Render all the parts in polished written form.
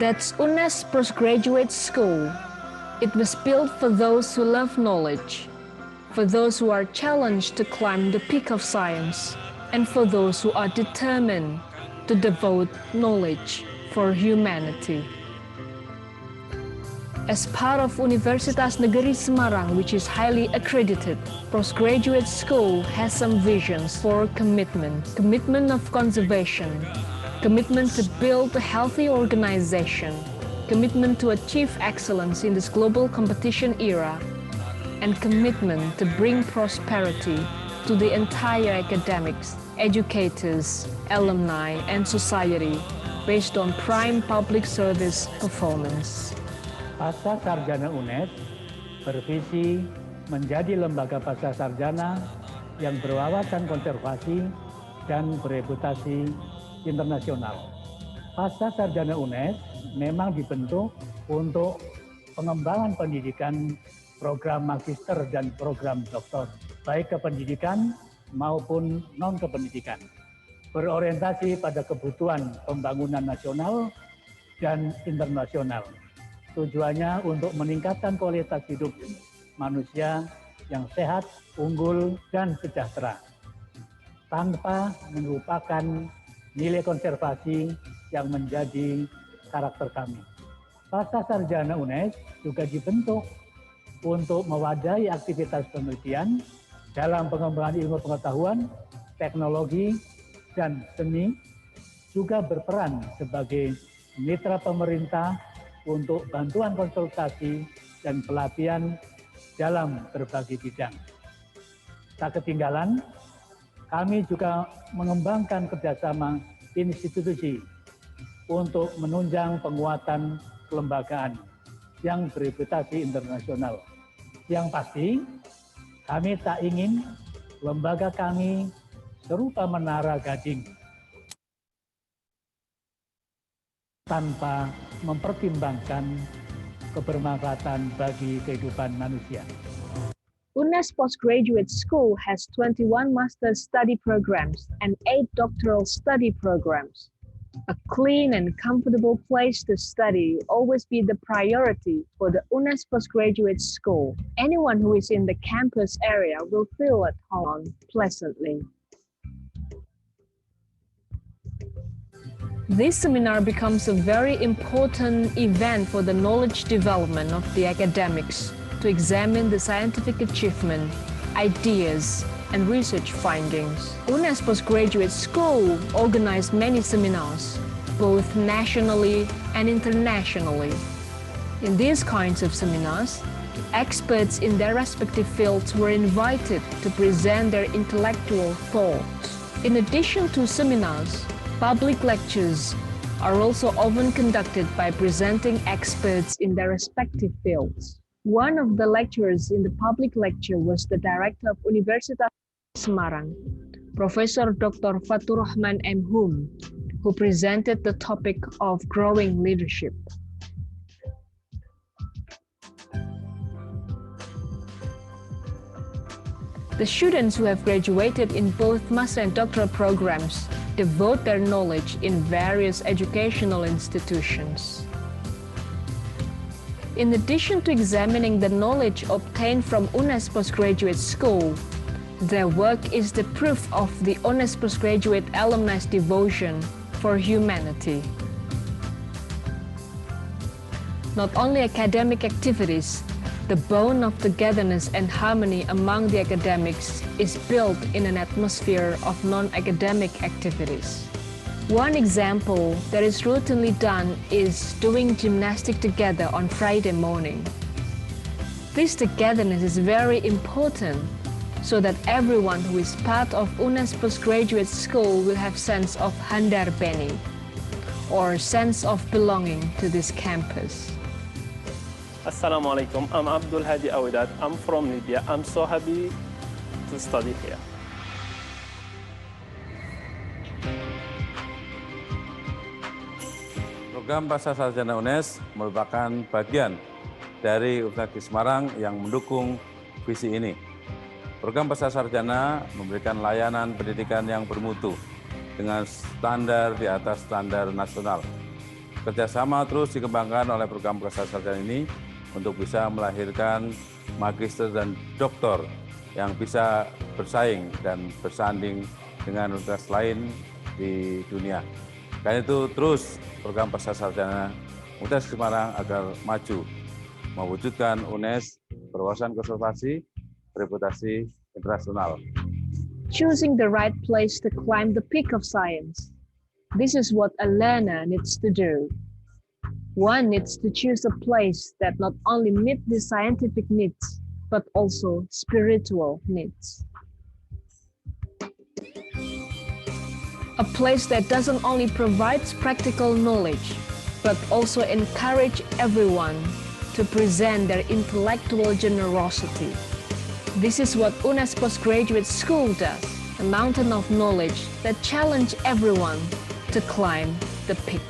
That's UNNES Postgraduate School. It was built for those who love knowledge, for those who are challenged to climb the peak of science, and for those who are determined to devote knowledge for humanity. As part of Universitas Negeri Semarang, which is highly accredited, Postgraduate School has some visions for commitment of conservation, commitment to build a healthy organization, commitment to achieve excellence in this global competition era, and commitment to bring prosperity to the entire academics, educators, alumni, and society based on prime public service performance. Pascasarjana UNNES bervisi menjadi lembaga pascasarjana yang berwawasan konservasi dan bereputasi internasional. Pascasarjana UNNES memang dibentuk untuk pengembangan pendidikan program magister dan program doktor, baik kependidikan maupun non-kependidikan, berorientasi pada kebutuhan pembangunan nasional dan internasional. Tujuannya untuk meningkatkan kualitas hidup manusia yang sehat, unggul, dan sejahtera, tanpa melupakan nilai konservasi yang menjadi karakter kami. Pascasarjana UNNES juga dibentuk untuk mewadahi aktivitas penelitian dalam pengembangan ilmu pengetahuan, teknologi, dan seni, juga berperan sebagai mitra pemerintah untuk bantuan konsultasi dan pelatihan dalam berbagai bidang. Tak ketinggalan, kami juga mengembangkan kerjasama institusi untuk menunjang penguatan kelembagaan yang bereputasi internasional. Yang pasti, kami tak ingin lembaga kami serupa menara gading tanpa mempertimbangkan kebermanfaatan bagi kehidupan manusia. UNNES Postgraduate School has 21 master's study programs and 8 doctoral study programs. A clean and comfortable place to study will always be the priority for the UNNES Postgraduate School. Anyone who is in the campus area will feel at home pleasantly. This seminar becomes a very important event for the knowledge development of the academics to examine the scientific achievement, ideas, and research findings. UNNES Postgraduate School organized many seminars, both nationally and internationally. In these kinds of seminars, experts in their respective fields were invited to present their intellectual thoughts. In addition to seminars, public lectures are also often conducted by presenting experts in their respective fields. One of the lecturers in the public lecture was the director of Universitas Semarang, Professor Dr. Faturrahman M. Hum, who presented the topic of growing leadership. The students who have graduated in both master and doctoral programs devote their knowledge in various educational institutions. In addition to examining the knowledge obtained from UNNES Postgraduate School, their work is the proof of the UNNES Postgraduate alumni's devotion for humanity. Not only academic activities, the bond of togetherness and harmony among the academics is built in an atmosphere of non-academic activities. One example that is routinely done is doing gymnastics together on Friday morning. This togetherness is very important so that everyone who is part of UNNES Postgraduate School will have sense of handar beni, or sense of belonging to this campus. Assalamualaikum, I'm Abdul Hadi Awidat. I'm from Libya. I'm so happy to study here. Program Pascasarjana UNNES merupakan bagian dari Universitas Semarang yang mendukung visi ini. Program Pascasarjana memberikan layanan pendidikan yang bermutu dengan standar di atas standar nasional. Kerjasama terus dikembangkan oleh program Pascasarjana ini untuk bisa melahirkan magister dan doktor yang bisa bersaing dan bersanding dengan universitas lain di dunia. Karena itu terus program Pascasarjana Universitas Semarang agar maju, mewujudkan UNES berwawasan konservasi, bereputasi internasional. Choosing the right place to climb the peak of science. This is what a learner needs to do. One needs to choose a place that not only meets the scientific needs, but also spiritual needs. A place that doesn't only provides practical knowledge, but also encourage everyone to present their intellectual generosity. This is what UNNES Postgraduate School does, a mountain of knowledge that challenges everyone to climb the peak.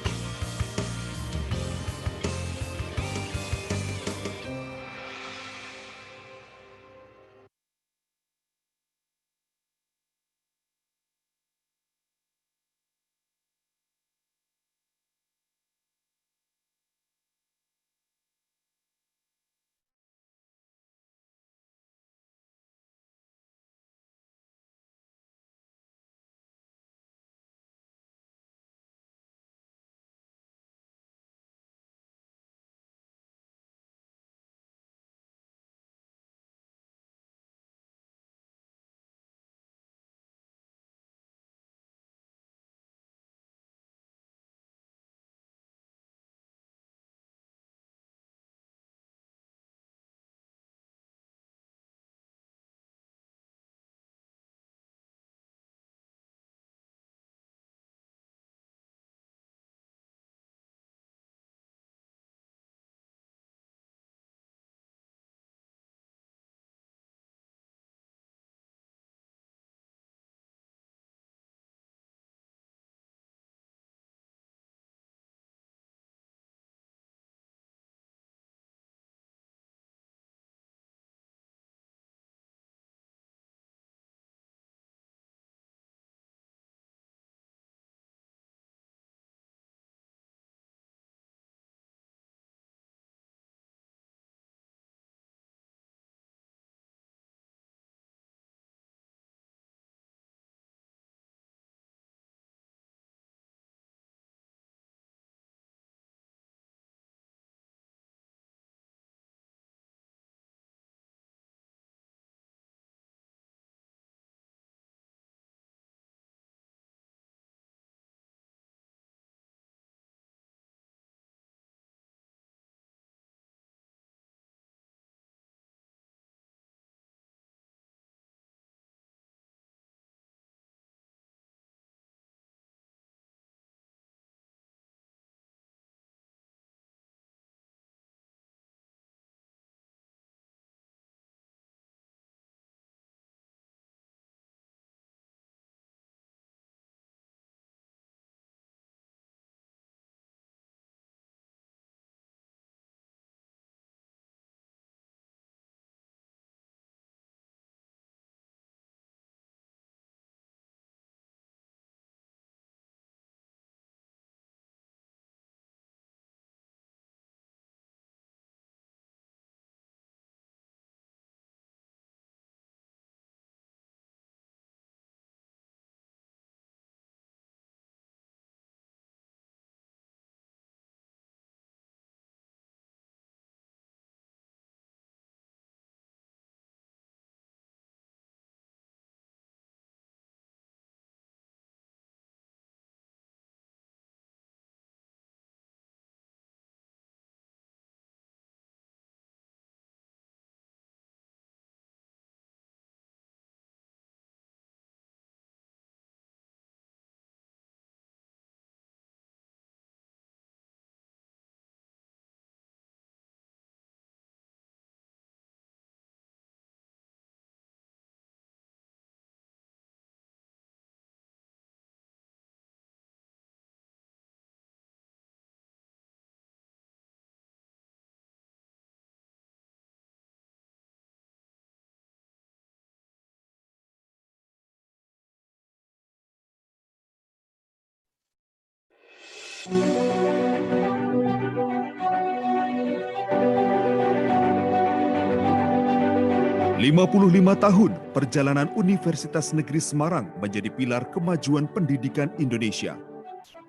55 tahun perjalanan Universitas Negeri Semarang menjadi pilar kemajuan pendidikan Indonesia.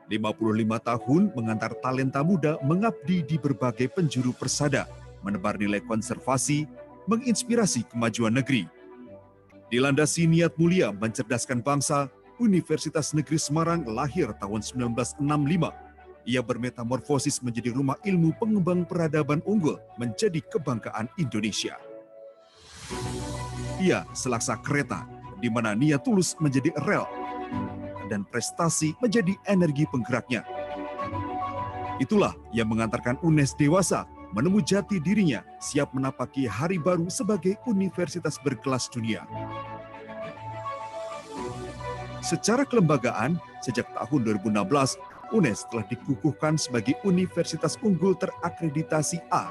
55 tahun mengantar talenta muda mengabdi di berbagai penjuru persada, menebar nilai konservasi, menginspirasi kemajuan negeri. Dilandasi niat mulia mencerdaskan bangsa, Universitas Negeri Semarang lahir tahun 1965. Ia bermetamorfosis menjadi rumah ilmu pengembang peradaban unggul menjadi kebanggaan Indonesia. Ia selaksa kereta, di mana niat tulus menjadi rel, dan prestasi menjadi energi penggeraknya. Itulah yang mengantarkan UNNES dewasa menemu jati dirinya siap menapaki hari baru sebagai universitas berkelas dunia. Secara kelembagaan, sejak tahun 2016, UNNES telah dikukuhkan sebagai universitas unggul terakreditasi A.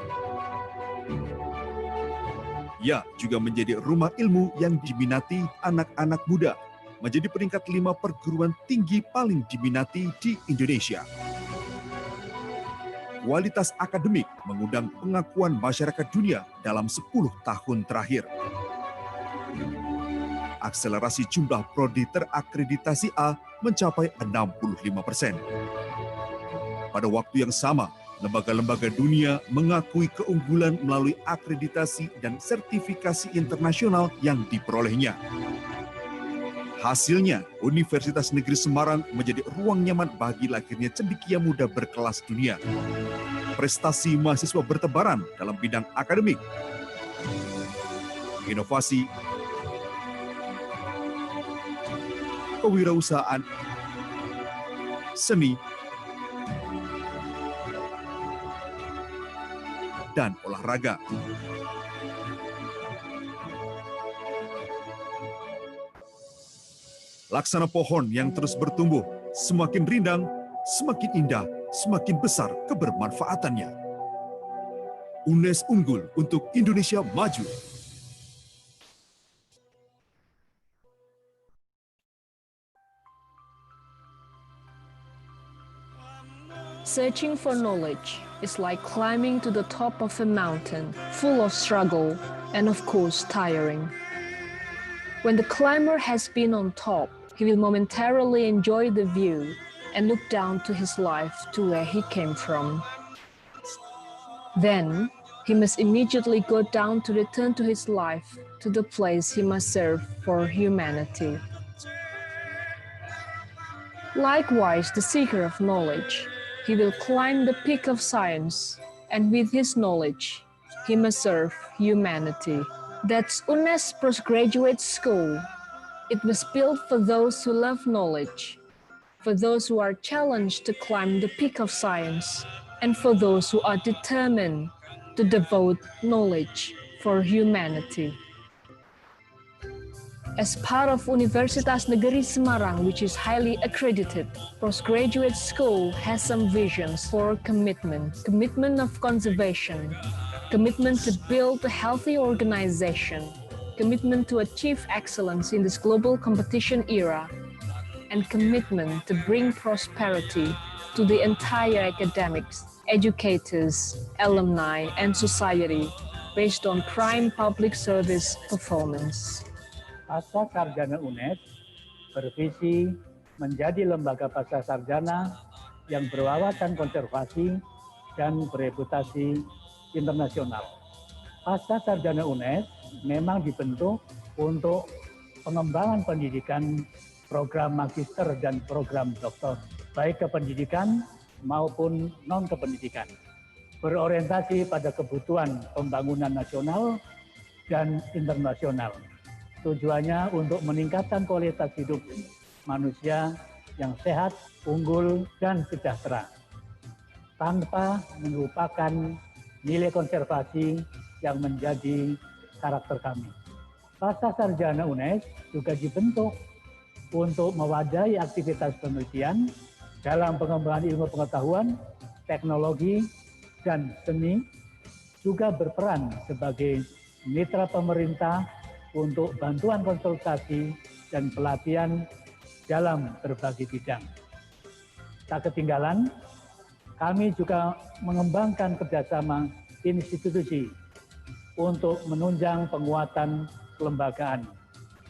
Ia juga menjadi rumah ilmu yang diminati anak-anak muda, menjadi peringkat 5 perguruan tinggi paling diminati di Indonesia. Kualitas akademik mengundang pengakuan masyarakat dunia dalam 10 tahun terakhir. Akselerasi jumlah prodi terakreditasi A mencapai 65%. Pada waktu yang sama, lembaga-lembaga dunia mengakui keunggulan melalui akreditasi dan sertifikasi internasional yang diperolehnya. Hasilnya, Universitas Negeri Semarang menjadi ruang nyaman bagi lahirnya cendekia muda berkelas dunia. Prestasi mahasiswa bertebaran dalam bidang akademik, inovasi, kewirausahaan, seni, dan olahraga. Laksana pohon yang terus bertumbuh, semakin rindang, semakin indah, semakin besar kebermanfaatannya. UNNES unggul untuk Indonesia maju. Searching for knowledge is like climbing to the top of a mountain, full of struggle and of course tiring. When the climber has been on top, he will momentarily enjoy the view and look down to his life to where he came from. Then, he must immediately go down to return to his life, to the place he must serve for humanity. Likewise, the seeker of knowledge, he will climb the peak of science, and with his knowledge, he must serve humanity. That's UNNES Postgraduate School. It was built for those who love knowledge, for those who are challenged to climb the peak of science, and for those who are determined to devote knowledge for humanity. As part of Universitas Negeri Semarang, which is highly accredited, Postgraduate School has some visions for commitment of conservation, commitment to build a healthy organization, commitment to achieve excellence in this global competition era, and commitment to bring prosperity to the entire academics, educators, alumni, and society based on prime public service performance. Pascasarjana UNNES bervisi menjadi lembaga pascasarjana yang berwawasan konservasi dan bereputasi internasional. Pascasarjana UNNES memang dibentuk untuk pengembangan pendidikan program magister dan program doktor, baik kependidikan maupun non-kependidikan. Berorientasi pada kebutuhan pembangunan nasional dan internasional. Tujuannya untuk meningkatkan kualitas hidup manusia yang sehat, unggul, dan sejahtera, tanpa melupakan nilai konservasi yang menjadi karakter kami. Pascasarjana UNNES juga dibentuk untuk mewadahi aktivitas penelitian dalam pengembangan ilmu pengetahuan, teknologi, dan seni, juga berperan sebagai mitra pemerintah untuk bantuan konsultasi dan pelatihan dalam berbagai bidang. Tak ketinggalan, kami juga mengembangkan kerjasama institusi untuk menunjang penguatan kelembagaan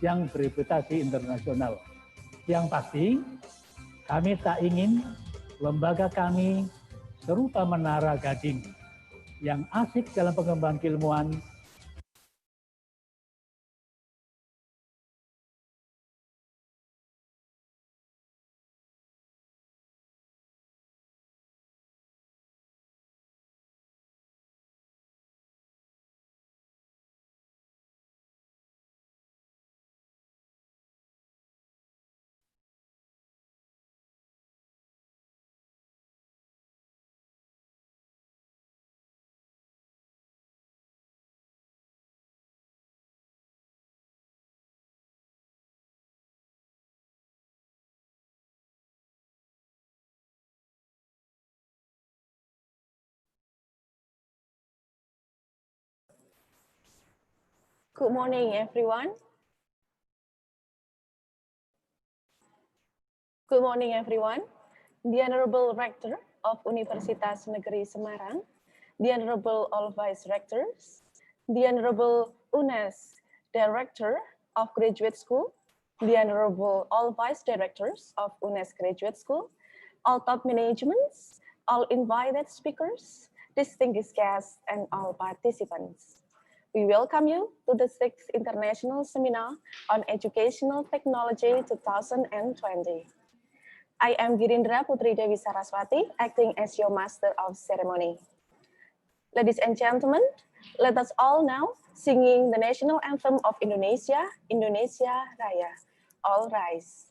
yang bereputasi internasional. Yang pasti, kami tak ingin lembaga kami serupa menara gading yang asik dalam pengembangan keilmuan Good morning, everyone. Good morning, everyone. The Honorable Rector of Universitas Negeri Semarang, the Honorable All Vice Rectors, the Honorable UNNES Director of Graduate School, the Honorable All Vice Directors of UNNES Graduate School, all top managements, all invited speakers, distinguished guests, and all participants. We welcome you to the 6th International Seminar on Educational Technology 2020. I am Girindra Putri Dewi Saraswati, acting as your Master of Ceremony. Ladies and gentlemen, let us all now singing the national anthem of Indonesia, Indonesia Raya. All rise.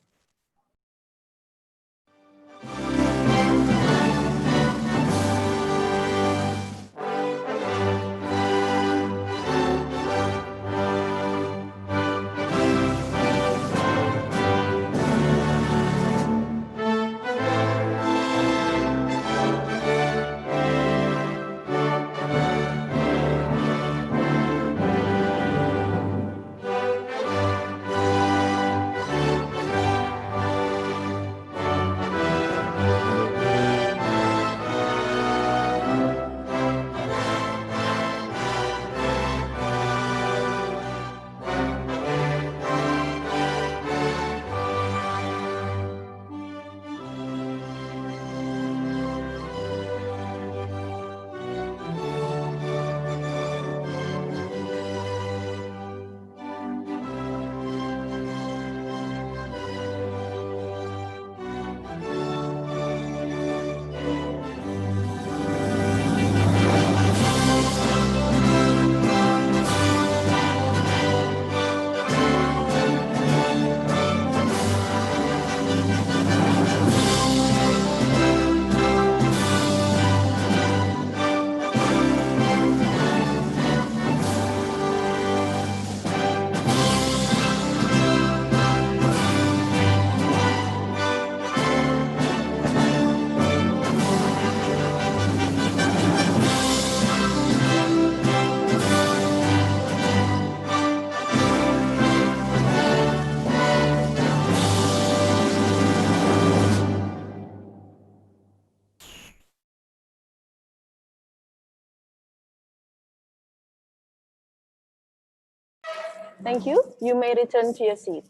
Thank you. You may return to your seat.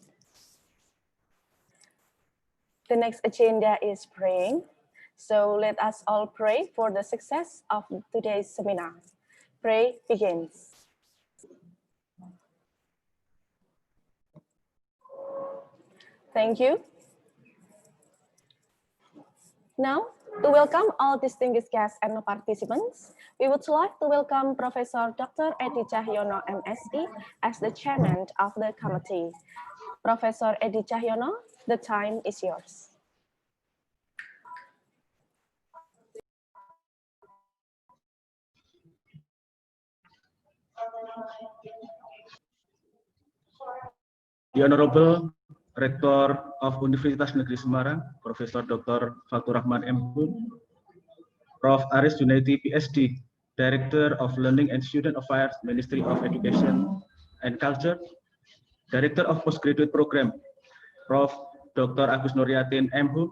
The next agenda is praying. So let us all pray for the success of today's seminar. Pray begins. Thank you. Now, to welcome all distinguished guests and participants, we would like to welcome Professor Dr. Edi Cahyono, MSc, as the chairman of the committee. Professor Edi Cahyono, the time is yours. The Honorable Rector of Universitas Negeri Semarang, Profesor Dr. Fatur Rahman M.Hum, Prof. Aris Junaidi, PhD, Director of Learning and Student Affairs, Ministry of Education and Culture, Director of Postgraduate Program, Prof. Dr. Agus Nuryatin M.Hum,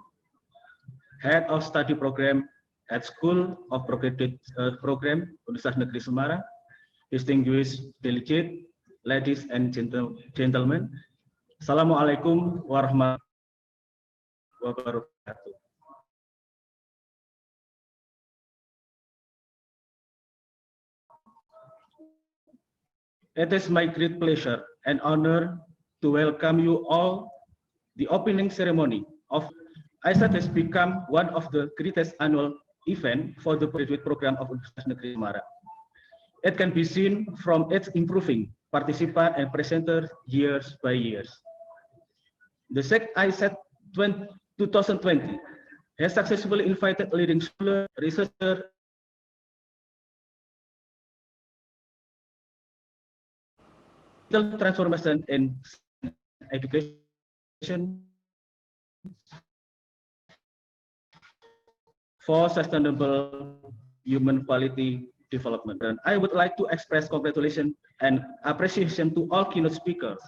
Head of Study Program at School of Postgraduate Program, Universitas Negeri Semarang, distinguished delegate, ladies and gentlemen, Assalamualaikum warahmatullahi wabarakatuh. It is my great pleasure and honor to welcome you all the opening ceremony of ISET has become one of the greatest annual events for the graduate program of Universitas Negeri Semarang. It can be seen from its improving participant and presenter years by years. The SEC ISET 2020 has successfully invited leading scholars, researchers, transformation in education for sustainable human quality development. And I would like to express congratulations and appreciation to all keynote speakers.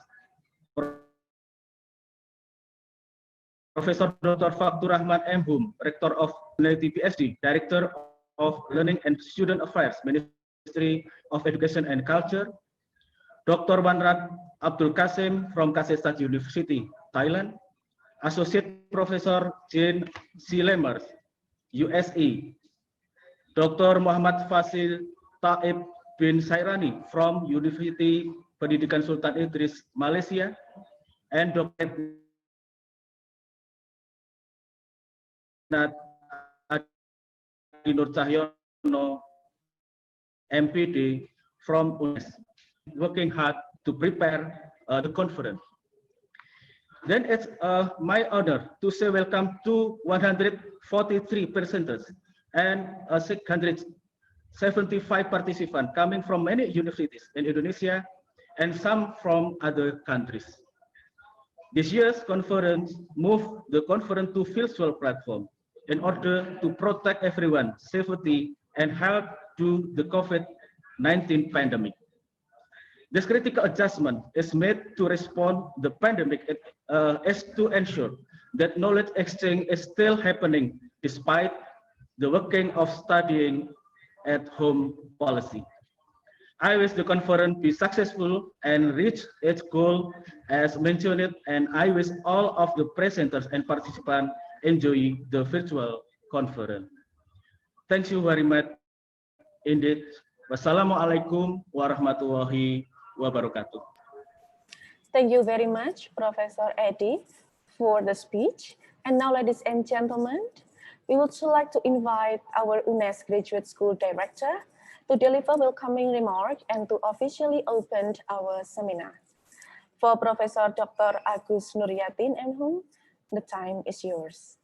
Professor Dr. Fakturrahman M. Hum, Rector of UNNES PhD, Director of Learning and Student Affairs, Ministry of Education and Culture, Dr. Wanrat Abdul Kasim from Pascasarjana University, Thailand, Associate Professor Jane C. Lemers, USA, Dr. Muhammad Fasil Taib bin Sairani from University Pendidikan Sultan Idris, Malaysia, and Dr. Adi Nur Cahyono, MPD from UNNES, working hard to prepare the conference. Then it's my honor to say welcome to 143 presenters and 675 participants coming from many universities in Indonesia and some from other countries. This year's conference moved the conference to virtual platform in order to protect everyone's safety and help to the COVID-19 pandemic. This critical adjustment is made to respond to the pandemic as to ensure that knowledge exchange is still happening despite the working of studying at home policy. I wish the conference be successful and reach its goal as mentioned, and I wish all of the presenters and participants enjoy the virtual conference. Thank you very much indeed. Wassalamualaikum warahmatullahi wabarakatuh. Thank you very much, Professor Eddie, for the speech. And now, ladies and gentlemen, we would like to invite our UNNES Graduate School Director to deliver welcoming remarks and to officially open our seminar. For Professor Dr. Agus Nuryatin and Hum, the time is yours.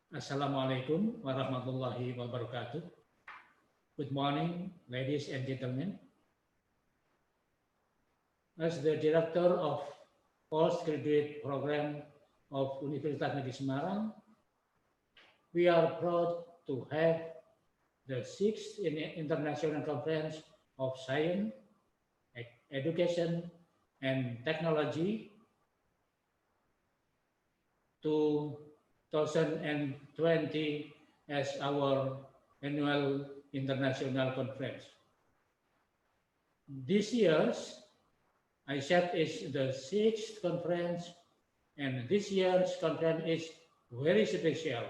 Assalamualaikum warahmatullahi wabarakatuh. Good morning, ladies and gentlemen. As the Director of Postgraduate Program of Universitas Negeri Semarang, we are proud to have the 6th International Conference of Science, Education, and Technology 2020 as our annual international conference. This year's ISET is the 6th conference, and this year's conference is very special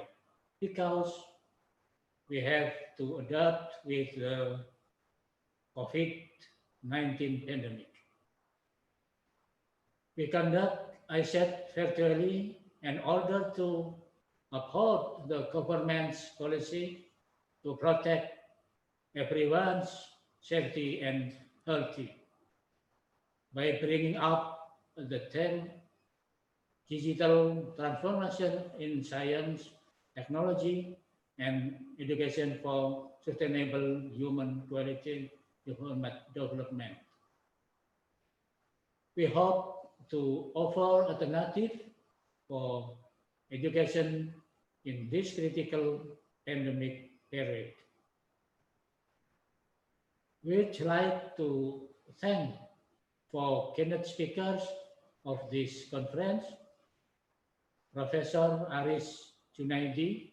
because we have to adapt with the COVID-19 pandemic. We conduct ISET virtually in order to uphold the government's policy to protect everyone's safety and health by bringing up the theme digital transformation in science, technology, and education for sustainable human quality development. We hope to offer alternative for education in this critical pandemic period. We'd like to thank for keynote speakers of this conference, Professor Aris Junaidi,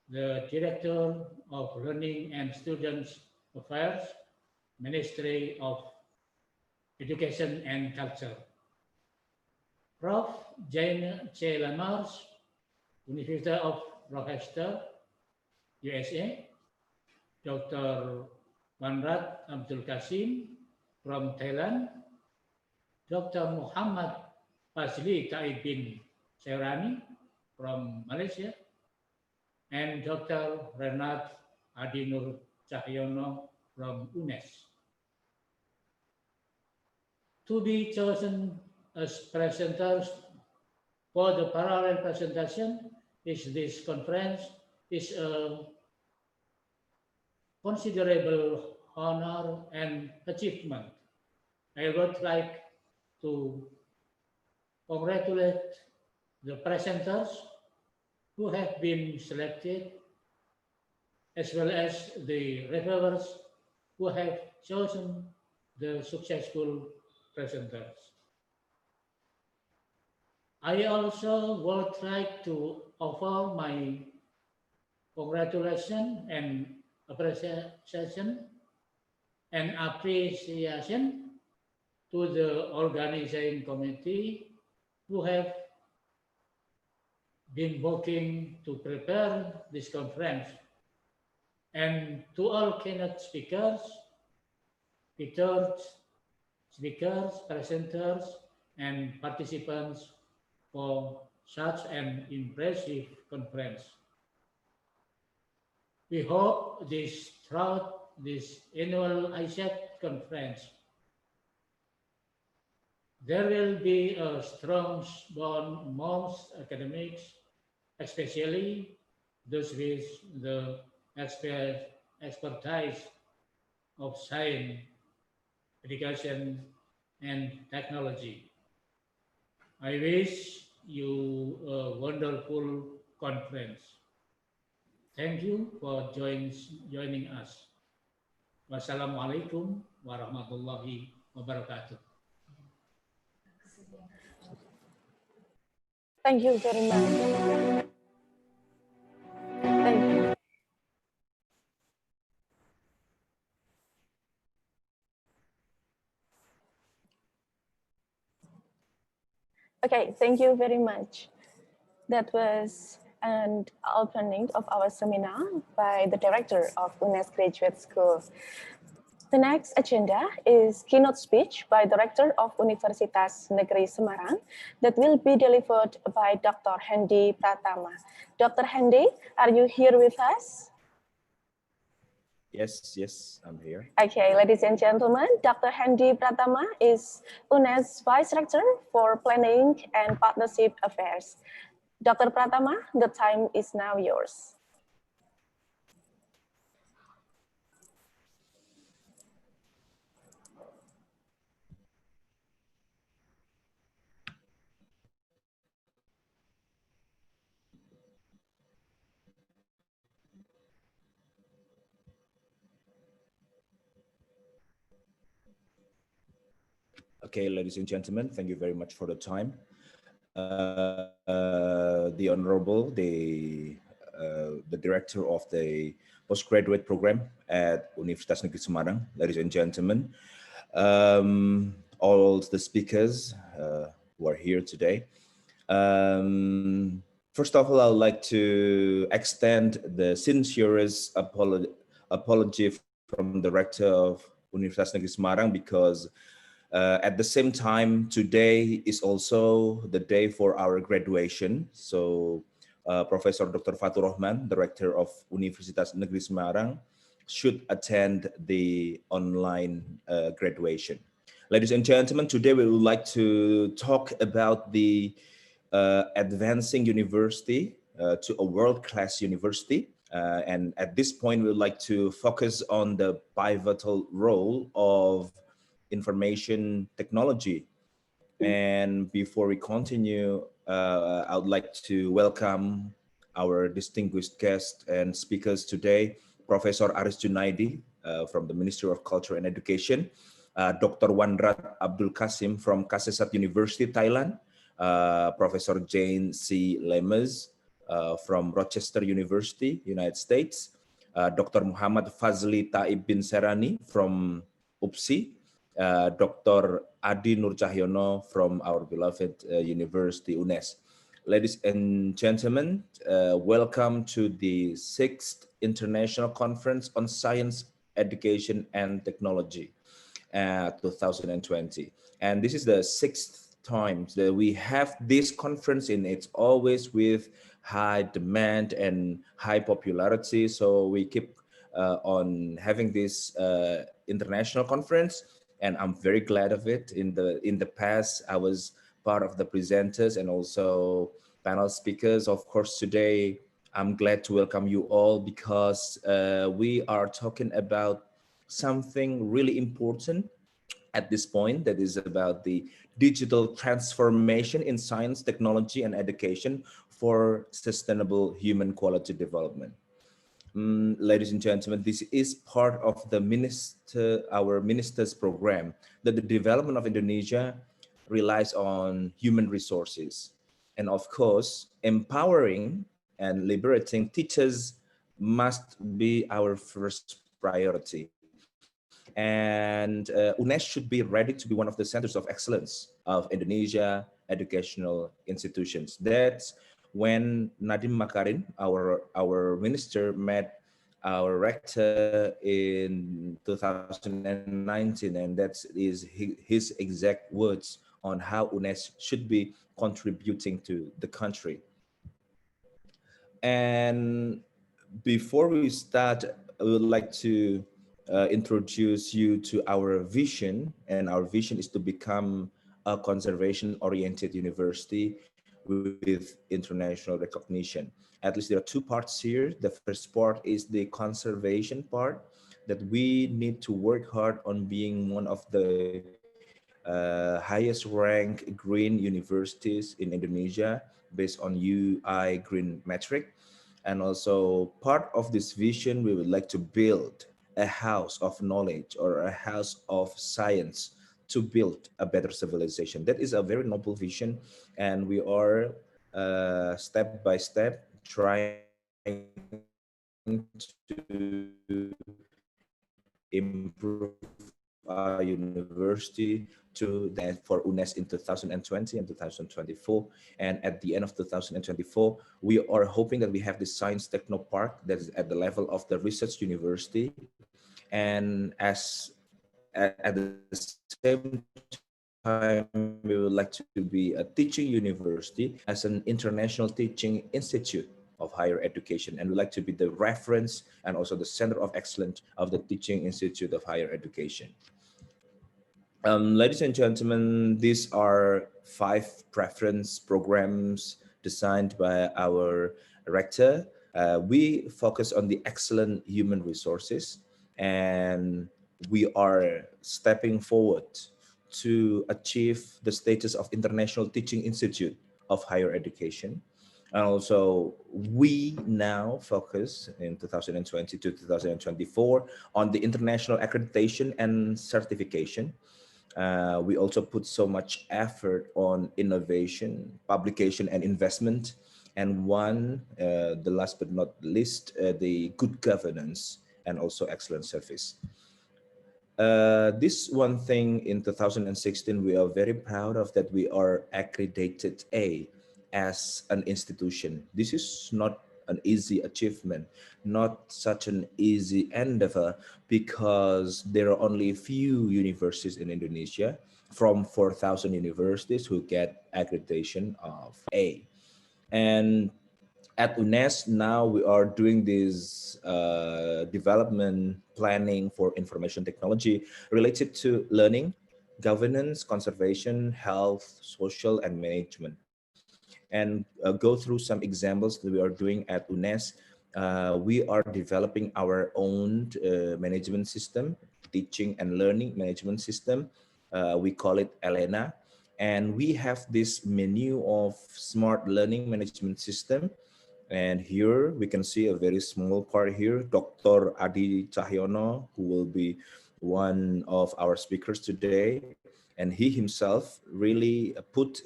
the Director of Learning and Students Affairs, Ministry of Education and Culture. Prof. Jane Ch. Lamars, University of Rochester, USA. Dr. Wanrat Abdul Qasim from Thailand. Dr. Muhammad Fazli Taib bin Serani from Malaysia. And Dr. Renat Adinur Cahyono from UNNES. To be chosen as presenters for the parallel presentation is this conference is a considerable honor and achievement. I would like to congratulate the presenters who have been selected, as well as the reviewers who have chosen the successful presenters. I also would like to offer my congratulations and appreciation to the organizing committee who have been working to prepare this conference, and to all keynote speakers, presenters, and participants for such an impressive conference. We hope throughout this annual ISET conference, there will be a strong bond amongst academics, especially those with the expertise of science, education, and technology. I wish you a wonderful conference. Thank you for joining us. Wassalamualaikum warahmatullahi wabarakatuh. Thank you very much. Thank you. Okay, thank you very much. That was an opening of our seminar by the director of UNNES Graduate School. The next agenda is keynote speech by Director of Universitas Negeri Semarang that will be delivered by Dr. Hendy Pratama. Dr. Hendy, are you here with us? Yes, I'm here. Okay, ladies and gentlemen, Dr. Hendy Pratama is UNNES Vice Rector for Planning and Partnership Affairs. Dr. Pratama, the time is now yours. Okay, ladies and gentlemen, thank you very much for the time. The Honorable, the Director of the Postgraduate Program at Universitas Negeri Semarang, ladies and gentlemen, all the speakers who are here today. First of all, I'd like to extend the sincerest apology from the Rector of Universitas Negeri Semarang, because at the same time, today is also the day for our graduation. So Professor Dr. Fatur Rahman, Director of Universitas Negeri Semarang, should attend the online graduation. Ladies and gentlemen, today we would like to talk about the advancing university to a world-class university. And at this point, we would like to focus on the pivotal role of information technology. And before we continue, I would like to welcome our distinguished guests and speakers today, Professor Aris Junaidi, from the Ministry of Culture and Education, Dr. Wandrat Abdul Kasim from Pascasarjana University, Thailand, Professor Jane C. Lemers from Rochester University, United States, Dr. Muhammad Fazli Taib bin Serani from UPSI, Dr. Adi Nur Cahyono from our beloved University UNNES. Ladies and gentlemen, welcome to the 6th International Conference on Science, Education and Technology 2020. And this is the 6th time that we have this conference, and it's always with high demand and high popularity. So we keep on having this international conference, and I'm very glad of it. In the past, I was part of the presenters and also panel speakers. Of course, today I'm glad to welcome you all because we are talking about something really important at this point, that is about the digital transformation in science, technology, and education for sustainable human quality development. Ladies and gentlemen, this is part of the our minister's program, that the development of Indonesia relies on human resources. And of course, empowering and liberating teachers must be our first priority. And UNES should be ready to be one of the centers of excellence of Indonesia educational institutions. That's when Nadiem Makarim, our minister, met our rector in 2019, and that is his exact words on how UNES should be contributing to the country. And before we start, I would like to introduce you to our vision, and our vision is to become a conservation-oriented university with international recognition. At least there are two parts here. The first part is the conservation part, that we need to work hard on being one of the highest ranked green universities in Indonesia based on UI green metric. And also part of this vision, we would like to build a house of knowledge or a house of science to build a better civilization. That is a very noble vision, and we are step by step trying to improve our university to that for UNES in 2020 and 2024. And at the end of 2024, we are hoping that we have the Science Techno Park that is at the level of the research university. And as at the same time, we would like to be a teaching university as an international teaching institute of higher education, and we like to be the reference and also the center of excellence of the teaching institute of higher education. Ladies and gentlemen, these are 5 preference programs designed by our rector. We focus on the excellent human resources, and we are stepping forward to achieve the status of International Teaching Institute of Higher Education. And also, we now focus in 2020 to 2024 on the international accreditation and certification. We also put so much effort on innovation, publication, and investment. And the last but not least, the good governance and also excellent service. This one thing in 2016, we are very proud of, that we are accredited A as an institution. This is not an easy achievement, not such an easy endeavor, because there are only a few universities in Indonesia from 4,000 universities who get accreditation of A. And at UNES now we are doing this development planning for information technology related to learning, governance, conservation, health, social, and management. And go through some examples that we are doing at UNES. We are developing our own management system, teaching and learning management system. We call it Elena. And we have this menu of smart learning management system And here we can see a very small part here, Dr. Adi Cahyono, who will be one of our speakers today. And he himself really put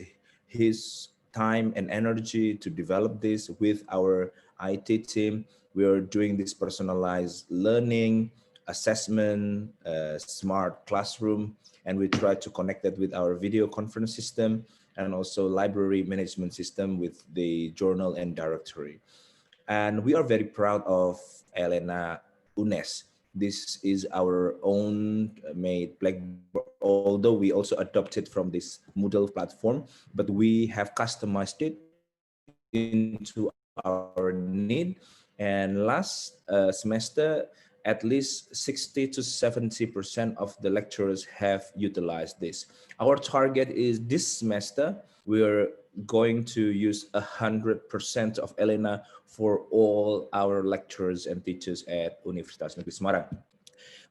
his time and energy to develop this with our IT team. We are doing this personalized learning, assessment, smart classroom, and we try to connect that with our video conference system and also library management system with the journal and directory. And we are very proud of Elena UNES. This is our own made Blackboard, although we also adopted from this Moodle platform, but we have customized it into our need. And last semester, at least 60 to 70% of the lecturers have utilized this. Our target is this semester, we are going to use 100% of Elena for all our lecturers and teachers at Universitas Negeri Semarang.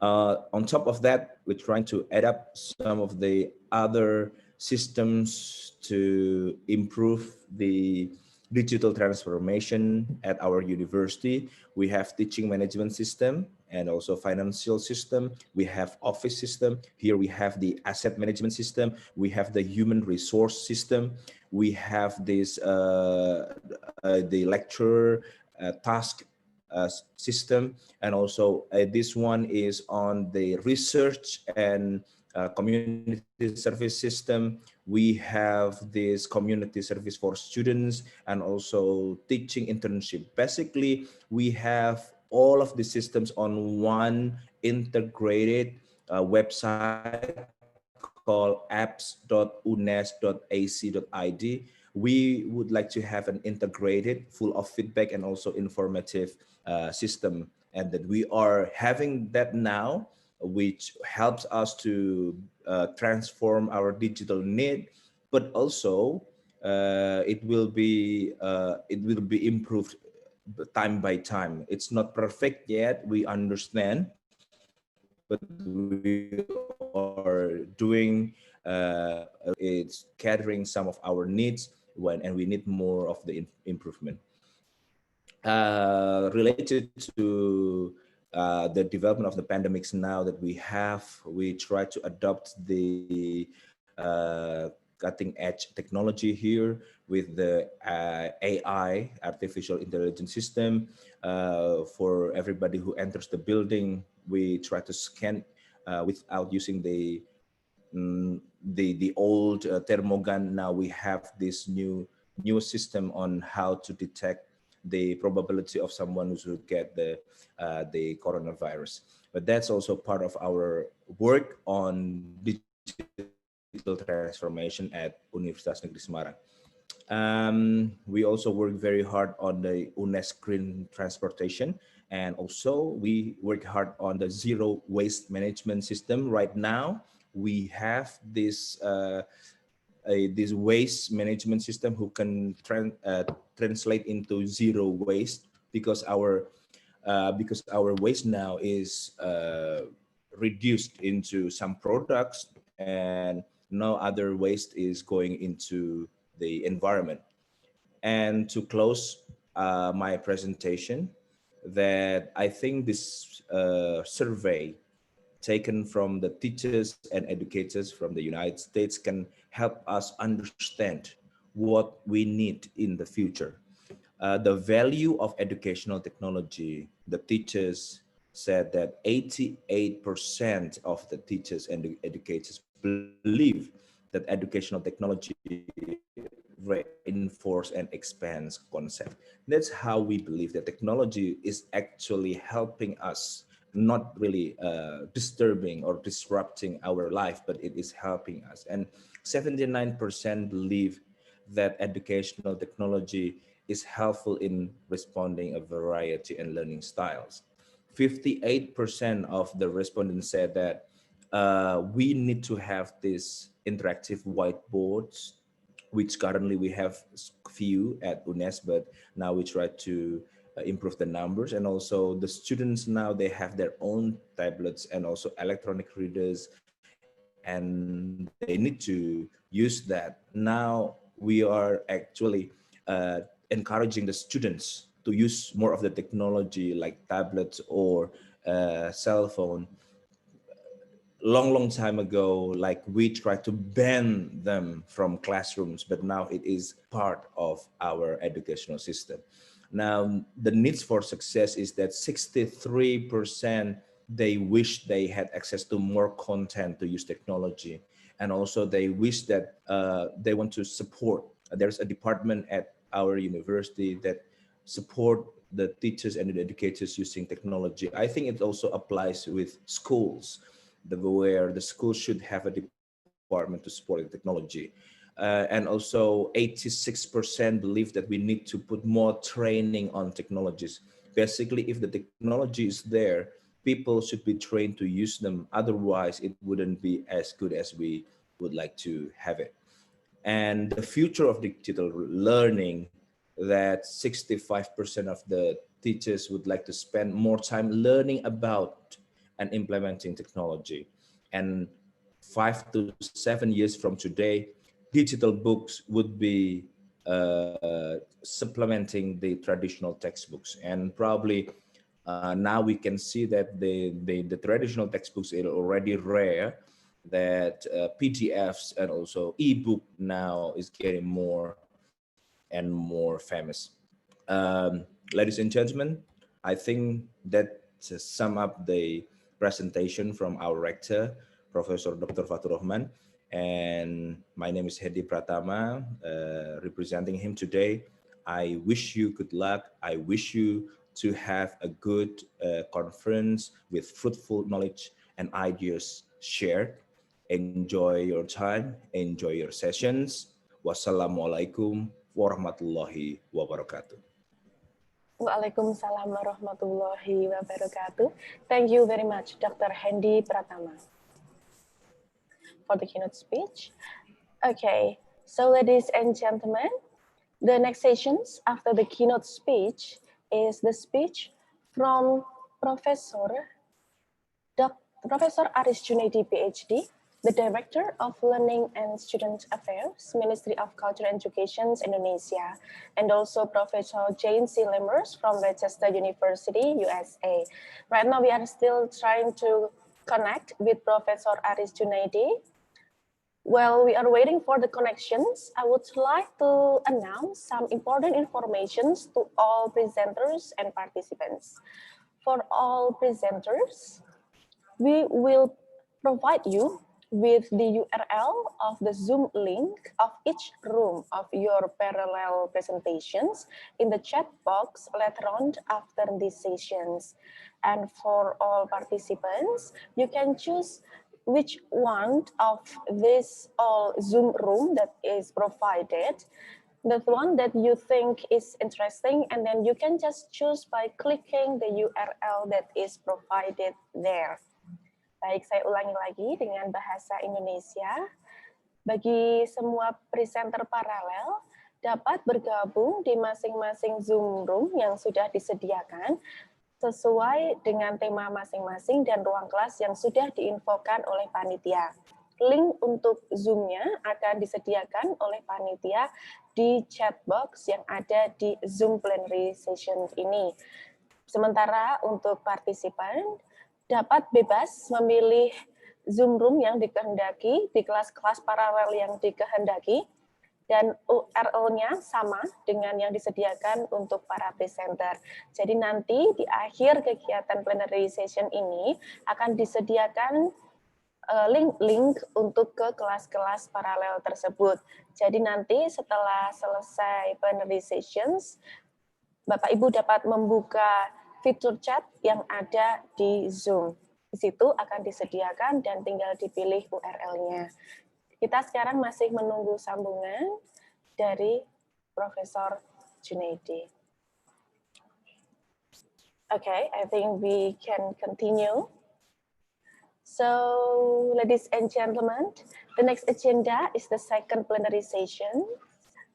On top of that, we're trying to add up some of the other systems to improve the digital transformation at our university. We have teaching management system and also financial system. We have office system. Here we have the asset management system. We have the human resource system. We have this the lecture task system, and also this one is on the research and community service system. We have this community service for students and also teaching internship. Basically, we have all of the systems on one integrated website called apps.unes.ac.id. We would like to have an integrated, full of feedback and also informative system, and that we are having that now, which helps us to transform our digital need, but also it will be improved time by time. It's not perfect yet, we understand, but we are doing it's gathering some of our needs and we need more of the improvement. Related to the development of the pandemics now that we have, we try to adopt the cutting edge technology here with the AI, artificial intelligence system. For everybody who enters the building, we try to scan without using the old thermogun. Now we have this new system on how to detect the probability of someone who get the coronavirus. But that's also part of our work on digital transformation at Universitas Negeri Semarang. We also work very hard on the UNES green transportation, and also we work hard on the zero waste management system. Right now, we have this this waste management system who can translate into zero waste, because our waste now is reduced into some products and no other waste is going into the environment. And to close my presentation, that I think this survey taken from the teachers and educators from the United States can help us understand what we need in the future. The value of educational technology, the teachers said that 88% of the teachers and the educators believe that educational technology reinforce and expands concept. That's how we believe that technology is actually helping us, not really disturbing or disrupting our life, but it is helping us. And 79% believe that educational technology is helpful in responding a variety and learning styles. 58% of the respondents said that we need to have this interactive whiteboards, which currently we have few at UNES, but now we try to improve the numbers. And also the students now, they have their own tablets and also electronic readers, and they need to use that. Now we are actually encouraging the students to use more of the technology like tablets or cell phone. Long time ago, like we tried to ban them from classrooms, but now it is part of our educational system. Now, the needs for success is that 63% they wish they had access to more content to use technology. And also they wish that they want to support. There's a department at our university that support the teachers and the educators using technology. I think it also applies with schools, where the school should have a department to support the technology. And also 86% believe that we need to put more training on technologies. Basically, if the technology is there, people should be trained to use them. Otherwise, it wouldn't be as good as we would like to have it. And the future of digital learning, that 65% of the teachers would like to spend more time learning about and implementing technology. And 5 to 7 years from today, digital books would be supplementing the traditional textbooks. And probably now we can see that the traditional textbooks are already rare, that PDFs and also ebook now is getting more and more famous. Ladies and gentlemen, I think that sum up the presentation from our rector, Professor Dr. Fatur Rahman, and my name is Hedi Pratama, representing him today. I wish you good luck. I wish you to have a good conference with fruitful knowledge and ideas shared. Enjoy your time, enjoy your sessions. Wassalamualaikum warahmatullahi wabarakatuh. Waalaikumsalam warahmatullahi wabarakatuh. Thank you very much, Dr. Hendi Pratama, for the keynote speech. Okay, so ladies and gentlemen, the next sessions after the keynote speech is the speech from Professor Aris Junaidi, PhD, the Director of Learning and Student Affairs, Ministry of Culture and Education, Indonesia, and also Professor Jane C. Lemers from Rochester University, USA. Right now, we are still trying to connect with Professor Aris Junaidi. While we are waiting for the connections, I would like to announce some important information to all presenters and participants. For all presenters, we will provide you with the URL of the Zoom link of each room of your parallel presentations in the chat box later on after these sessions. And for all participants, you can choose which one of this all Zoom room that is provided, the one that you think is interesting, and then you can just choose by clicking the URL that is provided there. Baik, saya ulangi lagi dengan bahasa Indonesia. Bagi semua presenter paralel, dapat bergabung di masing-masing Zoom room yang sudah disediakan sesuai dengan tema masing-masing dan ruang kelas yang sudah diinfokan oleh panitia. Link untuk Zoom-nya akan disediakan oleh panitia di chat box yang ada di Zoom plenary session ini. Sementara untuk partisipan, dapat bebas memilih Zoom room yang dikehendaki di kelas-kelas paralel yang dikehendaki, dan URL-nya sama dengan yang disediakan untuk para presenter. Jadi nanti di akhir kegiatan plenary session ini akan disediakan link-link untuk ke kelas-kelas paralel tersebut. Jadi nanti setelah selesai plenary sessions, Bapak Ibu dapat membuka fitur chat yang ada di Zoom. Di situ akan disediakan dan tinggal dipilih URL-nya. Kita sekarang masih menunggu sambungan dari Profesor Junaidi. Okay, I think we can continue. So, ladies and gentlemen, the next agenda is the second plenary session.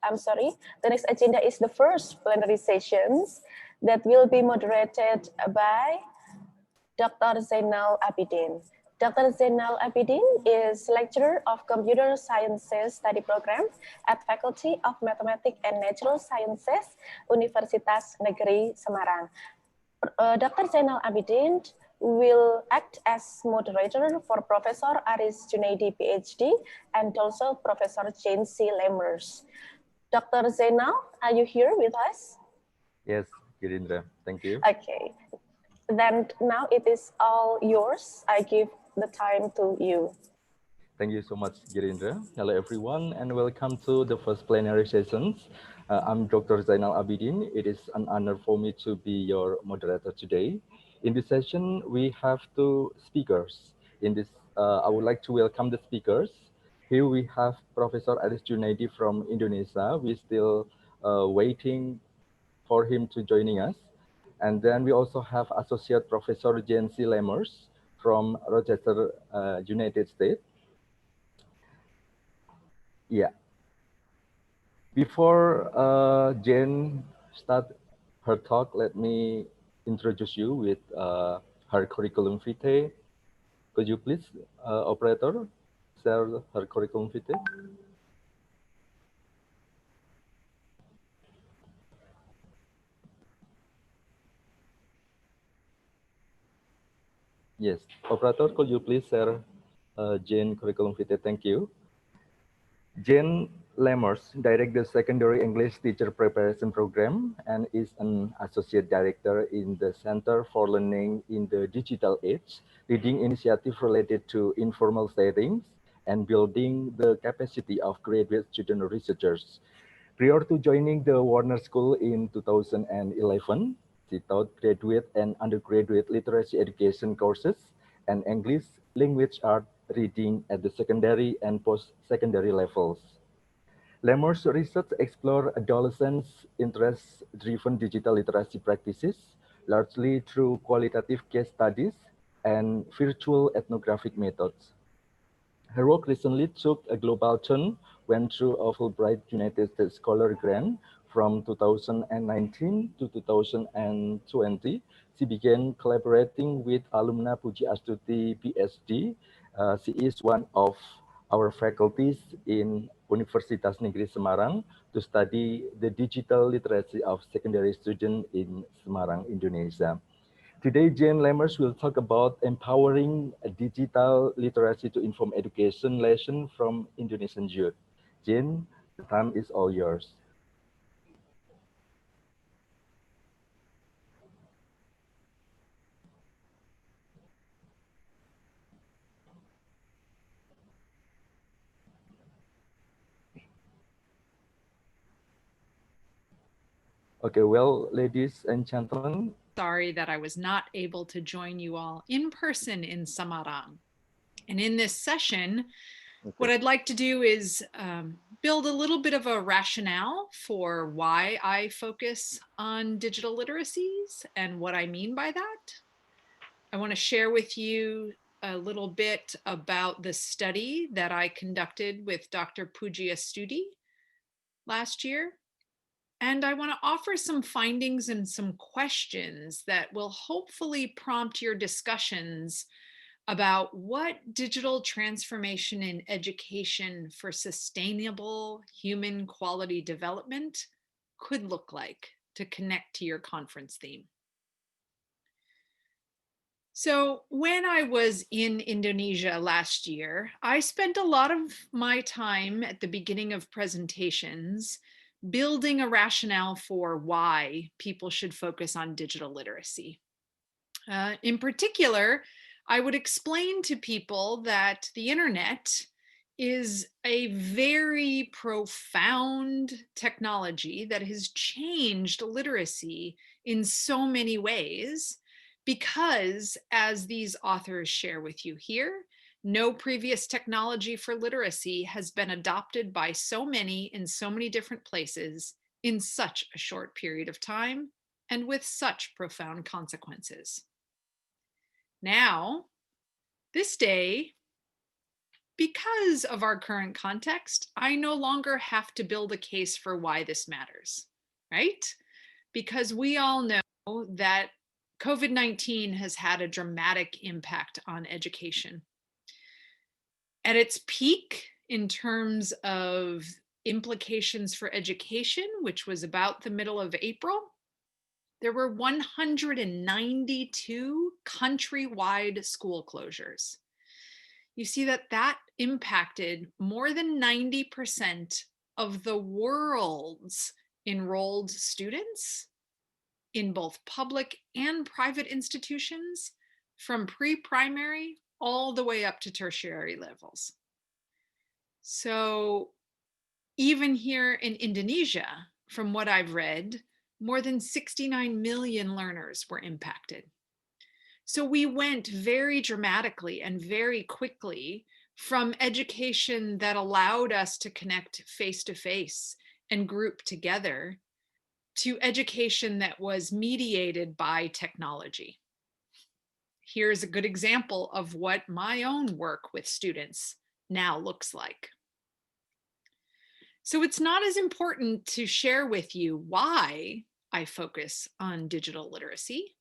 The next agenda is the first plenary sessions that will be moderated by Dr. Zainal Abidin. Dr. Zainal Abidin is lecturer of Computer Sciences Study Program at Faculty of Mathematics and Natural Sciences, Universitas Negeri Semarang. Dr. Zainal Abidin will act as moderator for Professor Aris Junaidi, PhD, and also Professor Jane C. Lemmers. Dr. Zainal, are you here with us? Yes, Girindra, thank you. Okay, then now it is all yours. I give the time to you. Thank you so much, Girindra. Hello, everyone, and welcome to the first plenary sessions. I'm Dr. Zainal Abidin. It is an honor for me to be your moderator today. In this session, we have two speakers. I would like to welcome the speakers. Here we have Professor Aris Junaidi from Indonesia. We're still waiting for him to joining us. And then we also have Associate Professor Jane C. Lemmers from Rochester, United States. Yeah. Before Jane start her talk, let me introduce you with her curriculum vitae. Could you please, operator, share her curriculum vitae? Yes, operator, could you please share Jane curriculum vitae? Thank you. Jane Lemmers directs the Secondary English Teacher Preparation Program and is an Associate Director in the Center for Learning in the Digital Age, leading initiatives related to informal settings and building the capacity of graduate student researchers. Prior to joining the Warner School in 2011, she taught graduate and undergraduate literacy education courses and English language art reading at the secondary and post-secondary levels. Lemmers' research explores adolescents' interest-driven digital literacy practices, largely through qualitative case studies and virtual ethnographic methods. Her work recently took a global turn when through a Fulbright United States Scholar Grant from 2019 to 2020, she began collaborating with alumna Puji Astuti PhD. She is one of our faculties in Universitas Negeri Semarang to study the digital literacy of secondary students in Semarang, Indonesia. Today, Jane Lemmers will talk about empowering digital literacy to inform education lesson from Indonesian youth. Jane, the time is all yours. Okay, well, ladies and gentlemen. Sorry that I was not able to join you all in person in Semarang. And in this session, what I'd like to do is build a little bit of a rationale for why I focus on digital literacies and what I mean by that. I want to share with you a little bit about the study that I conducted with Dr. Puji Astuti last year. And I want to offer some findings and some questions that will hopefully prompt your discussions about what digital transformation in education for sustainable human quality development could look like to connect to your conference theme. So when I was in Indonesia last year, I spent a lot of my time at the beginning of presentations building a rationale for why people should focus on digital literacy. In particular, I would explain to people that the internet is a very profound technology that has changed literacy in so many ways because, as these authors share with you here, no previous technology for literacy has been adopted by so many in so many different places in such a short period of time and with such profound consequences. Now, this day, because of our current context, I no longer have to build a case for why this matters, right? Because we all know that COVID-19 has had a dramatic impact on education. At its peak in terms of implications for education, which was about the middle of April, there were 192 countrywide school closures. You see that impacted more than 90% of the world's enrolled students in both public and private institutions, from pre-primary all the way up to tertiary levels. So even here in Indonesia, from what I've read, more than 69 million learners were impacted. So we went very dramatically and very quickly from education that allowed us to connect face-to-face and group together to education that was mediated by technology. Here's a good example of what my own work with students now looks like. So it's not as important to share with you why I focus on digital literacy,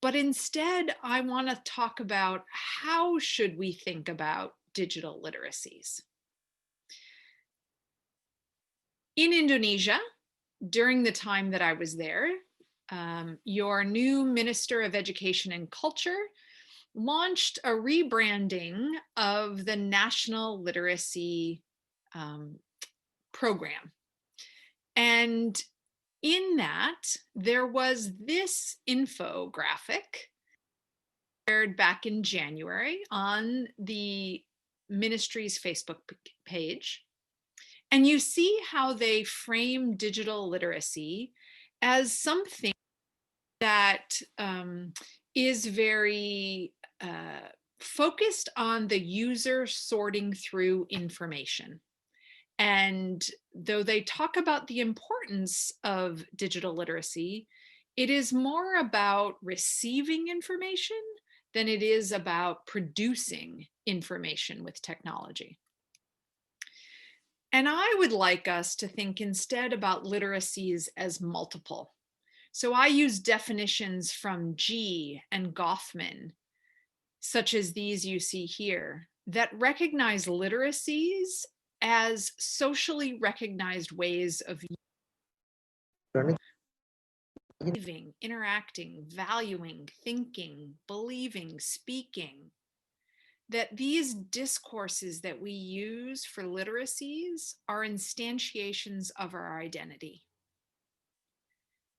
but instead I want to talk about how should we think about digital literacies. In Indonesia, during the time that I was there, your new Minister of Education and Culture launched a rebranding of the National Literacy program. And in that, there was this infographic shared back in January on the ministry's Facebook page. And you see how they frame digital literacy as something that is very focused on the user sorting through information. And though they talk about the importance of digital literacy, it is more about receiving information than it is about producing information with technology. And I would like us to think instead about literacies as multiple. So I use definitions from G and Goffman, such as these you see here, that recognize literacies as socially recognized ways of living, interacting, valuing, thinking, believing, speaking, that these discourses that we use for literacies are instantiations of our identity.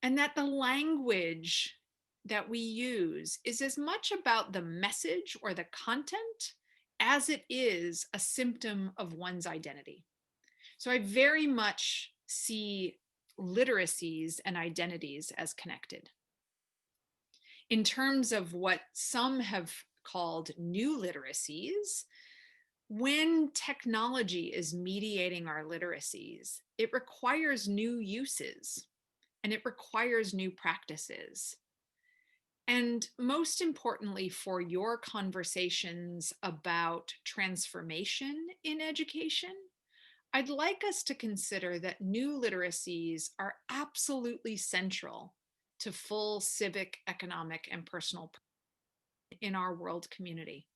And that the language that we use is as much about the message or the content as it is a symptom of one's identity. So I very much see literacies and identities as connected. In terms of what some have called new literacies, when technology is mediating our literacies, it requires new uses and it requires new practices. And most importantly, for your conversations about transformation in education, I'd like us to consider that new literacies are absolutely central to full civic, economic, and personal in our world community.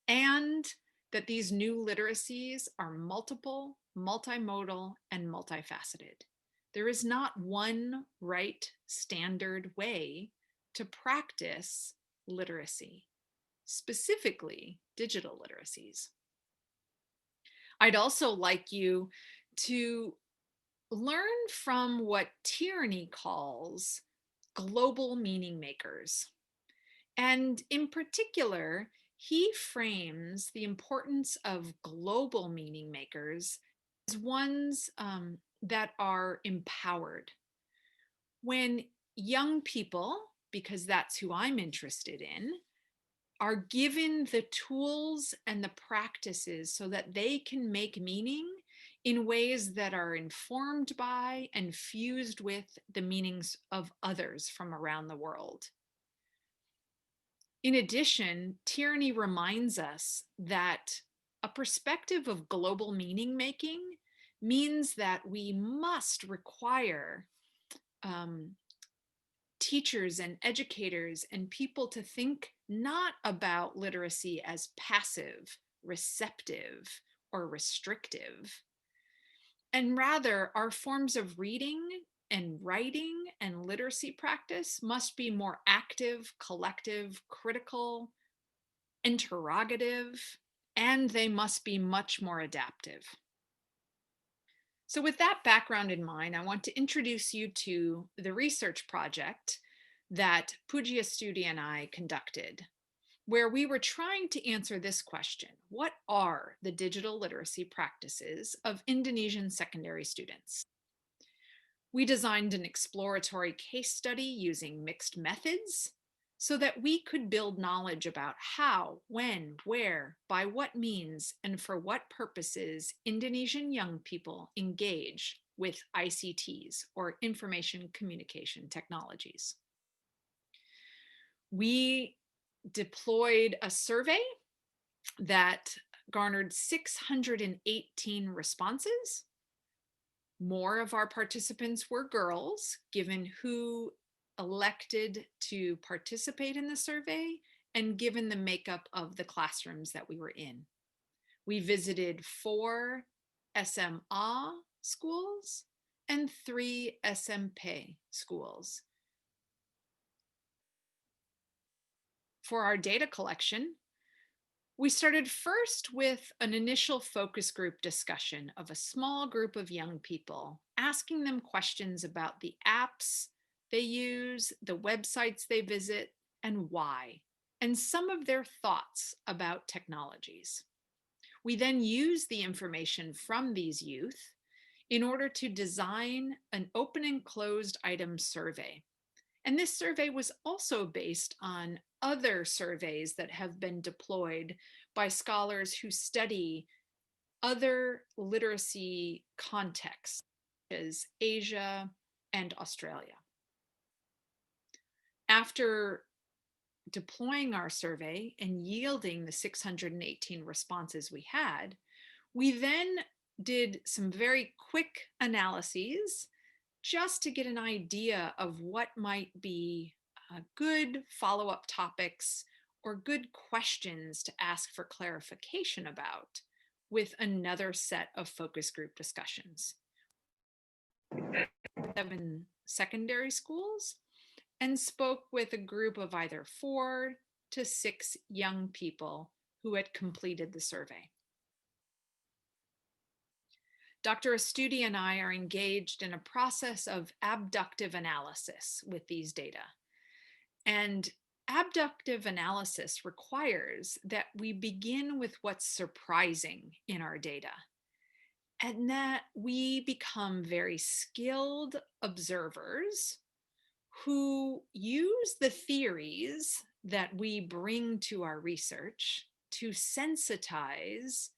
And that these new literacies are multiple, multimodal, and multifaceted. There is not one right standard way to practice literacy, specifically digital literacies. I'd also like you to learn from what Tierney calls global meaning makers. And in particular, he frames the importance of global meaning makers as ones that are empowered. When young people, because that's who I'm interested in, are given the tools and the practices so that they can make meaning in ways that are informed by and fused with the meanings of others from around the world. In addition, Tierney reminds us that a perspective of global meaning making means that we must require teachers and educators and people to think not about literacy as passive, receptive, or restrictive, and rather our forms of reading and writing and literacy practice must be more active, collective, critical, interrogative, and they must be much more adaptive. So with that background in mind, I want to introduce you to the research project that Pujiya Studi and I conducted, where we were trying to answer this question: what are the digital literacy practices of Indonesian secondary students? We designed an exploratory case study using mixed methods so that we could build knowledge about how, when, where, by what means, and for what purposes Indonesian young people engage with ICTs, or information communication technologies. We deployed a survey that garnered 618 responses. More of our participants were girls, given who elected to participate in the survey and given the makeup of the classrooms that we were in. We visited 4 SMA schools and 3 SMP schools. For our data collection, we started first with an initial focus group discussion of a small group of young people, asking them questions about the apps they use, the websites they visit, and why, and some of their thoughts about technologies. We then used the information from these youth in order to design an open and closed item survey. And this survey was also based on other surveys that have been deployed by scholars who study other literacy contexts, such as Asia and Australia. After deploying our survey and yielding the 618 responses we had, we then did some very quick analyses just to get an idea of what might be good follow-up topics or good questions to ask for clarification about with another set of focus group discussions. 7 secondary schools and spoke with a group of either 4 to 6 young people who had completed the survey. Dr. Astudi and I are engaged in a process of abductive analysis with these data. And abductive analysis requires that we begin with what's surprising in our data, and that we become very skilled observers who use the theories that we bring to our research to sensitize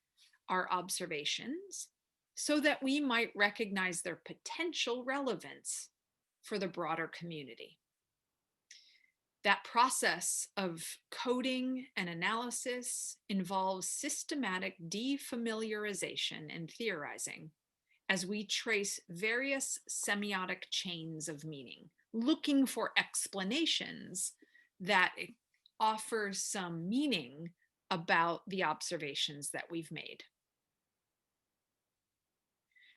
our observations so that we might recognize their potential relevance for the broader community. That process of coding and analysis involves systematic defamiliarization and theorizing as we trace various semiotic chains of meaning, looking for explanations that offer some meaning about the observations that we've made.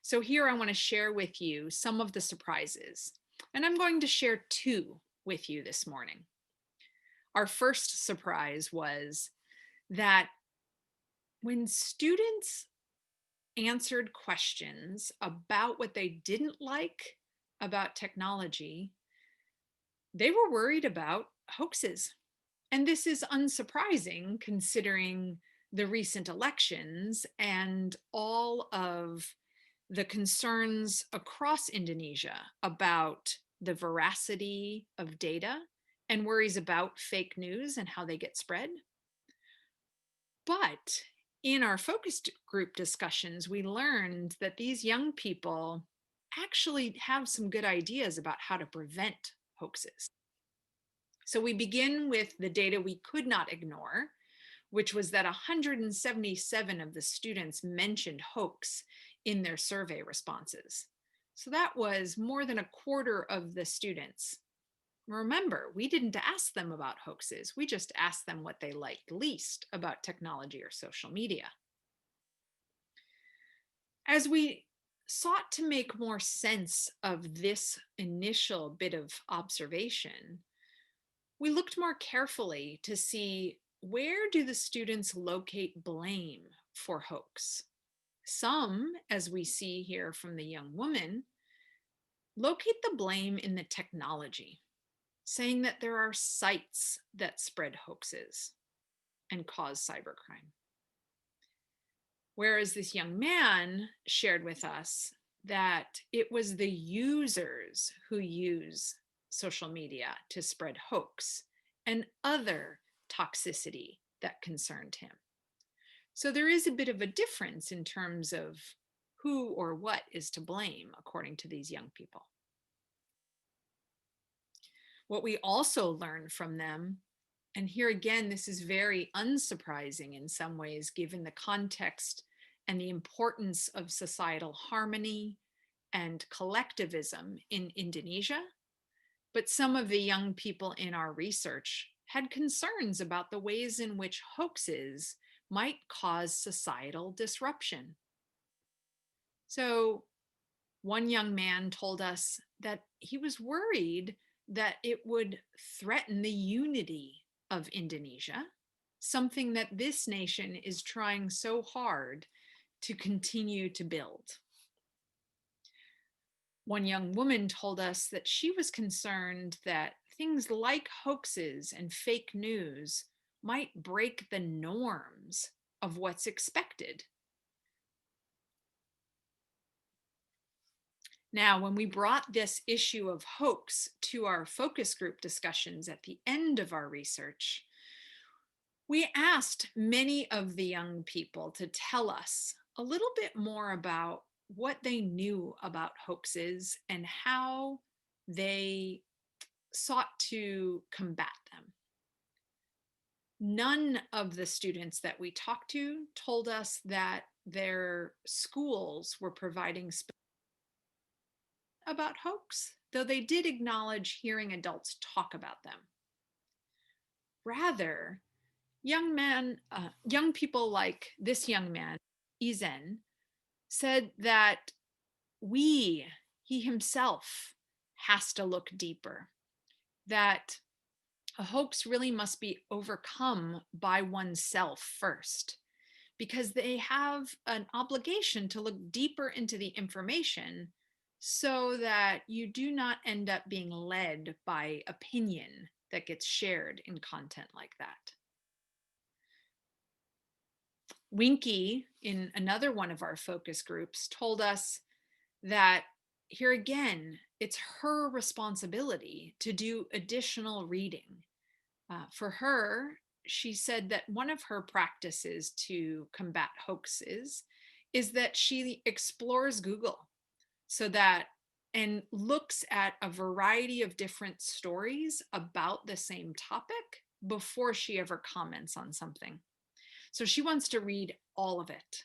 So here I want to share with you some of the surprises, and I'm going to share 2 with you this morning. Our first surprise was that when students answered questions about what they didn't like about technology, they were worried about hoaxes. And this is unsurprising considering the recent elections and all of the concerns across Indonesia about the veracity of data and worries about fake news and how they get spread. But in our focus group discussions, we learned that these young people actually have some good ideas about how to prevent hoaxes. So we begin with the data we could not ignore, which was that 177 of the students mentioned hoax in their survey responses. So that was more than a quarter of the students Remember, we didn't ask them about hoaxes. We just asked them what they liked least about technology or social media. As we sought to make more sense of this initial bit of observation, we looked more carefully to see, where do the students locate blame for hoax? Some, as we see here from the young woman, locate the blame in the technology, saying that there are sites that spread hoaxes and cause cybercrime. Whereas this young man shared with us that it was the users who use social media to spread hoax and other toxicity that concerned him. So there is a bit of a difference in terms of who or what is to blame, according to these young people. What we also learned from them, and here again, this is very unsurprising in some ways, given the context and the importance of societal harmony and collectivism in Indonesia. But some of the young people in our research had concerns about the ways in which hoaxes might cause societal disruption. So one young man told us that he was worried that it would threaten the unity of Indonesia, something that this nation is trying so hard to continue to build. One young woman told us that she was concerned that things like hoaxes and fake news might break the norms of what's expected. Now, when we brought this issue of hoax to our focus group discussions at the end of our research, we asked many of the young people to tell us a little bit more about what they knew about hoaxes and how they sought to combat them. None of the students that we talked to told us that their schools were providing about hoax, though they did acknowledge hearing adults talk about them. Rather, young people like this young man, Izen, said that he himself has to look deeper, that a hoax really must be overcome by oneself first, because they have an obligation to look deeper into the information so that you do not end up being led by opinion that gets shared in content like that. Winky, in another one of our focus groups, told us that here again, it's her responsibility to do additional reading. For her, she said that one of her practices to combat hoaxes is that she explores Google and looks at a variety of different stories about the same topic before she ever comments on something. So she wants to read all of it.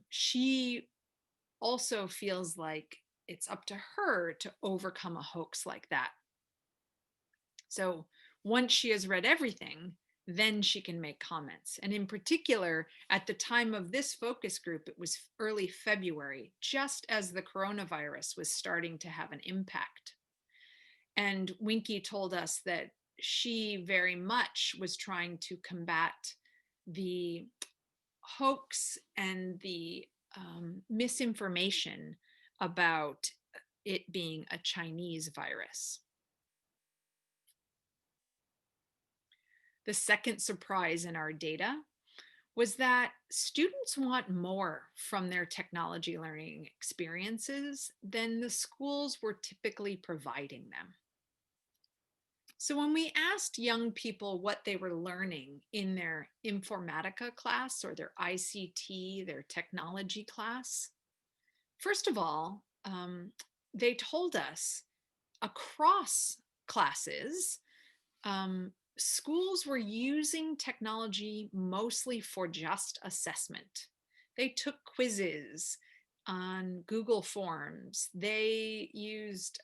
She also feels like it's up to her to overcome a hoax like that. So once she has read everything, then she can make comments. And in particular, at the time of this focus group, it was early February, just as the coronavirus was starting to have an impact. And Winky told us that she very much was trying to combat the hoax and the misinformation about it being a Chinese virus. The second surprise in our data was that students want more from their technology learning experiences than the schools were typically providing them. So when we asked young people what they were learning in their Informatica class or their ICT, their technology class, first of all, they told us across classes, schools were using technology mostly for just assessment. They took quizzes on Google Forms. They used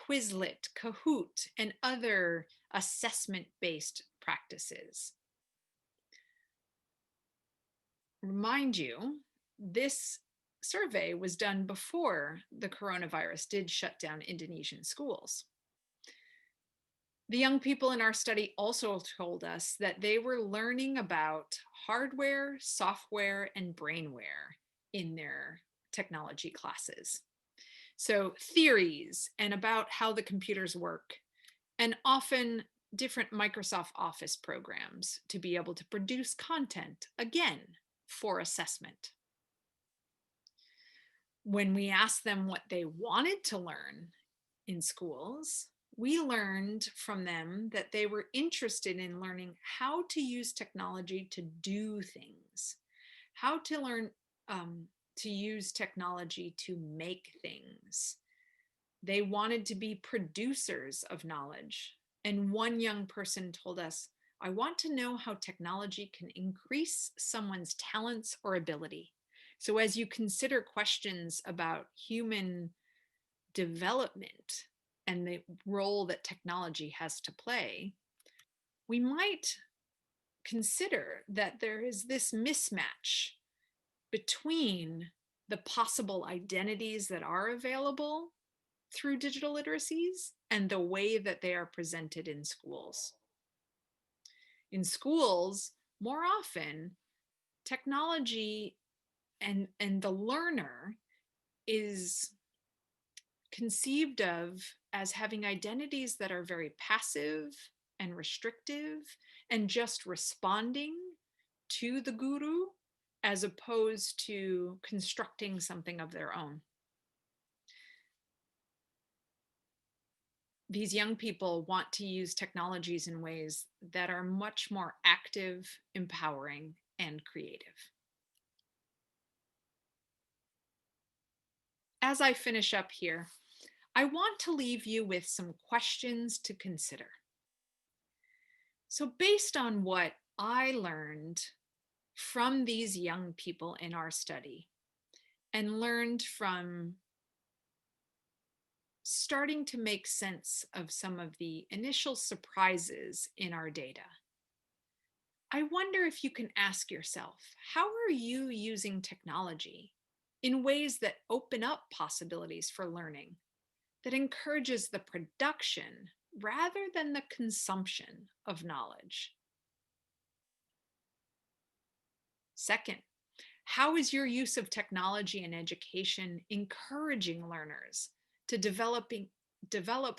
Quizlet, Kahoot, and other assessment-based practices. Remind you, this survey was done before the coronavirus did shut down Indonesian schools. The young people in our study also told us that they were learning about hardware, software, and brainware in their technology classes. So theories and about how the computers work, and often different Microsoft Office programs to be able to produce content, again, for assessment. When we asked them what they wanted to learn in schools, we learned from them that they were interested in learning how to use technology to do things, how to learn to use technology to make things. They wanted to be producers of knowledge. And one young person told us, I want to know how technology can increase someone's talents or ability. So as you consider questions about human development and the role that technology has to play, we might consider that there is this mismatch between the possible identities that are available through digital literacies and the way that they are presented in schools. In schools, more often, technology and the learner is conceived of as having identities that are very passive and restrictive and just responding to the guru as opposed to constructing something of their own. These young people want to use technologies in ways that are much more active, empowering, and creative. As I finish up here, I want to leave you with some questions to consider. So based on what I learned from these young people in our study and learned from starting to make sense of some of the initial surprises in our data, I wonder if you can ask yourself, how are you using technology in ways that open up possibilities for learning, that encourages the production rather than the consumption of knowledge? Second, how is your use of technology in education encouraging learners to develop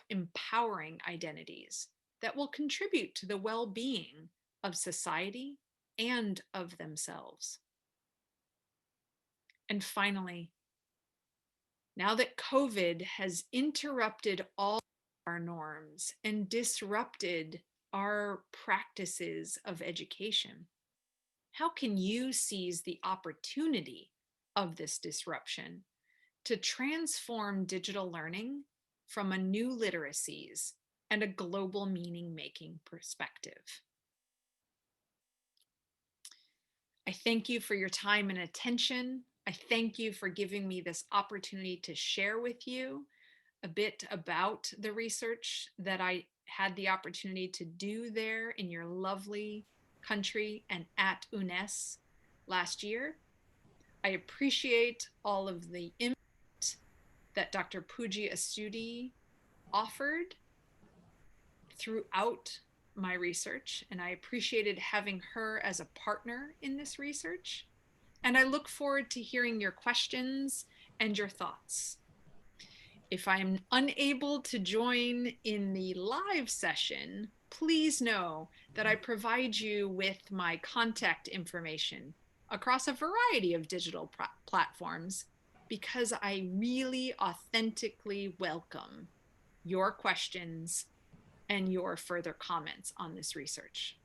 empowering identities that will contribute to the well-being of society and of themselves? And finally, now that COVID has interrupted all our norms and disrupted our practices of education, how can you seize the opportunity of this disruption to transform digital learning from a new literacies and a global meaning-making perspective? I thank you for your time and attention. I thank you for giving me this opportunity to share with you a bit about the research that I had the opportunity to do there in your lovely country and at UNNES last year. I appreciate all of the input that Dr. Puji Astudi offered throughout my research, and I appreciated having her as a partner in this research. And I look forward to hearing your questions and your thoughts. If I'm unable to join in the live session, please know that I provide you with my contact information across a variety of digital platforms because I really authentically welcome your questions and your further comments on this research.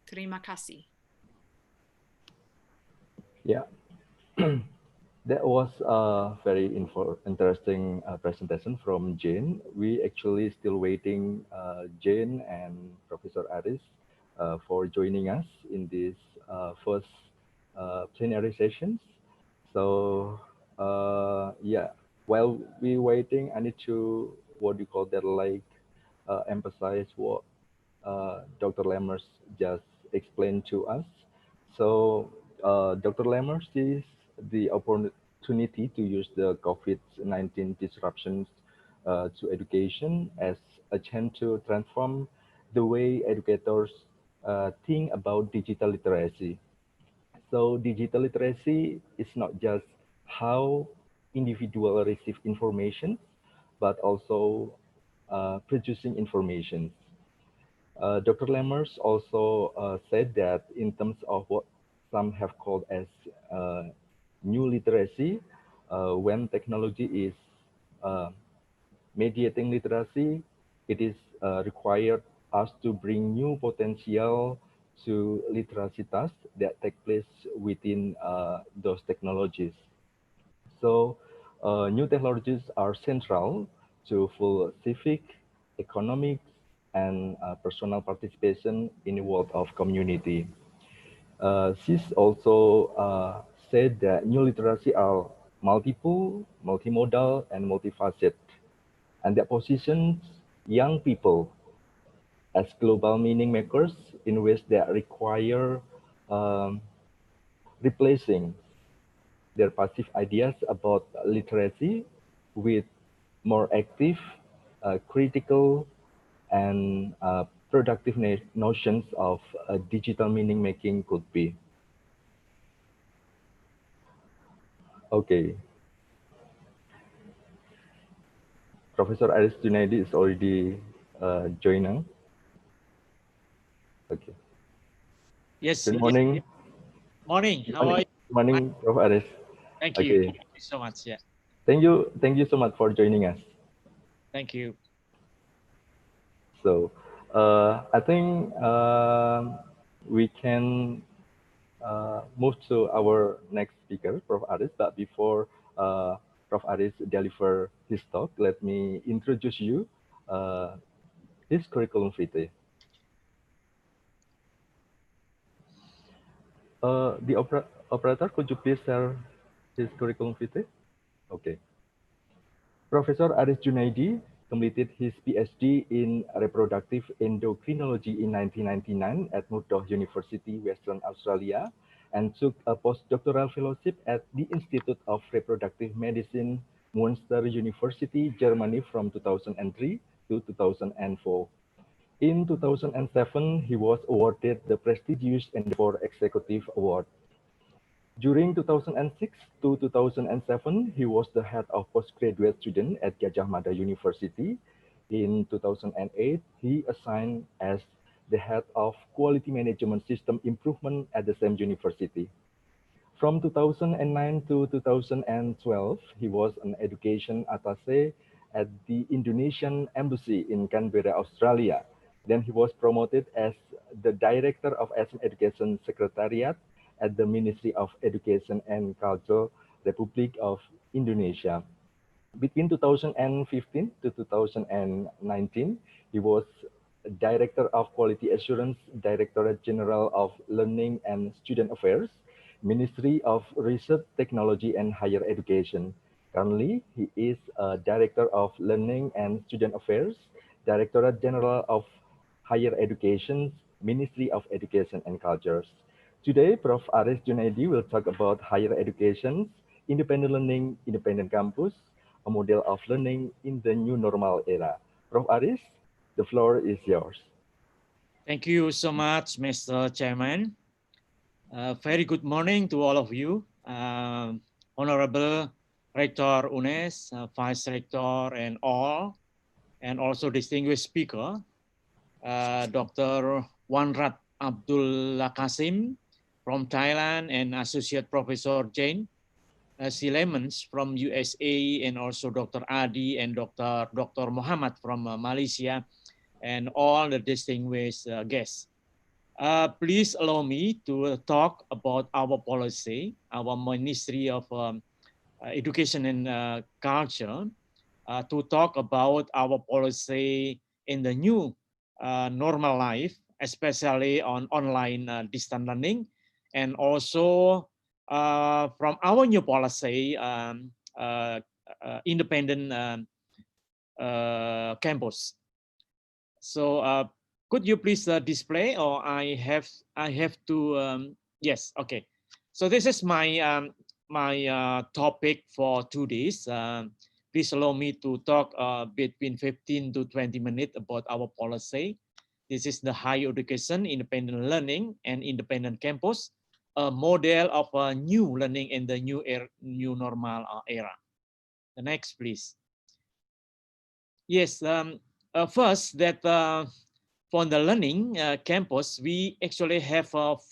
Terima kasih. Yeah. That was a very interesting presentation from Jane. We actually still waiting Jane and Professor Aris for joining us in this first plenary sessions. So yeah, while we waiting, I need to what do you call that, like emphasize what Dr. Lammers just explained to us. So Dr. Lammers sees the opportunity to use the COVID-19 disruptions to education as a chance to transform the way educators think about digital literacy. So digital literacy is not just how individuals receive information, but also producing information. Dr. Lammers also said that in terms of what some have called as new literacy, when technology is mediating literacy, it is required us to bring new potential to literacy tasks that take place within those technologies. So new technologies are central to full civic, economic, and personal participation in the world of community. She's also said that new literacy are multiple, multimodal, and multifaceted, and that positions young people as global meaning makers in ways that require replacing their passive ideas about literacy with more active, critical, and productive notions of digital meaning making could be. Okay. Professor Aris Junaidi is already joining. Okay. Yes. Good morning. Yes. Morning. Good How are you? Good morning, Prof. Aris. Thank you. Okay. Thank you so much. Yeah. Thank you. Thank you so much for joining us. Thank you. So I think we can move to our next speaker, Prof. Aris. But before Prof. Aris deliver his talk, let me introduce you his curriculum vitae. The operator, could you please share his curriculum vitae? Okay. Professor Aris Junaidi completed his PhD in reproductive endocrinology in 1999 at Murdoch University, Western Australia, and took a postdoctoral fellowship at the Institute of Reproductive Medicine, Münster University, Germany from 2003 to 2004. In 2007, he was awarded the prestigious Endeavour Executive Award. During 2006 to 2007, he was the head of postgraduate student at Gajah Mada University. In 2008, he assigned as the head of quality management system improvement at the same university. From 2009 to 2012, he was an education attaché at the Indonesian Embassy in Canberra, Australia. Then he was promoted as the director of Education Secretariat at the Ministry of Education and Culture, Republic of Indonesia. Between 2015 to 2019, he was Director of Quality Assurance, Directorate General of Learning and Student Affairs, Ministry of Research, Technology and Higher Education. Currently, he is Director of Learning and Student Affairs, Directorate General of Higher Education, Ministry of Education and Cultures. Today, Prof. Aris Junaidi will talk about higher education, independent learning, independent campus, a model of learning in the new normal era. Prof. Aris, the floor is yours. Thank you so much, Mr. Chairman. Very good morning to all of you. Honorable Rector UNNES, Vice Rector and all, and also distinguished speaker, Dr. Wanrat Abdullah Kasim from Thailand and Associate Professor Jane C. Lemons from USA, and also Dr. Adi and Dr. Muhammad from Malaysia, and all the distinguished guests. Please allow me to talk about our policy, our Ministry of Education and Culture, to talk about our policy in the new normal life, especially on online distance learning, and also from our new policy, independent campus. So could you please display, or I have to, yes, okay. So this is my my topic for 2 days. Please allow me to talk between 15 to 20 minutes about our policy. This is the higher education, independent learning, and independent campus, a model of a new learning in the new normal era. The next, please. Yes, first that for the learning campus, we actually have 4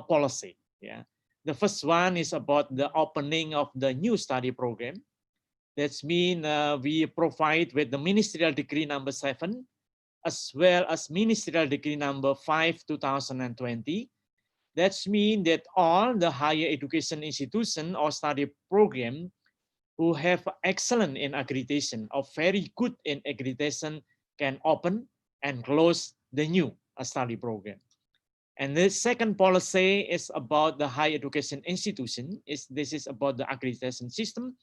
policy. Yeah, the first one is about the opening of the new study program. That's mean we provide with the ministerial decree number 7, as well as ministerial decree number 5, 2020. That's mean that all the higher education institution or study program who have excellent in accreditation or very good in accreditation can open and close the new study program. And the second policy is about the higher education institution. This is about the accreditation system.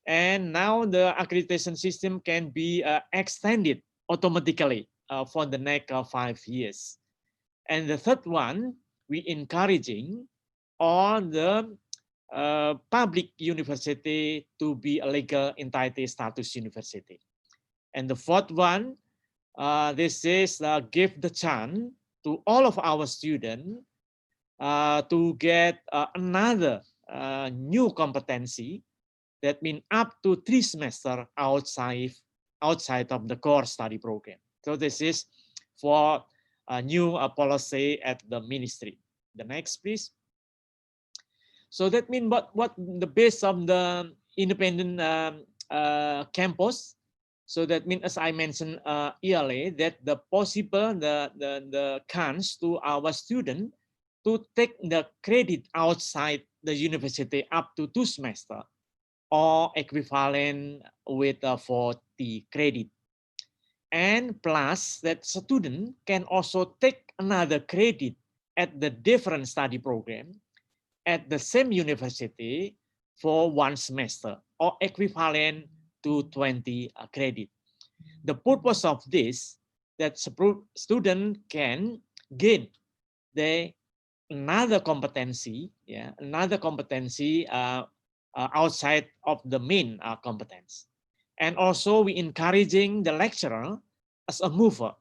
And now the accreditation system can be extended automatically for the next 5 years. And the third one, we encouraging all the public university to be a legal entity status university. And the fourth one, this is give the chance to all of our students to get another new competency. That means up to 3 semesters outside of the core study program. So this is for a new policy at the ministry. The next, please. So that means what the base of the independent campus. So that means, as I mentioned earlier, that the possible the chance to our student to take the credit outside the university up to 2 semesters or equivalent with 40 credit. And plus that student can also take another credit at the different study program at the same university for 1 semester or equivalent to 20 credit. The purpose of this, that student can gain another competency, another competency outside of the main competence. And also we encouraging the lecturer as a mover,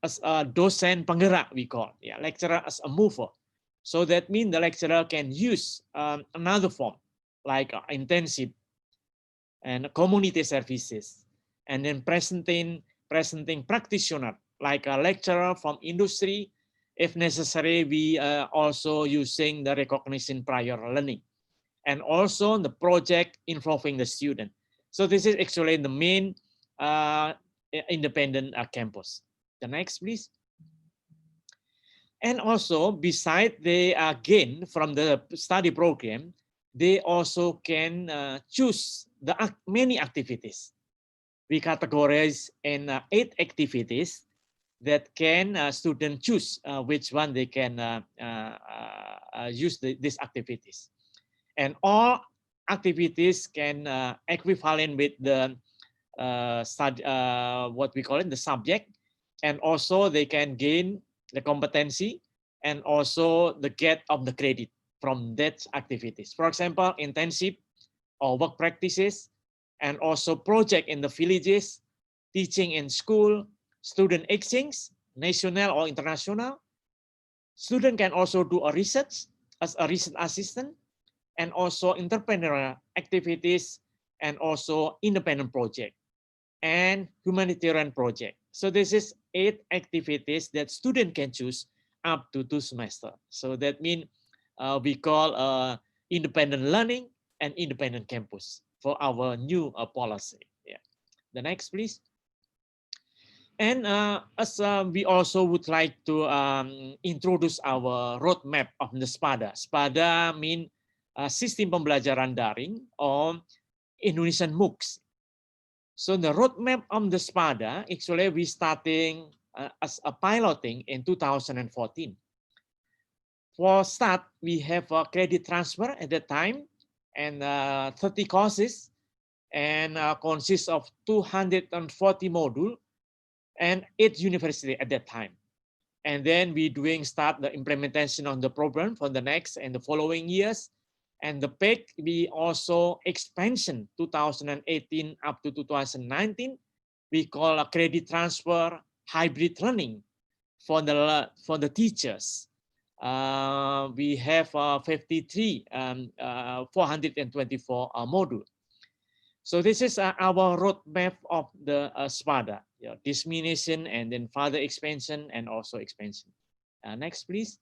as a dosen penggerak we call, lecturer as a mover. So that means the lecturer can use another form like intensive and community services, and then presenting practitioner like a lecturer from industry. If necessary, we also using the recognition prior learning, and also the project involving the student. So this is actually the main independent campus. The next, please. And also, besides they gain from the study program, they also can choose the many activities. We categorize in 8 activities that can student choose which one they can use these activities. And all activities can equivalent with the what we call it, the subject, and also they can gain the competency and also the get of the credit from that activities. For example, intensive or work practices, and also project in the villages, teaching in school, student exchange, national or international. Student can also do a research as a research assistant, and also entrepreneurial activities, and also independent project and humanitarian project. So this is 8 activities that student can choose up to 2 semesters. So that means we call independent learning and independent campus for our new policy. The next, please. And as we also would like to introduce our roadmap of the SPADA. SPADA means Sistem Pembelajaran Daring or Indonesian MOOCs. So the roadmap of the SPADA, actually we starting as a piloting in 2014. For start, we have a credit transfer at that time and 30 courses. and consists of 240 modules and 8 universities at that time. And then we start the implementation of the program for the next and the following years. And the PEC, we also expansion 2018 up to 2019. We call a credit transfer hybrid learning for the teachers. We have 53, 424 modules. So this is our roadmap of the SPADA, dissemination and then further expansion and also expansion. Next, please.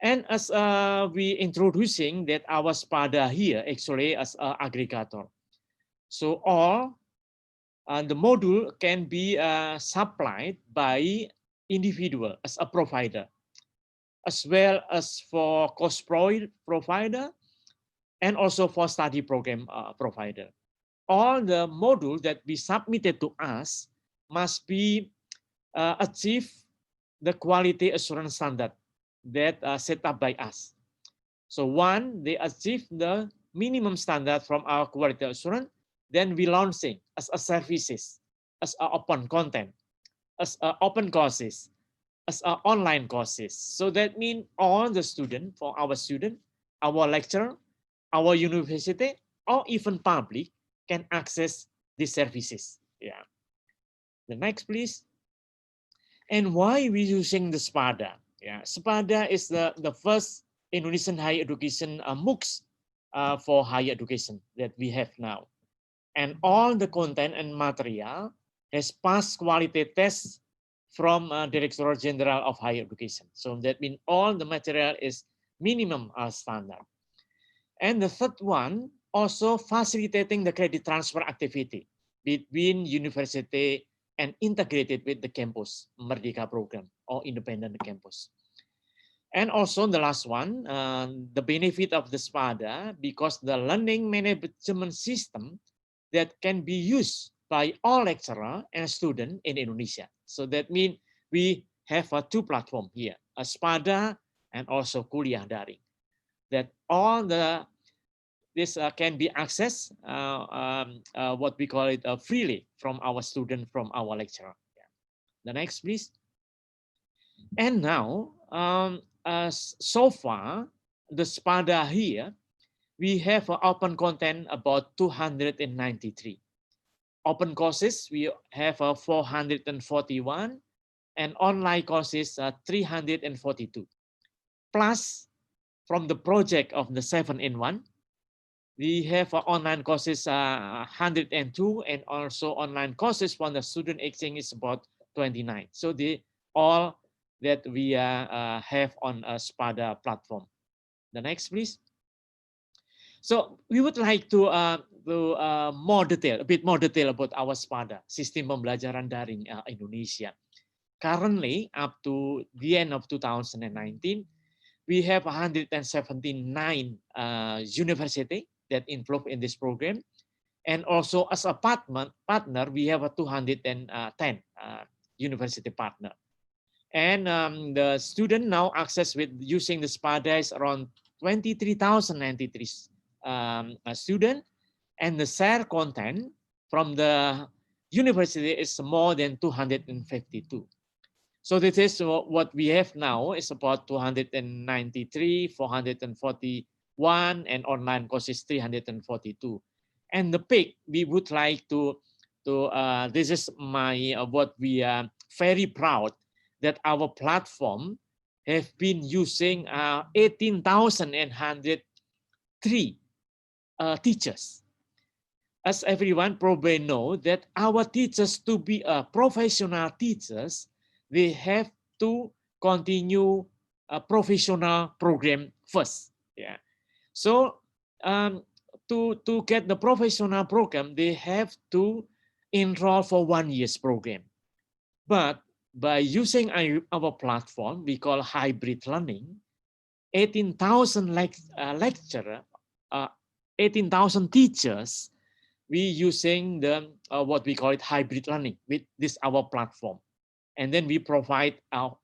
And as we introducing that our SPADA here actually as an aggregator. So all the module can be supplied by individual as a provider, as well as for course provider, and also for study program provider. All the modules that we submitted to us must be achieve the quality assurance standard that set up by us. So one, they achieve the minimum standard from our quality assurance, then we launching as a services, as a open content, as a open courses, as a online courses. So that means all the student, for our student, our lecturer, our university, or even public can access these services. Yeah. The next, please. And why we using the SPADA? Yeah, SPADA is the first Indonesian higher education MOOCs for higher education that we have now. And all the content and material has passed quality tests from Directorate General of Higher Education. So that means all the material is minimum standard. And the third one, also facilitating the credit transfer activity between university and integrated with the campus, Merdeka program or independent campus. And also the last one, the benefit of the SPADA, because the learning management system that can be used by all lecturer and student in Indonesia. So that means we have two platforms here, a SPADA and also kuliah daring. That all this can be accessed, what we call it freely from our student, from our lecturer. Yeah. The next, please. And now, so far, the SPADA here, we have open content about 293. Open courses, we have 441, and online courses 342. Plus, from the project of the 7-in-1, we have online courses 102, and also online courses from the student exchange is about 29. So all that we have on a SPADA platform. The next, please. So we would like to more detail, a bit more detail about our SPADA, Sistem Pembelajaran Daring Indonesia. Currently, up to the end of 2019, we have 179 universities that involved in this program. And also as a partner we have a 210 university partner. And the student now access with using the SPADA is around 23,093 students, and the share content from the university is more than 252. So this is what we have now is about 293, 441, and online courses 342. And the peak, we would like to this is my what we are very proud that our platform have been using 18,103 teachers. As everyone probably know that our teachers, to be professional teachers, they have to continue a professional program first. Yeah. So to get the professional program, they have to enroll for 1 year's program. But by using our platform, we call hybrid learning, 18,000 lecturer, 18,000 teachers, we using the what we call it hybrid learning with this our platform. And then we provide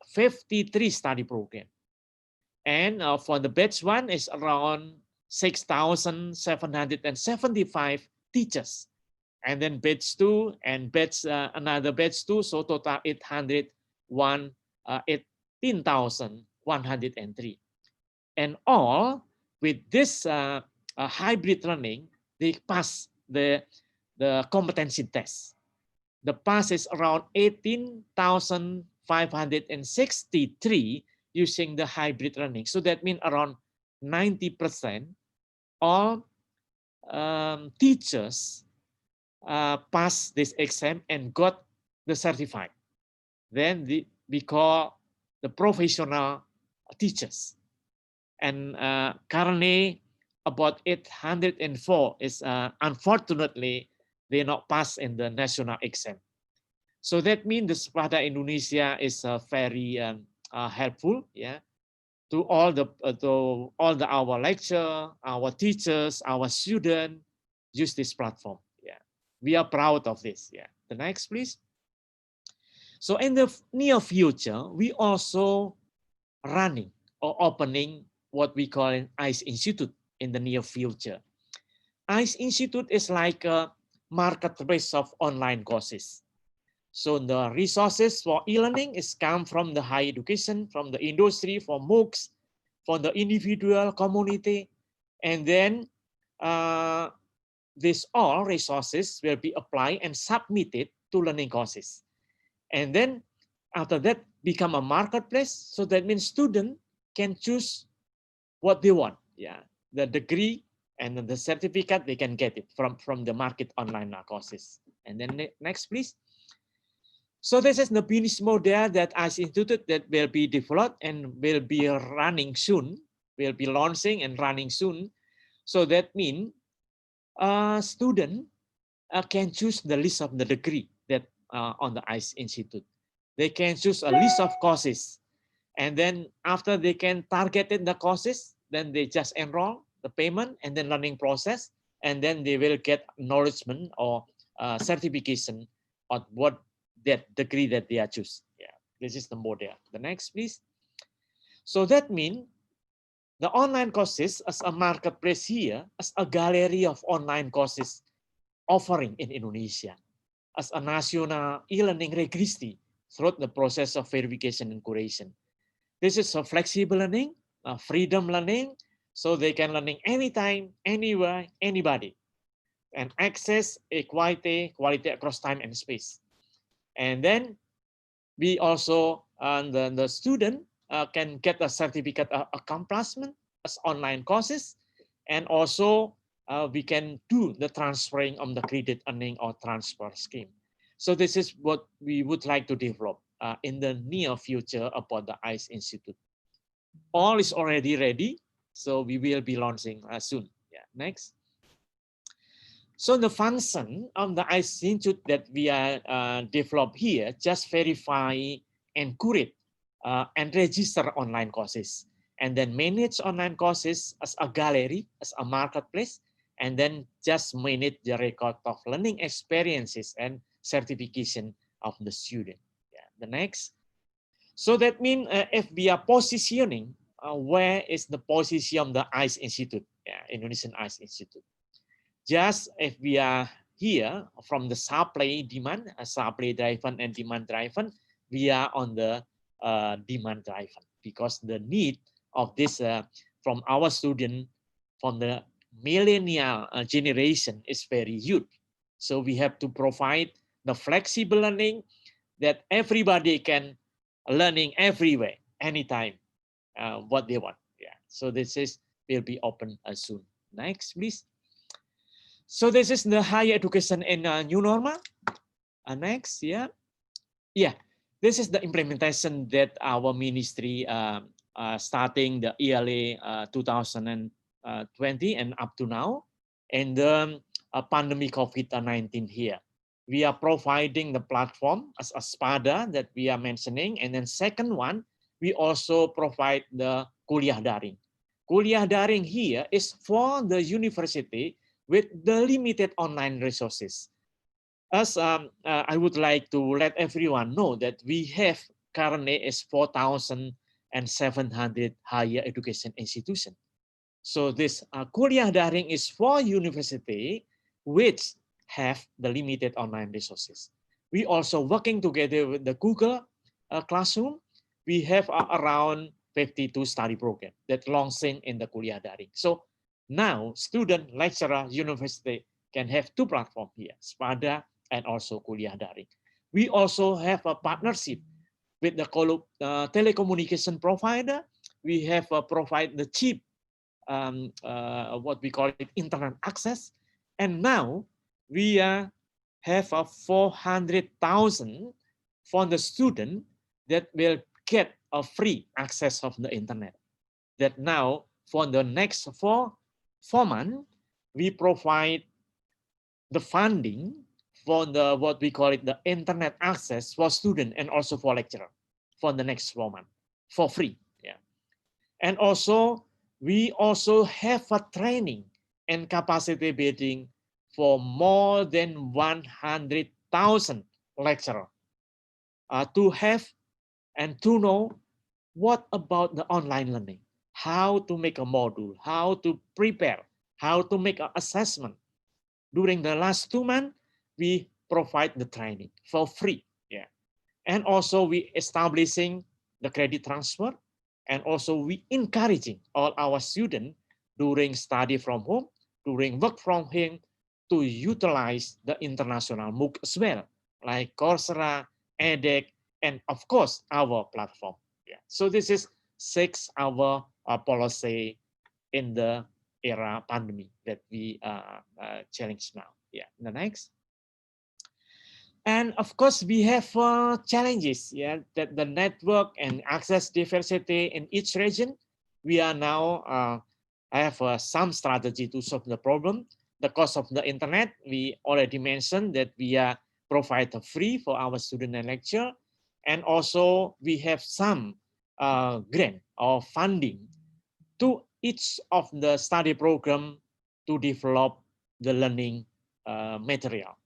53 study program. And for the batch one is around 6,775 teachers. And then batch 2 and batch another batch 2, so total 18,103. And all with this hybrid learning, they pass the competency test. The pass is around 18,563 using the hybrid learning. So that means around 90% all teachers pass this exam and got the certificate. Then we call the professional teachers. And currently about 804 is unfortunately they not pass in the national exam. So that means the Sepada Indonesia is very helpful, yeah, to all our lecture, our teachers, our students use this platform. Yeah, we are proud of this. Yeah, the next, please. So in the near future, we also running or opening what we call an ICE Institute in the near future. ICE Institute is like a marketplace of online courses. So the resources for e-learning is come from the higher education, from the industry, for MOOCs, for the individual community, and then these all resources will be applied and submitted to learning courses. And then after that become a marketplace. So that means students can choose what they want. Yeah, the degree and the certificate, they can get it from the market online courses. And then next, please. So this is the business model that ICE Institute that will be developed and will be running soon, will be launching and running soon. So that means student can choose the list of the degree that on the ICE Institute. They can choose a list of courses. And then after they can target the courses, then they just enroll the payment and then learning process. And then they will get acknowledgement or certification on what that degree that they are choose. Yeah, this is the model. The next, please. So that means the online courses as a marketplace here, as a gallery of online courses offering in Indonesia, as a national e-learning registry throughout the process of verification and curation. This is a flexible learning, freedom learning, so they can learning anytime, anywhere, anybody, and access equality, quality across time and space. And then we also, the student can get a certificate of accomplishment as online courses, and also we can do the transferring of the credit earning or transfer scheme. So this is what we would like to develop in the near future about the ICE Institute. All is already ready, so we will be launching soon. Yeah, next. So the function of the ICE Institute that we are developed here, just verify and curate and register online courses, and then manage online courses as a gallery, as a marketplace, and then just manage the record of learning experiences and certification of the student. Yeah, the next. So that means if we are positioning, where is the position of the ICE Institute, yeah, Indonesian ICE Institute? Just if we are here from the supply demand, supply driven and demand driven, we are on the demand driven, because the need of this from our student, from the millennial generation is very huge. So we have to provide the flexible learning that everybody can learning everywhere, anytime, what they want. Yeah. So this will be open soon. Next, please. So this is the higher education in new normal. Next, yeah. Yeah, this is the implementation that our ministry starting the ELA 2020 and up to now, and the pandemic COVID-19 here. We are providing the platform as a SPADA that we are mentioning, and then second one, we also provide the kuliah daring. Kuliah daring here is for the university with the limited online resources. As I would like to let everyone know that we have currently is 4,700 higher education institutions. So this kuliah daring is for university which have the limited online resources. We also working together with the Google Classroom. We have around 52 study program that launching in the kuliah daring. So now student, lecturer, university can have two platforms here, SPADA and also kuliah daring. We also have a partnership with the telecommunication provider. We have provide the cheap what we call it internet access, and now we have a 400,000 for the student that will get a free access of the internet. That now for the next four months, we provide the funding for the what we call it the internet access for student and also for lecturer for the next 4 months for free. Yeah, and also we also have a training and capacity building for more than 100,000 lecturer to have and to know what about the online learning, how to make a module, how to prepare, how to make an assessment. During the last 2 months, we provide the training for free. Yeah, and also we establishing the credit transfer, and also we encouraging all our students during study from home, during work from home, to utilize the international MOOC as well, like Coursera, edX, and of course our platform. Yeah. So this is 6 our policy in the era pandemic that we challenge now. Yeah, the next. And of course, we have challenges. Yeah, that the network and access diversity in each region. We are now have some strategy to solve the problem. The cost of the internet, we already mentioned that we are provide free for our student and lecture, and also we have some grant or funding to each of the study program to develop the learning material.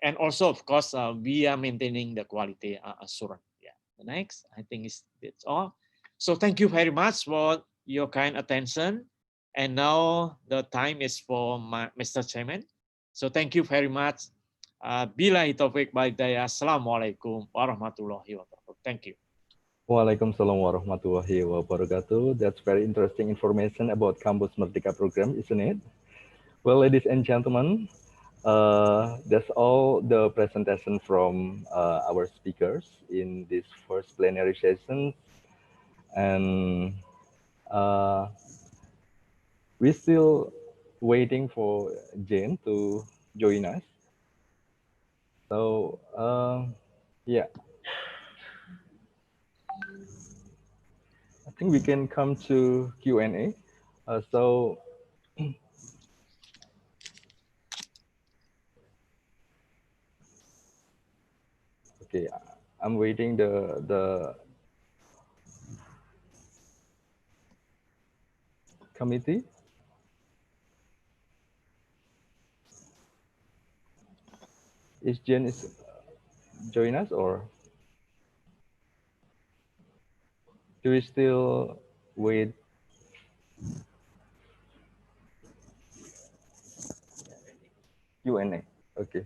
And also, of course, we are maintaining the quality assurance. Yeah. The next, I think it's all. So thank you very much for your kind attention. And now the time is for Mr. Chairman. So thank you very much. Billahi taufiq wal hidayah. Assalamualaikum warahmatullahi wabarakatuh. Thank you. Waalaikumsalam warahmatullahi wabarakatuh. That's very interesting information about Kampus Merdeka program, isn't it? Well, ladies and gentlemen, that's all the presentation from our speakers in this first plenary session. And we're still waiting for Jane to join us. So, yeah. I think we can come to Q&A. Okay, I'm waiting the committee. Is Jen join us, or do we still wait? Q&A. Okay.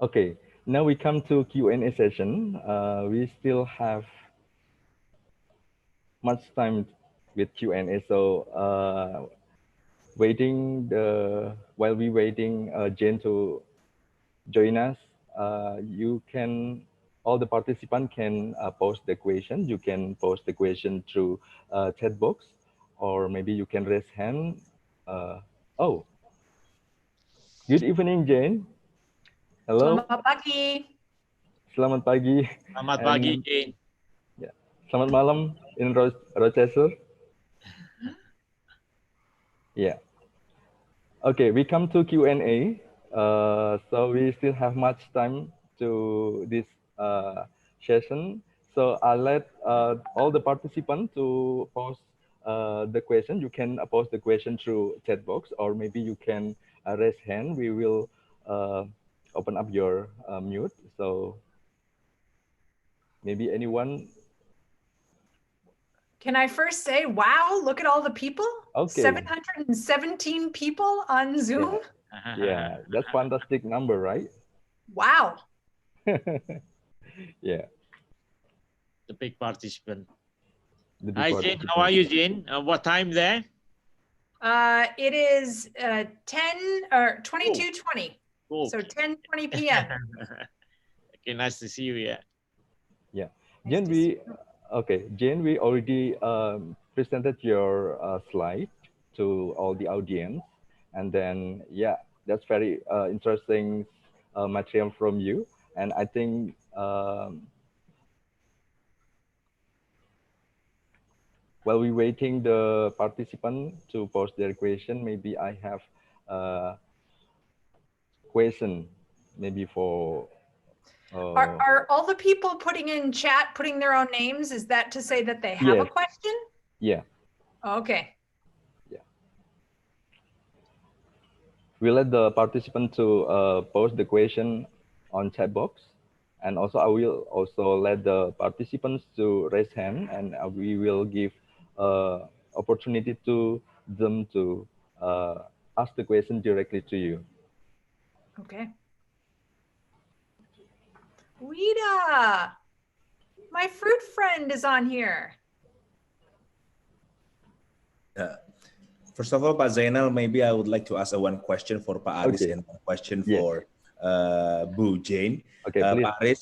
Okay, now we come to Q&A session. We still have much time with Q&A, so while we waiting Jane to join us, all the participants can post the question. You can post the question through chat box, or maybe you can raise hand. Oh, good evening, Jane. Hello. Selamat pagi. Selamat pagi. Selamat pagi, Jane. Yeah. Selamat malam in Rochester. Yeah. Okay, we come to Q&A. So we still have much time to this session. So I'll let all the participants to post the question. You can post the question through chat box, or maybe you can raise hand. We will open up your mute. So maybe anyone Can I first say, wow, look at all the people? Okay. 717 people on Zoom? Yeah, that's fantastic number, right? Wow. Yeah. The big participant. The big Hi, Jane. participant. How are you, Jane? What time there? It is 10 or 22:20. Oh. So 10:20 p.m. Okay, nice to see you. Yeah. Yeah, Nice Jane, Jane, we already presented your slide to all the audience, and then yeah, that's very interesting material from you, and I think while we waiting the participant to post their question, maybe I have a question maybe for. Are all the people putting in chat, putting their own names? Is that to say that they have a Yes. question? Yeah. Okay. Yeah. We let the participant to post the question on chat box, and also I will also let the participants to raise hand, and we will give opportunity to them to ask the question directly to you. Okay. Rita, my fruit friend is on here. First of all, Pak Zainal, maybe I would like to ask one question for Pak Aris and one question for Bu Jane. Okay, please. Pak Aris,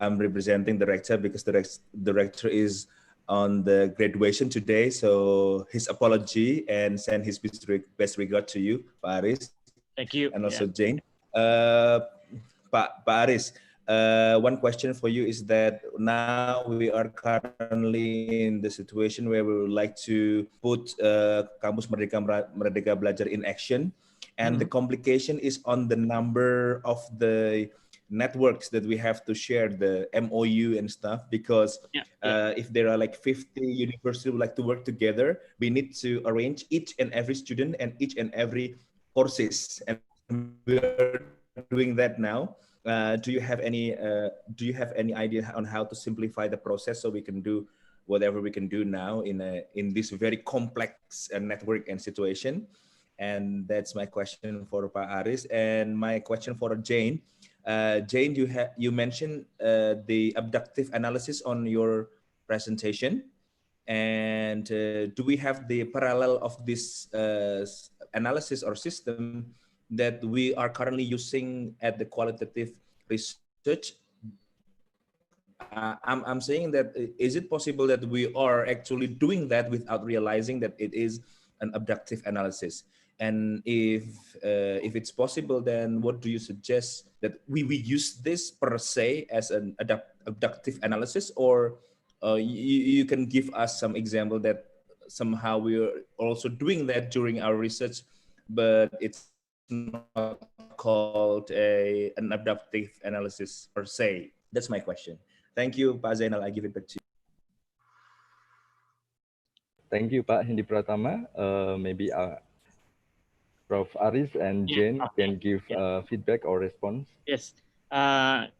I'm representing the director because the director is on the graduation today, so his apology and send his best regard to you, Pak Aris. Thank you. And also Jane. Pak Aris, one question for you is that now we are currently in the situation where we would like to put Kampus Merdeka Belajar in action, and the complication is on the number of the networks that we have to share the MOU and stuff, because if there are like 50 universities who like to work together, we need to arrange each and every student and each and every courses, and we are doing that now. Do you have any idea on how to simplify the process so we can do whatever we can do now in this very complex network and situation? And that's my question for Pak Aris. And my question for Jane. Jane, you mentioned the abductive analysis on your presentation, and do we have the parallel of this analysis or system that we are currently using at the qualitative research? I'm saying that, is it possible that we are actually doing that without realizing that it is an abductive analysis? And if it's possible, then what do you suggest that we use this per se as an abductive analysis, or you can give us some example that somehow we are also doing that during our research, but it's not called an abductive analysis per se? That's my question. Thank you, Pak Zainal. I give it back to you. Thank you, Pak Hendi Pratama. Maybe Prof. Aris and Jane can give feedback or response. Yes.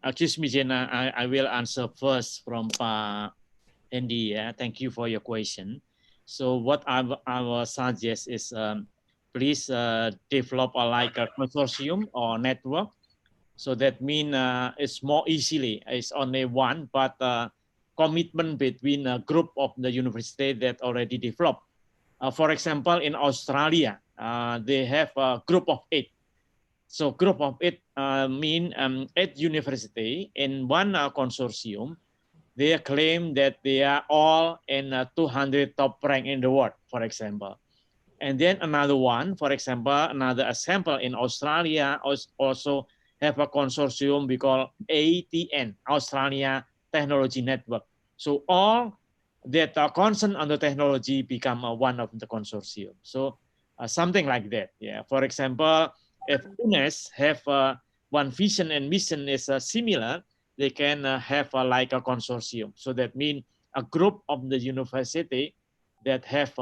Excuse me, Jane. I will answer first from Pak Hendi. Thank you for your question. So what I will suggest is please develop like a consortium or network. So that means it's more easily. It's only one, but commitment between a group of the university that already developed. For example, in Australia, they have a group of 8. So group of 8 mean 8 university in one consortium. They claim that they are all in 200 top rank in the world, for example. And then another one, for example, another example in Australia also have a consortium we call ATN, Australia Technology Network. So all that are concerned on the technology become one of the consortium. So something like that. Yeah. For example, if UNNES have one vision and mission is similar, they can have like a consortium. So that means a group of the university that have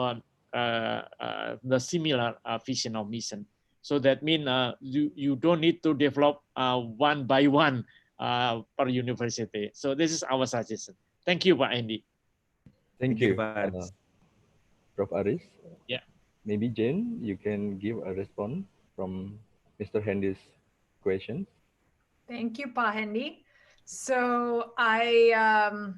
the similar vision or mission. So that means you don't need to develop one by one per university. So this is our suggestion. Thank you, Pak Andy. Thank you, Pak Aris. Prof. Aris. Yeah. Maybe Jane, you can give a response from Mr. Hendy's question. Thank you, Pa Hendy. So I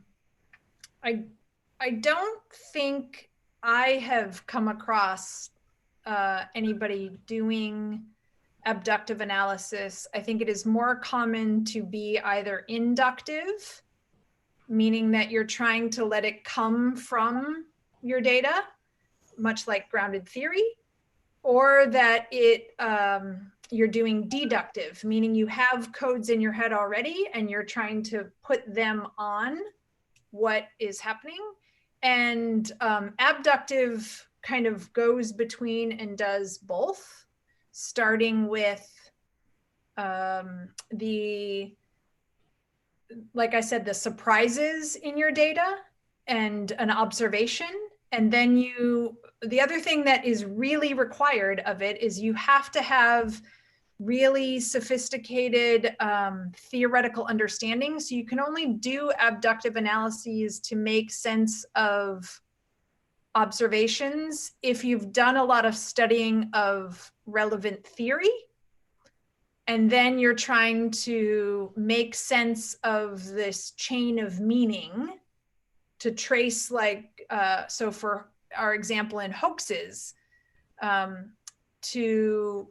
don't think I have come across anybody doing abductive analysis. I think it is more common to be either inductive, meaning that you're trying to let it come from your data, much like grounded theory, or that you're doing deductive, meaning you have codes in your head already and you're trying to put them on what is happening. And abductive kind of goes between and does both, starting with like I said, the surprises in your data and an observation. And then the other thing that is really required of it is you have to have really sophisticated theoretical understanding. So you can only do abductive analyses to make sense of observations if you've done a lot of studying of relevant theory. And then you're trying to make sense of this chain of meaning to trace, like, so for our example in hoaxes, to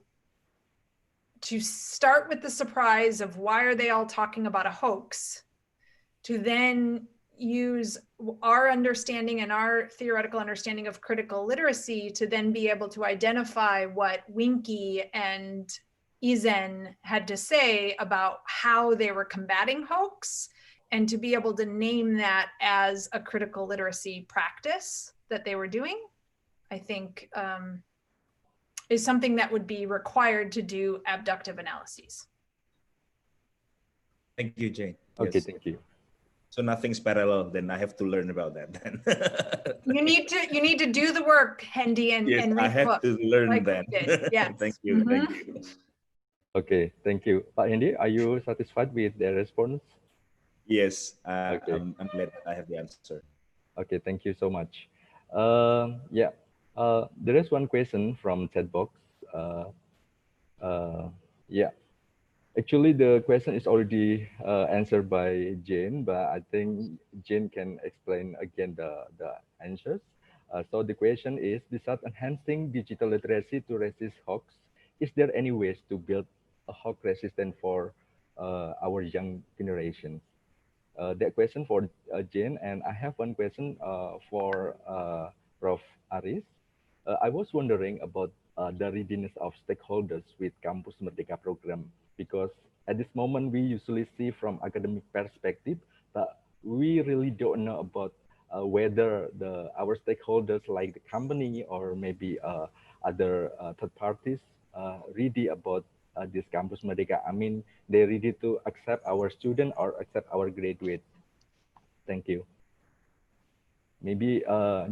start with the surprise of why are they all talking about a hoax, to then use our understanding and our theoretical understanding of critical literacy to then be able to identify what Winky and ISET had to say about how they were combating hoax, and to be able to name that as a critical literacy practice that they were doing, I think is something that would be required to do abductive analyses. Thank you, Jane. Okay, Yes. thank you. So nothing's parallel, then I have to learn about that then. You need to do the work, Hendy, and Yes, read I the have book. to learn like then. Yes. Thank you, thank you. Okay, thank you. Pak Hendy, are you satisfied with the response? Yes, Okay. I'm glad I have the answer. Okay, thank you so much. Yeah, there is one question from chat box. Yeah, actually the question is already answered by Jane, but I think Jane can explain again the answers. So the question is, besides enhancing digital literacy to resist hoax, is there any ways to build a hoax resistant for our young generation? That question for Jane, and I have one question for Prof. Aris. I was wondering about the readiness of stakeholders with Campus Merdeka program, because at this moment we usually see from academic perspective, but we really don't know about whether our stakeholders like the company or maybe other third parties ready about this Campus Merdeka. I mean, they're ready to accept our student or accept our graduate. Thank you. Maybe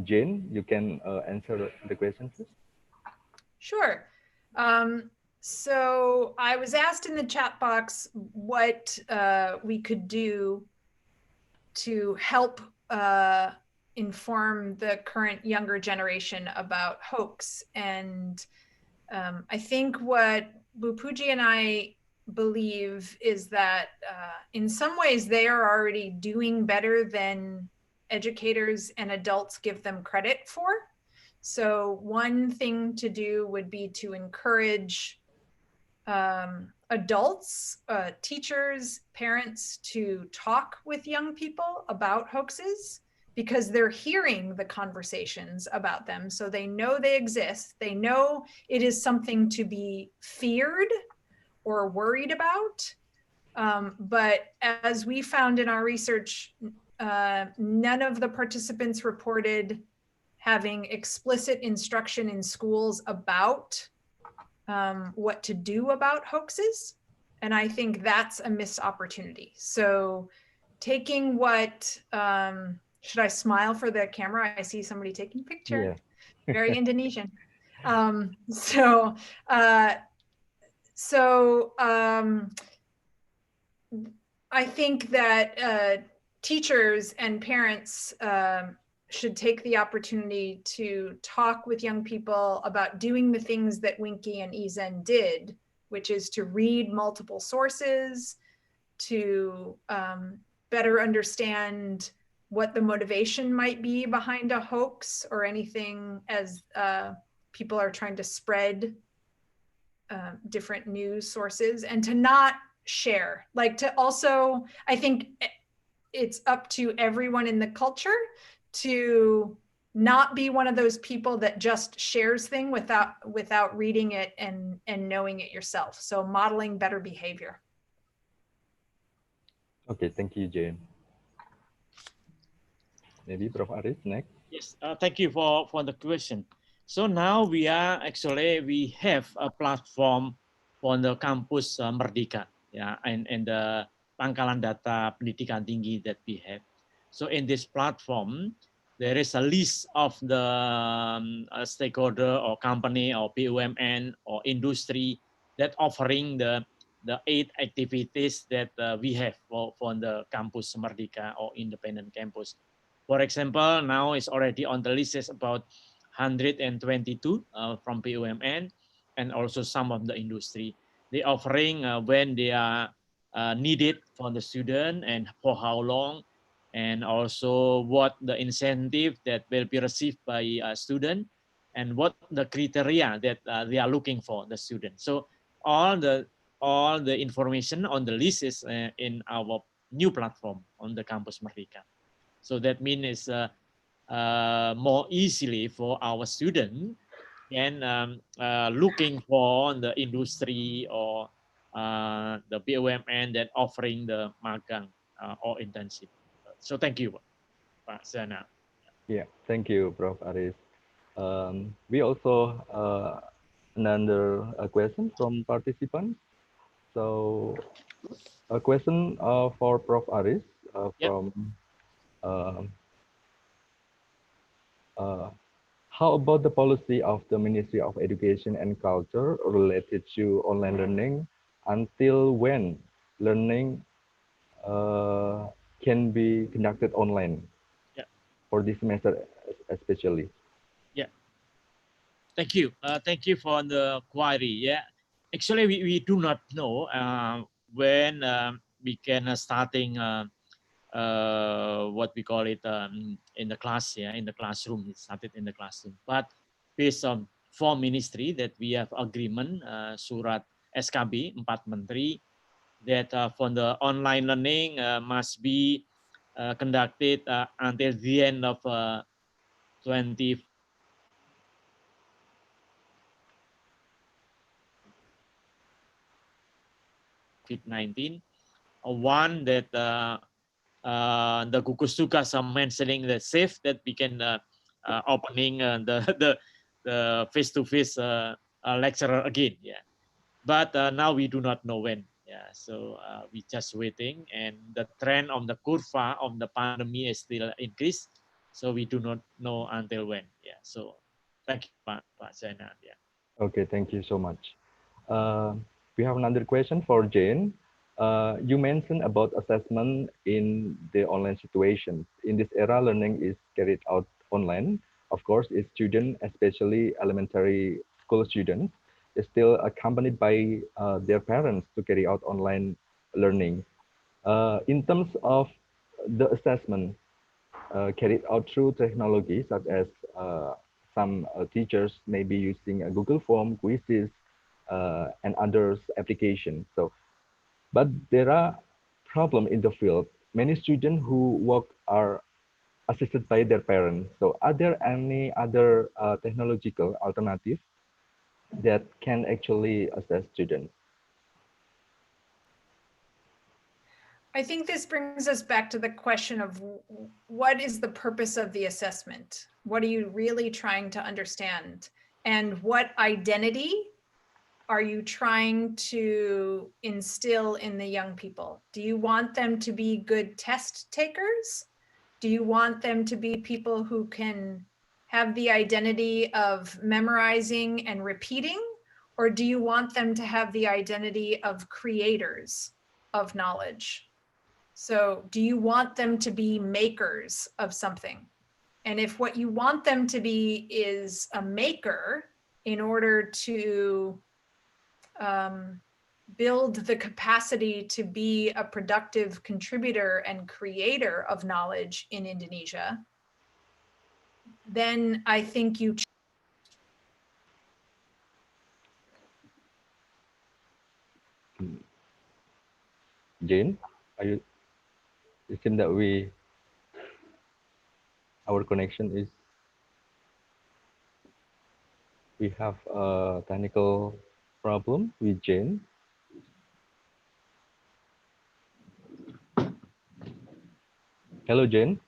Jane, you can answer the question first. Sure. So I was asked in the chat box what we could do to help inform the current younger generation about hoax. And I think what Bupuji and I believe is that in some ways they are already doing better than educators and adults give them credit for. So one thing to do would be to encourage adults, teachers, parents to talk with young people about hoaxes, because they're hearing the conversations about them. So they know they exist. They know it is something to be feared or worried about. But as we found in our research, none of the participants reported having explicit instruction in schools about what to do about hoaxes. And I think that's a missed opportunity. So taking what, should I smile for the camera? I see somebody taking a picture. Yeah. Very Indonesian. I think that teachers and parents should take the opportunity to talk with young people about doing the things that Winky and Ezen did, which is to read multiple sources, to better understand what the motivation might be behind a hoax or anything as people are trying to spread different news sources, and to not share. Like to also, I think it's up to everyone in the culture to not be one of those people that just shares thing without reading it and knowing it yourself. So modeling better behavior. Okay, thank you, Jane. Maybe Prof. Aris next. Yes, thank you for the question. So now we have a platform for the campus Merdeka, yeah, and the pangkalan data pendidikan tinggi that we have. So in this platform, there is a list of the stakeholder or company or BUMN or industry that offering the 8 activities that we have for the campus Merdeka or independent campus. For example, now it's already on the list is about 122 from BUMN and also some of the industry. They offering when they are needed for the student and for how long, and also what the incentive that will be received by a student, and what the criteria that they are looking for the student. So all the information on the list is in our new platform on the Campus Merdeka. So that means more easily for our student and looking for the industry or the BUMN that offering the magang or internship. So thank you, Pak Zana. Yeah, thank you, Prof. Aris. We also another question from participants. So a question for Prof. Aris from how about the policy of the Ministry of Education and Culture related to online learning? Until when learning can be conducted online for this semester especially? Yeah. Thank you. Thank you for the query. Yeah. Actually, we do not know when we can starting what we call it in the class, in the classroom. It started in the classroom, but based on 4 ministry that we have agreement, surat SKB 4 menteri that for the online learning must be conducted until the end of 2019. One that the gugus tugas are mentioning the safe that we can opening the face-to-face lecturer again. Yeah, but now we do not know when. Yeah, so we just waiting, and the trend on the curva of the pandemic is still increased. So we do not know until when. Yeah, so thank you, Pak Zainal. Yeah. Okay, thank you so much. We have another question for Jane. You mentioned about assessment in the online situation. In this era, learning is carried out online. Of course, its students, especially elementary school students, is still accompanied by their parents to carry out online learning. In terms of the assessment carried out through technology, such as some teachers may be using a Google Form, quizzes, and others applications. So, but there are problems in the field. Many students who work are assisted by their parents. So are there any other technological alternatives that can actually assess students? I think this brings us back to the question of what is the purpose of the assessment? What are you really trying to understand? And what identity are you trying to instill in the young people? Do you want them to be good test takers? Do you want them to be people who can have the identity of memorizing and repeating? Or do you want them to have the identity of creators of knowledge? So do you want them to be makers of something? And if what you want them to be is a maker in order to build the capacity to be a productive contributor and creator of knowledge in Indonesia, then I think you Jane, are you? It seems that our connection is, we have a technical problem with Jane. Hello, Jane.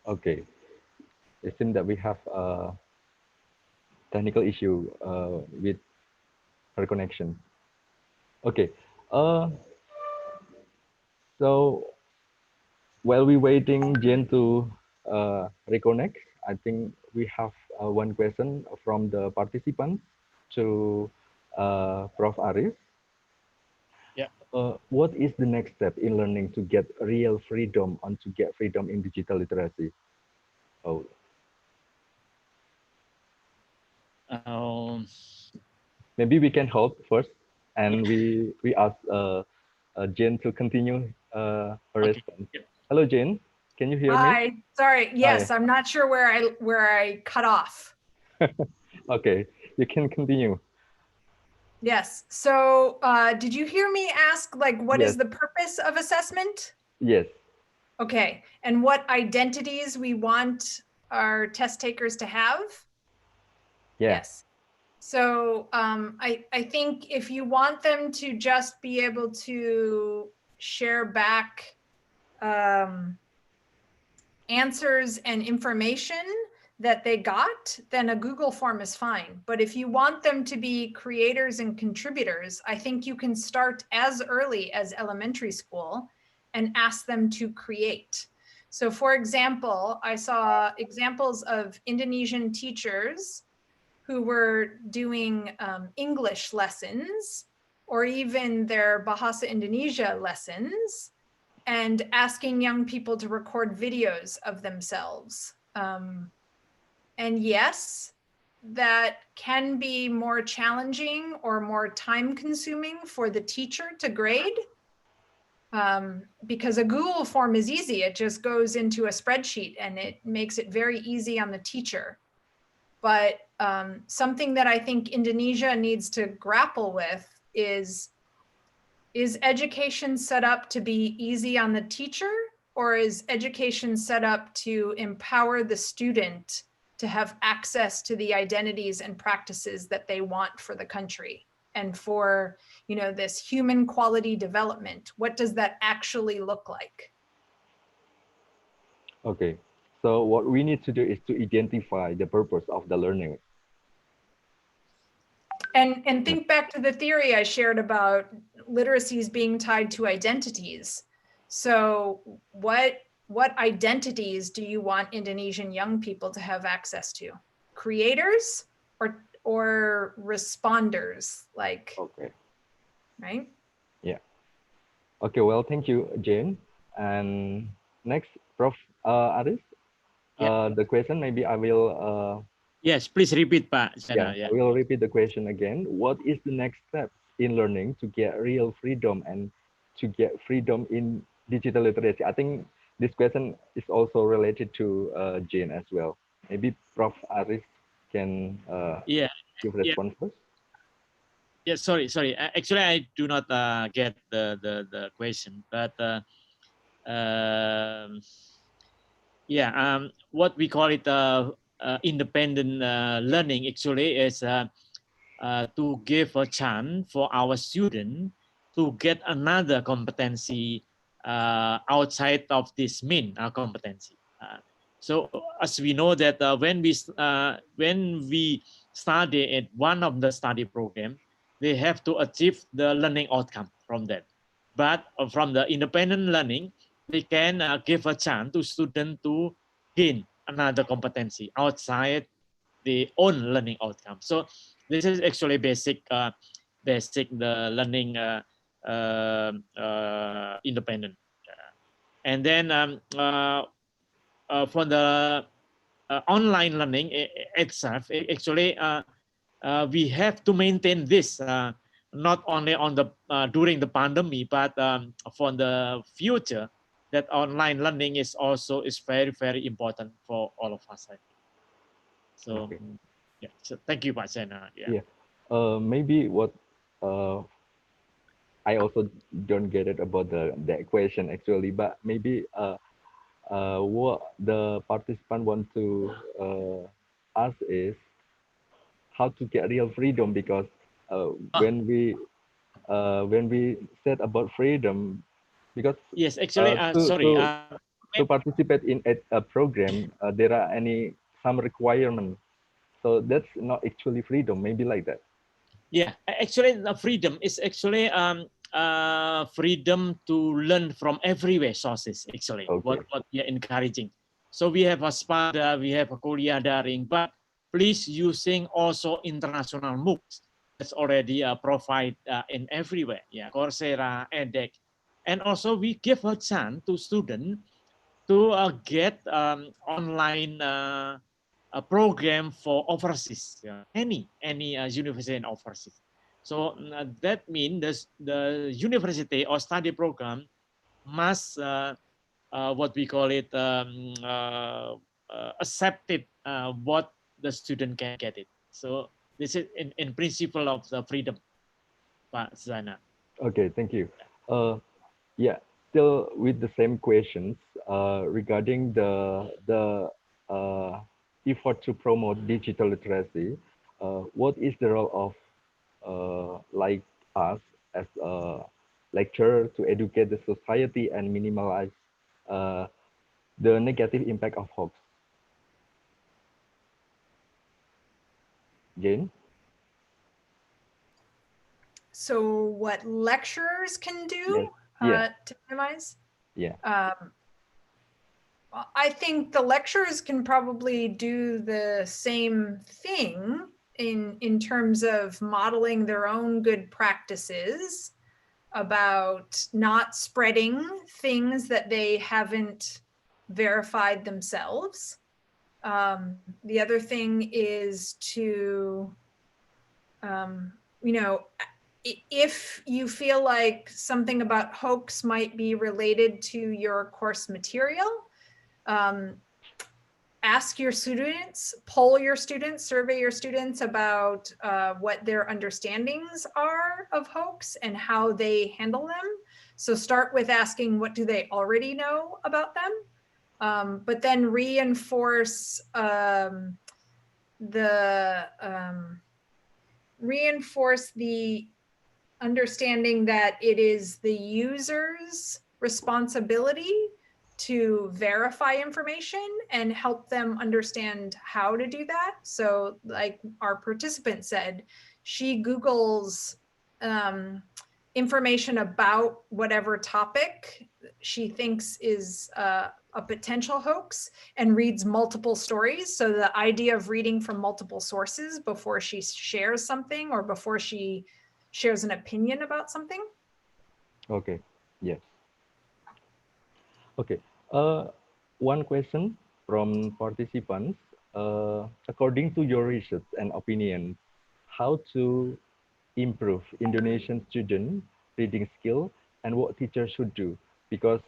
Okay, it seems that we have a technical issue with her connection. Okay, so while we waiting Jane to reconnect, I think we have one question from the participants to Prof. Arif. Yeah. What is the next step in learning to get real freedom and to get freedom in digital literacy? Oh. Maybe we can hold first, and we ask Jane to continue her response. Hello, Jane. Can you hear me? Hi, sorry. Yes, Hi. I'm not sure where I cut off. Okay, you can continue. Yes. So did you hear me ask, like, what is Yes. the purpose of assessment? Yes. Okay. And what identities we want our test takers to have? Yeah. Yes. So I think if you want them to just be able to share back answers and information that they got, then a Google form is fine. But if you want them to be creators and contributors, I think you can start as early as elementary school and ask them to create. So for example, I saw examples of Indonesian teachers who were doing English lessons or even their Bahasa Indonesia lessons and asking young people to record videos of themselves. And yes, that can be more challenging or more time consuming for the teacher to grade because a Google form is easy. It just goes into a spreadsheet and it makes it very easy on the teacher. But something that I think Indonesia needs to grapple with is education set up to be easy on the teacher, or is education set up to empower the student to have access to the identities and practices that they want for the country and for, you know, this human quality development? What does that actually look like? Okay, so what we need to do is to identify the purpose of the learning. And think back to the theory I shared about literacies being tied to identities. So what identities do you want Indonesian young people to have access to? Creators or responders, like, okay, right? Yeah. Okay, well, thank you, Jane. And next, Prof. Aris, the question, maybe I will yes, please repeat, Pak. Yeah, I will repeat the question again. What is the next step in learning to get real freedom and to get freedom in digital literacy? I think this question is also related to Jane as well. Maybe Prof. Aris can give response first. Yeah, sorry. Actually, I do not get the question, but what we call it independent learning actually is to give a chance for our student to get another competency outside of this main competency. So as we know that when we study at one of the study program, they have to achieve the learning outcome from that. But from the independent learning, they can give a chance to student to gain another competency outside the own learning outcome. So this is actually basic the learning independent. And then for the online learning itself, actually, we have to maintain this not only on the during the pandemic, but for the future. That online learning is also very, very important for all of us. I think. So, okay. yeah. So thank you, Pak Sena. Yeah. Maybe what I also don't get it about the equation actually, but maybe what the participant want to ask is how to get real freedom, because when we said about freedom, because yes, actually, sorry. To participate in a program, there are some requirements. So that's not actually freedom, maybe like that. Yeah, actually, the freedom is actually freedom to learn from everywhere sources. Actually, Okay. what we are encouraging. So we have a SPADA, we have a Kuliah Daring, but please using also international MOOCs that's already provided in everywhere. Yeah, Coursera, edX, and also we give a chance to students to get online a program for overseas, any university in overseas. So that means the university or study program must what we call it accept it what the student can get it. So this is in principle of the freedom, Pak Zana. Okay, thank you. Yeah, still with the same questions regarding the effort to promote digital literacy. What is the role of like us as a lecturer to educate the society and minimize the negative impact of hoax? Jane? So what lecturers can do to minimize? Yeah. I think the lecturers can probably do the same thing in terms of modeling their own good practices about not spreading things that they haven't verified themselves. The other thing is to, you know, if you feel like something about hoax might be related to your course material, ask your students, poll your students, survey your students about what their understandings are of hoax and how they handle them. So start with asking, what do they already know about them? But then reinforce the understanding that it is the user's responsibility to verify information and help them understand how to do that. So like our participant said, she Googles information about whatever topic she thinks is a potential hoax and reads multiple stories. So the idea of reading from multiple sources before she shares something or before she shares an opinion about something. Okay, yes. Okay, one question from participants. According to your research and opinion, how to improve Indonesian student reading skill and what teachers should do? Because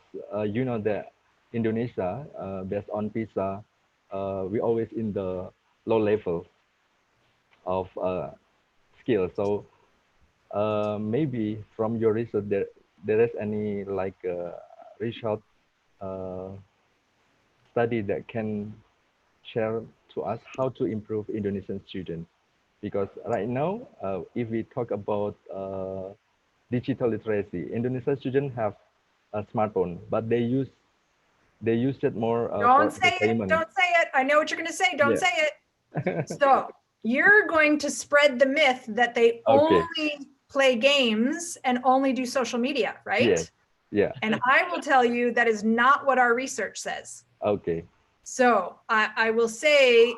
you know that Indonesia, based on PISA, we always in the low level of skill. So maybe from your research, there is any like result study that can share to us how to improve Indonesian students. Because right now, if we talk about digital literacy, Indonesian students have a smartphone, but they use it more Don't for say entertainment. it, don't say it. I know what you're gonna say, don't say it. So you're going to spread the myth that they only play games and only do social media, right? Yes. Yeah. And I will tell you that is not what our research says. Okay. So I will say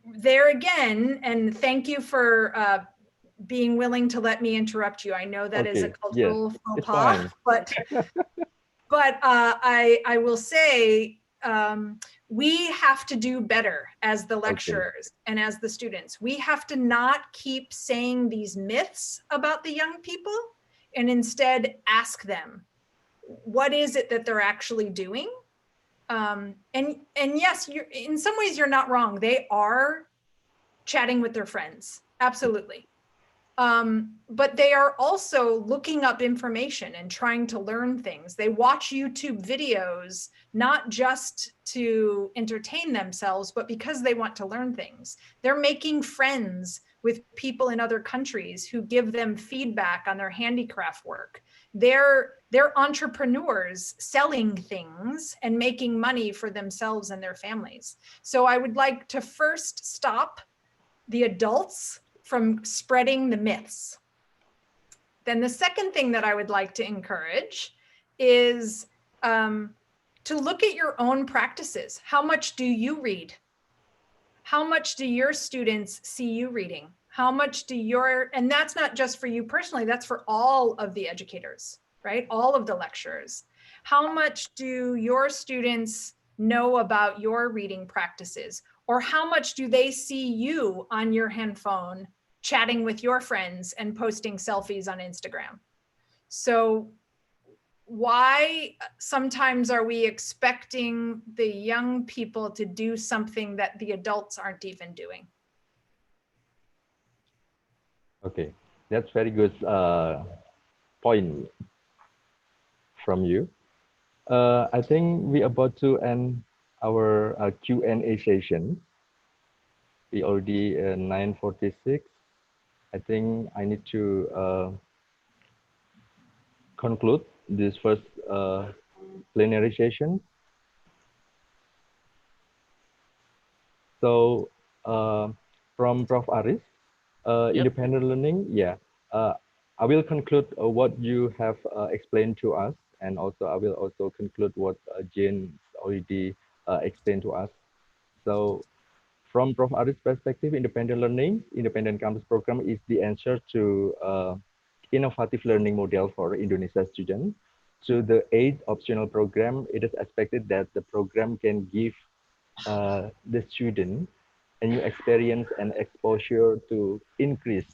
there again, and thank you for being willing to let me interrupt you. I know that is a cultural faux pas, but but I will say we have to do better as the lecturers and as the students. We have to not keep saying these myths about the young people and instead ask them, what is it that they're actually doing? And yes, in some ways you're not wrong. They are chatting with their friends, absolutely. But they are also looking up information and trying to learn things. They watch YouTube videos, not just to entertain themselves, but because they want to learn things. They're making friends with people in other countries who give them feedback on their handicraft work. They're entrepreneurs selling things and making money for themselves and their families. So I would like to first stop the adults from spreading the myths. Then the second thing that I would like to encourage is to look at your own practices. How much do you read? How much do your students see you reading? How much do and that's not just for you personally, that's for all of the educators, right? All of the lecturers. How much do your students know about your reading practices? Or how much do they see you on your handphone chatting with your friends and posting selfies on Instagram? So why sometimes are we expecting the young people to do something that the adults aren't even doing? Okay, that's very good point from you. I think we're about to end our Q&A session. We already 9:46. I think I need to conclude this first plenary session. So from Prof. Aris, independent learning, yeah. I will conclude what you have explained to us, and also I will also conclude what Jane already explained to us. So from Prof. Aris' perspective, independent learning, independent campus program is the answer to innovative learning model for Indonesia students. To the 8 optional program, it is expected that the program can give the student a new experience and exposure to increase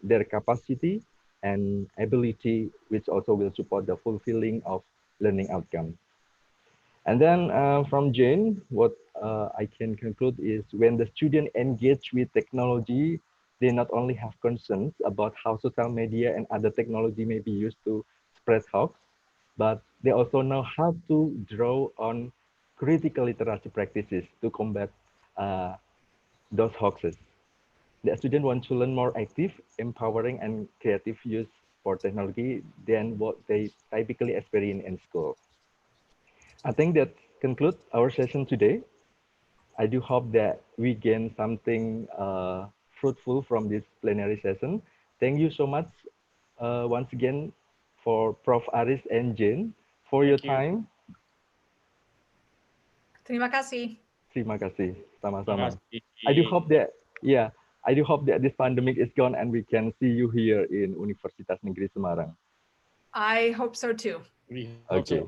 their capacity and ability, which also will support the fulfilling of learning outcome. And then from Jane, what I can conclude is when the student engage with technology, they not only have concerns about how social media and other technology may be used to spread hoax, but they also know how to draw on critical literacy practices to combat those hoaxes. The student want to learn more active, empowering, and creative use for technology than what they typically experience in school. I think that concludes our session today. I do hope that we gain something fruitful from this plenary session. Thank you so much once again for Prof. Aris and Jane for your time. Terima kasih. Terima kasih, sama-sama. I do hope that, yeah, I do hope that this pandemic is gone and we can see you here in Universitas Negeri Semarang. I hope so too. Okay.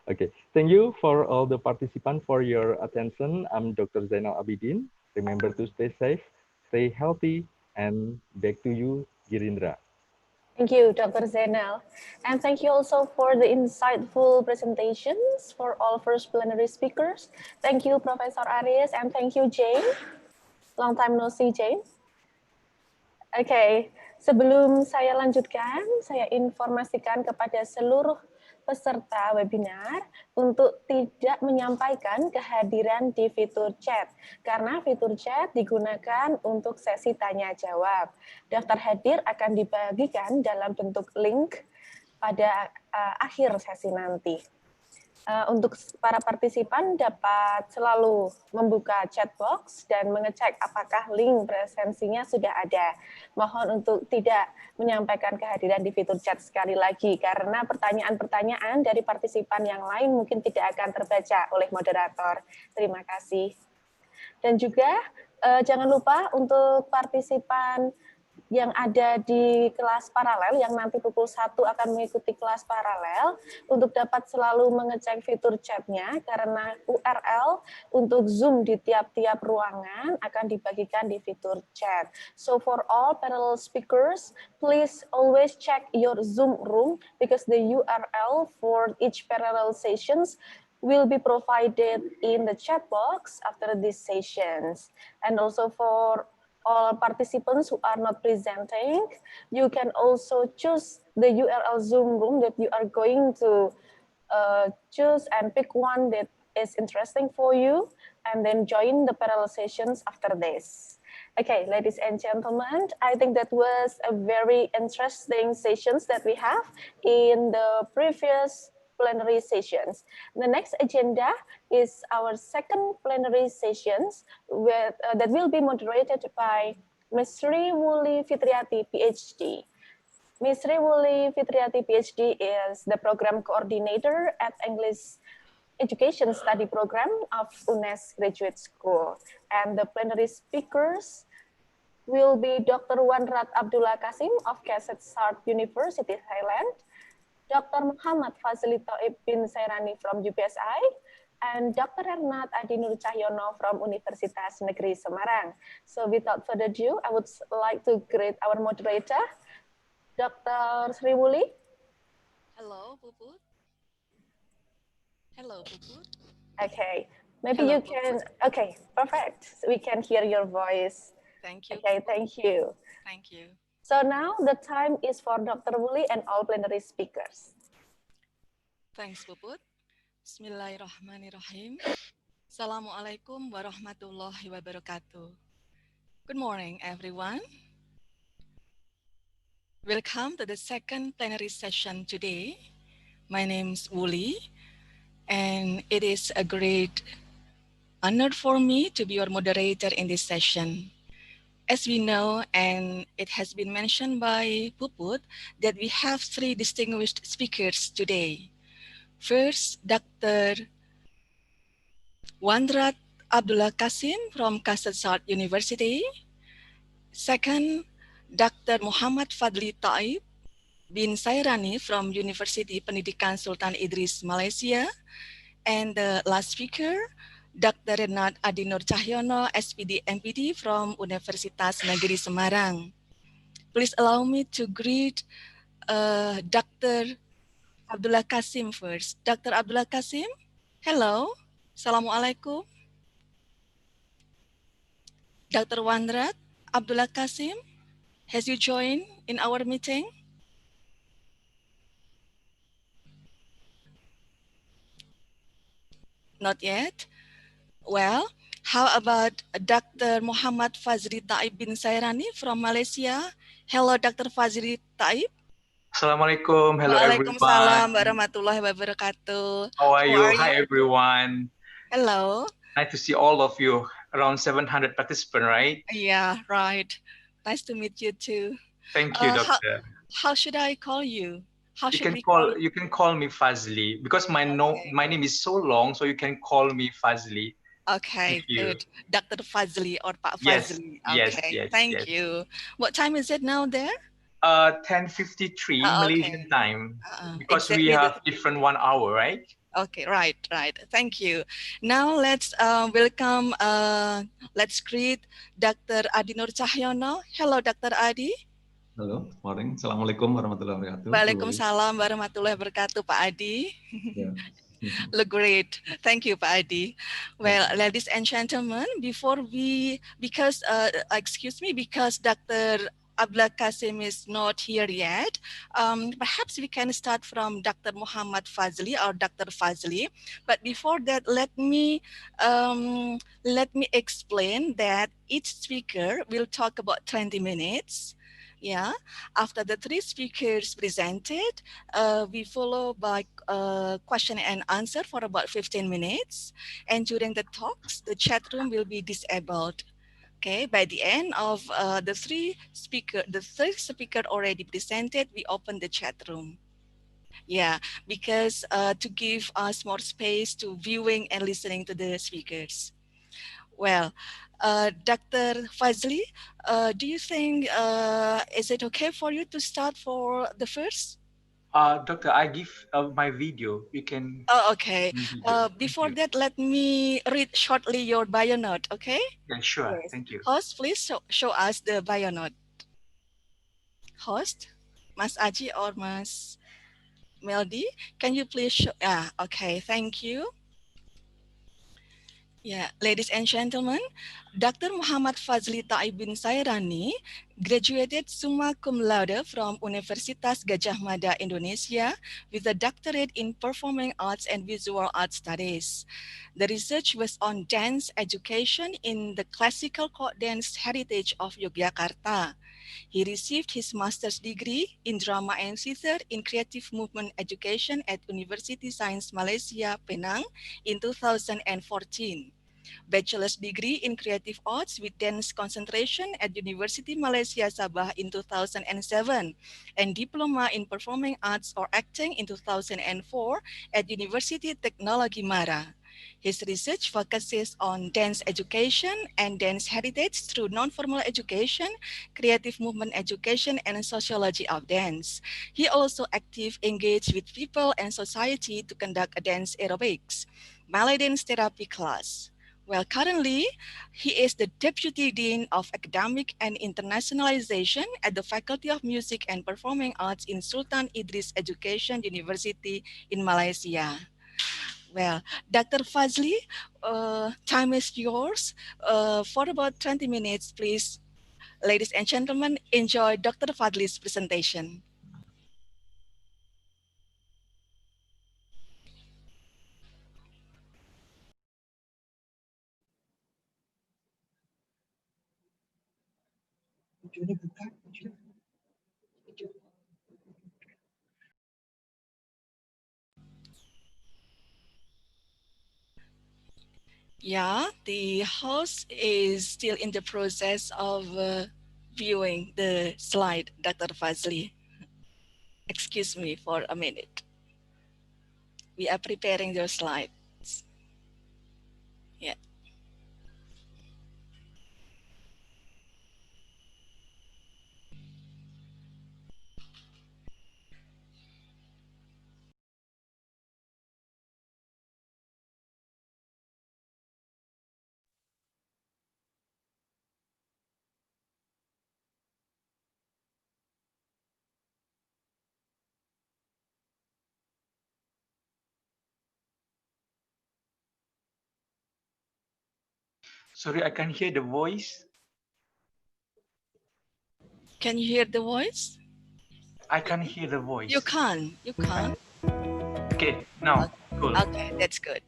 Okay, thank you for all the participants for your attention. I'm Dr. Zainal Abidin. Remember to stay safe, stay healthy, and back to you, Girindra. Thank you, Dr. Zainal. And thank you also for the insightful presentations for all first plenary speakers. Thank you, Professor Aris, and thank you, Jane. Long time no see, Jane. Oke, sebelum saya lanjutkan, saya informasikan kepada seluruh peserta webinar untuk tidak menyampaikan kehadiran di fitur chat, karena fitur chat digunakan untuk sesi tanya-jawab. Daftar hadir akan dibagikan dalam bentuk link pada akhir sesi nanti. Untuk para partisipan dapat selalu membuka chat box dan mengecek apakah link presensinya sudah ada. Mohon untuk tidak menyampaikan kehadiran di fitur chat sekali lagi, karena pertanyaan-pertanyaan dari partisipan yang lain mungkin tidak akan terbaca oleh moderator. Terima kasih. Dan juga jangan lupa untuk partisipan yang ada di kelas paralel, yang nanti pukul 1 akan mengikuti kelas paralel, untuk dapat selalu mengecek fitur chatnya, karena URL untuk Zoom di tiap-tiap ruangan akan dibagikan di fitur chat. So for all parallel speakers, please always check your Zoom room, because the URL for each parallel sessions will be provided in the chat box after these sessions. And also for all participants who are not presenting, you can also choose the URL Zoom room that you are going to choose and pick one that is interesting for you, and then join the parallel sessions after this. Okay, ladies and gentlemen, I think that was a very interesting sessions that we have in the previous plenary sessions. The next agenda is our second plenary sessions that will be moderated by Ms. Sri Wuli Fitriati, PhD. Ms. Sri Wuli Fitriati, PhD is the program coordinator at English Education Study Program of UNNES Graduate School. And the plenary speakers will be Dr. Wanrat Abdullah Kasim of Pascasarjana University, Thailand, Dr. Muhammad Fazli Taib bin Sairani from UPSI, and Dr. Ernat Adi Nur Cahyono from Universitas Negeri Semarang. So without further ado, I would like to greet our moderator, Dr. Sri Wuli. Hello, Puput. Hello, Puput. Okay, maybe Hello, you can, okay, perfect. We can hear your voice. Thank you. Okay, thank you. Thank you. So now the time is for Dr. Wuli and all plenary speakers. Thanks, Puput. Bismillahirrahmanirrahim. Assalamualaikum warahmatullahi wabarakatuh. Good morning, everyone. Welcome to the second plenary session today. My name's Wuli, and it is a great honor for me to be your moderator in this session. As we know, and it has been mentioned by Puput, that we have three distinguished speakers today. First, Dr. Wanrat Abdullah Kasim from Pascasarjana University. Second, Dr. Muhammad Fadli Taib bin Sairani from University Pendidikan Sultan Idris, Malaysia. And the last speaker, Dr. Ernat Adi Nur Cahyono, SPD MPD from Universitas Negeri Semarang. Please allow me to greet Dr. Abdullah Kasim first. Dr. Abdullah Kasim, hello. Assalamualaikum. Dr. Wanrat Abdullah Kasim, has you joined in our meeting? Not yet. Well, how about Dr. Muhammad Fazli Taib bin Sairani from Malaysia? Hello, Dr. Fazli Taib. Assalamualaikum. Hello, Waalaikumsalam everyone. warahmatullahi wabarakatuh. How are you? How are Hi, you? everyone. Hello. Nice to see all of you. Around 700 participants, right? Yeah, right. Nice to meet you too. Thank you, doctor. How should I call you? How You should can we call call you can call me Fazli because my name is so long, so you can call me Fazli. Okay, Thank you. good. Dr. Fazli or Pak Yes, Fazli. yes, Okay, yes, thank yes. you. What time is it now there? 10:53 Malaysian Okay. time because we Exactly. have different 1 hour, right? Okay, right. Thank you. Now let's welcome, let's greet Dr. Adi Nur Cahyono. Hello, Dr. Adi. Halo, morning. Assalamualaikum warahmatullahi wabarakatuh. Waalaikumsalam warahmatullahi wabarakatuh, Pak Adi. Yeah. Look great. Thank you, Pak Adi. Well, ladies and gentlemen, because Dr. Abdullah Kasim is not here yet, perhaps we can start from Dr. Muhammad Fazli or Dr. Fazli. But before that, let me explain that each speaker will talk about 20 minutes. Yeah, after the three speakers presented, we follow by question and answer for about 15 minutes. And during the talks, the chat room will be disabled. Okay, by the end of the third speaker already presented, we open the chat room. Yeah, because to give us more space to viewing and listening to the speakers. Well, Dr. Fazli, do you think, is it okay for you to start for the first? Doctor, I give my video. You can. Oh, okay. Video. Before that, let me read shortly your bio note, okay? Yeah, sure. Yes. Thank you. Host, please show us the bio note. Host, Mas Aji or Mas Melody, can you please show? Okay, thank you. Yeah, ladies and gentlemen, Dr. Muhammad Fazli Taib bin Sairani graduated summa cum laude from Universitas Gadjah Mada, Indonesia, with a doctorate in Performing Arts and Visual Art Studies. The research was on dance education in the classical court dance heritage of Yogyakarta. He received his master's degree in drama and theater in creative movement education at University Science Malaysia, Penang in 2014. Bachelor's degree in creative arts with dance concentration at University Malaysia Sabah in 2007, and diploma in performing arts or acting in 2004 at University Technology Mara. His research focuses on dance education and dance heritage through non-formal education, creative movement education, and sociology of dance. He also actively engaged with people and society to conduct a dance aerobics, ballet dance therapy class. Well, currently, he is the Deputy Dean of Academic and Internationalization at the Faculty of Music and Performing Arts in Sultan Idris Education University in Malaysia. Well, Dr. Fazli, time is yours. For about 20 minutes, please. Ladies and gentlemen, enjoy Dr. Fazli's presentation. Yeah, the host is still in the process of viewing the slide, Dr. Fazli. Excuse me for a minute. We are preparing your slides. Yeah. Sorry, I can hear the voice. Can you hear the voice? I can hear the voice. You can. You can. Okay, now. Cool. Okay, that's good.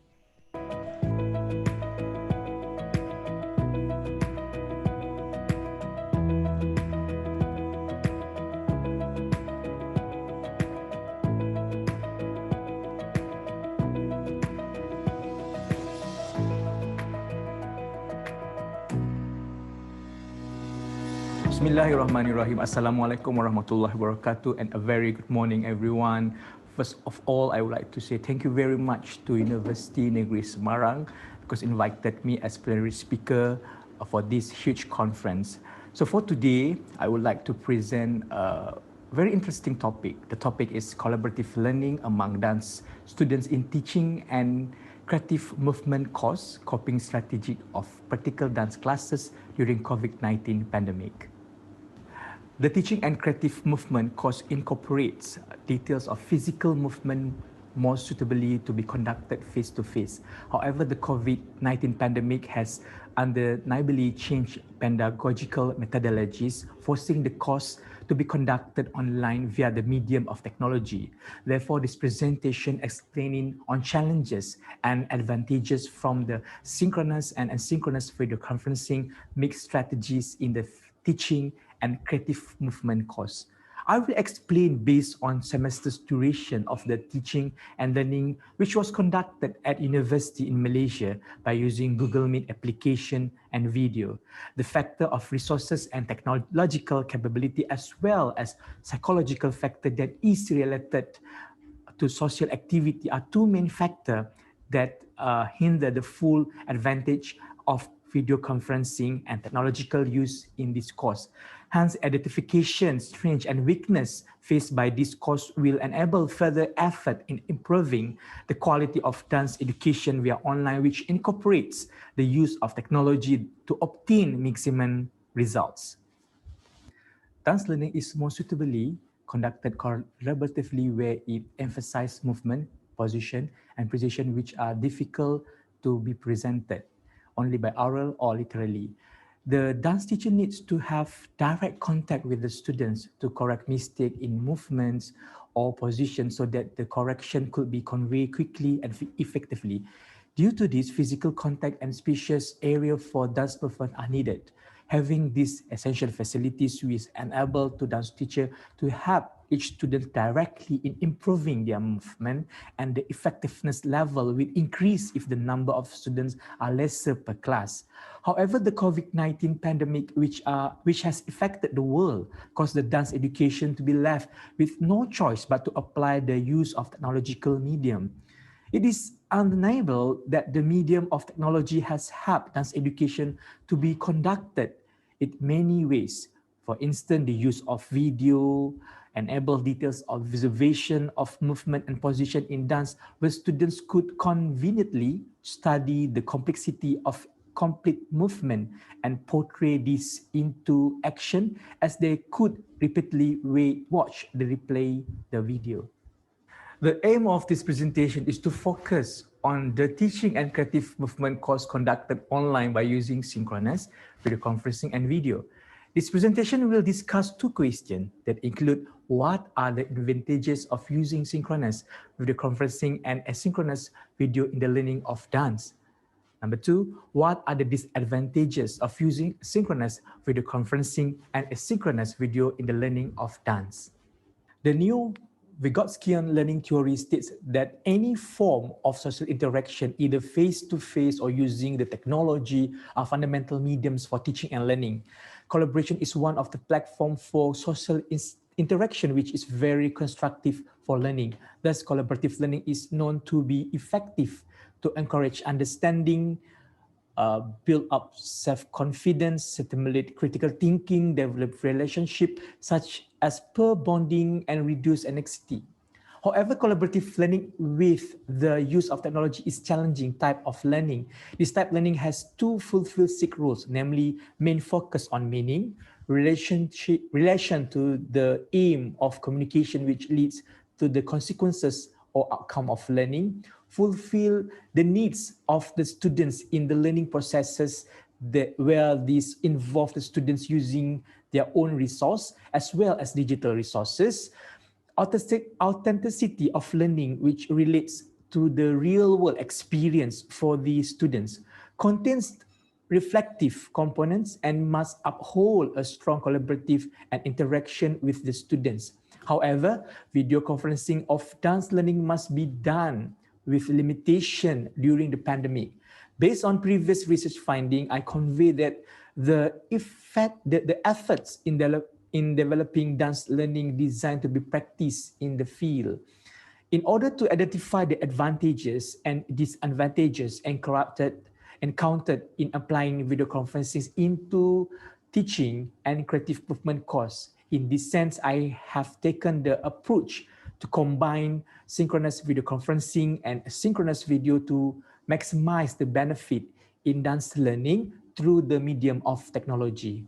Bismillahirrahmanirrahim. Assalamualaikum warahmatullahi wabarakatuh, and a very good morning, everyone. First of all, I would like to say thank you very much to University Negeri Semarang because invited me as plenary speaker for this huge conference. So for today, I would like to present a very interesting topic. The topic is collaborative learning among dance students in teaching and creative movement course, coping strategy of practical dance classes during COVID-19 pandemic. The teaching and creative movement course incorporates details of physical movement more suitably to be conducted face-to-face. However, the COVID-19 pandemic has undeniably changed pedagogical methodologies, forcing the course to be conducted online via the medium of technology. Therefore, this presentation explaining on challenges and advantages from the synchronous and asynchronous video conferencing mixed strategies in the teaching and creative movement course. I will explain based on semester's duration of the teaching and learning, which was conducted at university in Malaysia by using Google Meet application and video. The factor of resources and technological capability, as well as psychological factor that is related to social activity, are two main factors that hinder the full advantage of video conferencing and technological use in this course. Hence, identification, strengths, and weakness faced by this course will enable further effort in improving the quality of dance education via online, which incorporates the use of technology to obtain maximum results. Dance learning is more suitably conducted collaboratively where it emphasizes movement, position, and precision which are difficult to be presented only by oral or literally. The dance teacher needs to have direct contact with the students to correct mistake in movements or position so that the correction could be conveyed quickly and effectively. Due to this, physical contact and spacious area for dance performance are needed. Having these essential facilities will enable to dance teacher to help each student directly in improving their movement, and the effectiveness level will increase if the number of students are lesser per class. However, the COVID-19 pandemic, which has affected the world, caused the dance education to be left with no choice but to apply the use of technological medium. It is undeniable that the medium of technology has helped dance education to be conducted in many ways. For instance, the use of video enable details of observation of movement and position in dance, where students could conveniently study the complexity of complete movement and portray this into action as they could repeatedly watch the replay the video. The aim of this presentation is to focus on the teaching and creative movement course conducted online by using synchronous video conferencing and video. This presentation will discuss two questions that include what are the advantages of using synchronous video conferencing and asynchronous video in the learning of dance. Number two, what are the disadvantages of using synchronous video conferencing and asynchronous video in the learning of dance? The new Vygotskian learning theory states that any form of social interaction, either face-to-face or using the technology, are fundamental mediums for teaching and learning. Collaboration is one of the platforms for social interaction, which is very constructive for learning. Thus, collaborative learning is known to be effective to encourage understanding, build up self-confidence, stimulate critical thinking, develop relationship such as peer bonding, and reduce anxiety. However, collaborative learning with the use of technology is challenging type of learning. This type of learning has two fulfilled SIG rules, namely main focus on meaning, relation to the aim of communication, which leads to the consequences or outcome of learning, fulfill the needs of the students in the learning processes where these involve the students using their own resource as well as digital resources. Authenticity of learning, which relates to the real world experience for the students, contains reflective components and must uphold a strong collaborative and interaction with the students. However, video conferencing of dance learning must be done with limitation during the pandemic. Based on previous research finding, I convey that the efforts in developing dance learning designed to be practiced in the field. In order to identify the advantages and disadvantages encountered in applying video conferencing into teaching and creative movement course. In this sense, I have taken the approach to combine synchronous video conferencing and asynchronous video to maximize the benefit in dance learning through the medium of technology.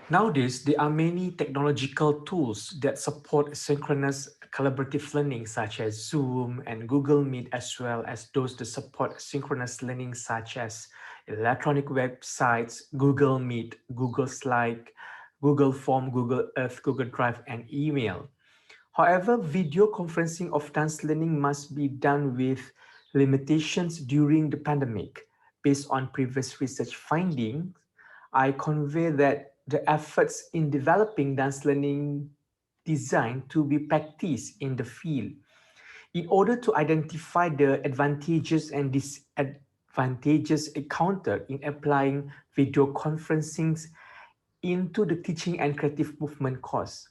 Nowadays, there are many technological tools that support synchronous collaborative learning, such as Zoom and Google Meet, as well as those that support synchronous learning, such as electronic websites, Google Meet, Google Slide, Google Form, Google Earth, Google Drive, and email. However, video conferencing of dance learning must be done with limitations during the pandemic. Based on previous research findings, I convey that the efforts in developing dance learning designed to be practiced in the field. In order to identify the advantages and disadvantages encountered in applying video conferencing into the teaching and creative movement course.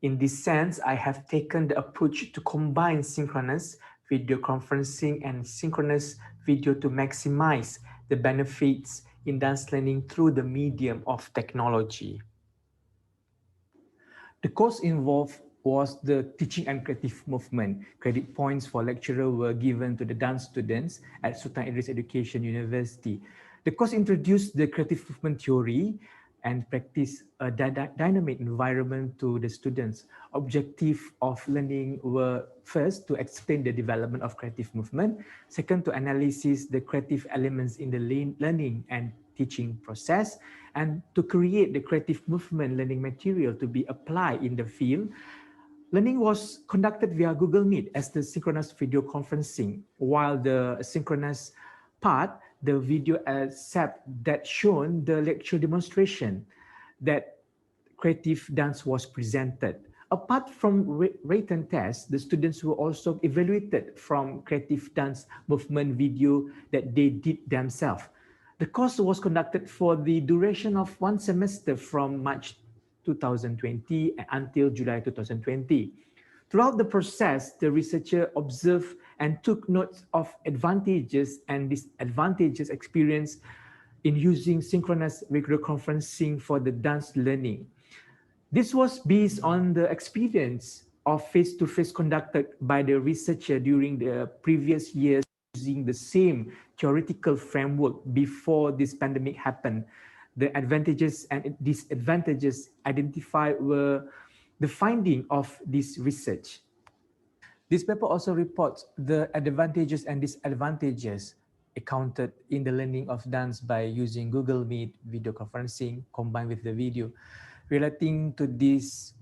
In this sense, I have taken the approach to combine synchronous video conferencing and synchronous video to maximize the benefits in dance learning through the medium of technology. The course involved was the teaching and creative movement. Credit points for lecturer were given to the dance students at Sultan Idris Education University. The course introduced the creative movement theory and practiced a dynamic environment to the students. Objective of learning were first to explain the development of creative movement, second to analyze the creative elements in the learning and teaching process, and to create the creative movement learning material to be applied in the field. Learning was conducted via Google Meet as the synchronous video conferencing, while the asynchronous part, the video accept that shown the lecture demonstration that creative dance was presented. Apart from written tests, the students were also evaluated from creative dance movement video that they did themselves. The course was conducted for the duration of one semester from March 2020 until July 2020. Throughout the process, the researcher observed and took notes of advantages and disadvantages experienced in using synchronous video conferencing for the dance learning. This was based on the experience of face-to-face conducted by the researcher during the previous years using the same theoretical framework before this pandemic happened. The advantages and disadvantages identified were the finding of this research. This paper also reports the advantages and disadvantages accounted in the learning of dance by using Google Meet video conferencing combined with the video. Relating to this,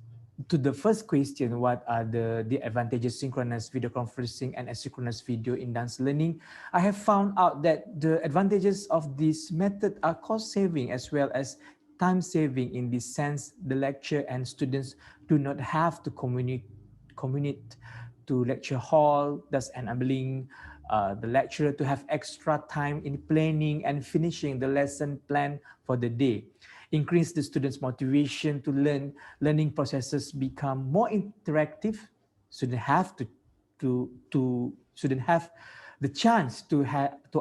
to the first question, what are the advantages synchronous video conferencing and asynchronous video in dance learning? I have found out that the advantages of this method are cost saving as well as time saving. In this sense, the lecturer and students do not have to commute to lecture hall, thus enabling the lecturer to have extra time in planning and finishing the lesson plan for the day. Increase the students' motivation to learn. Learning processes become more interactive. Students have students have the chance to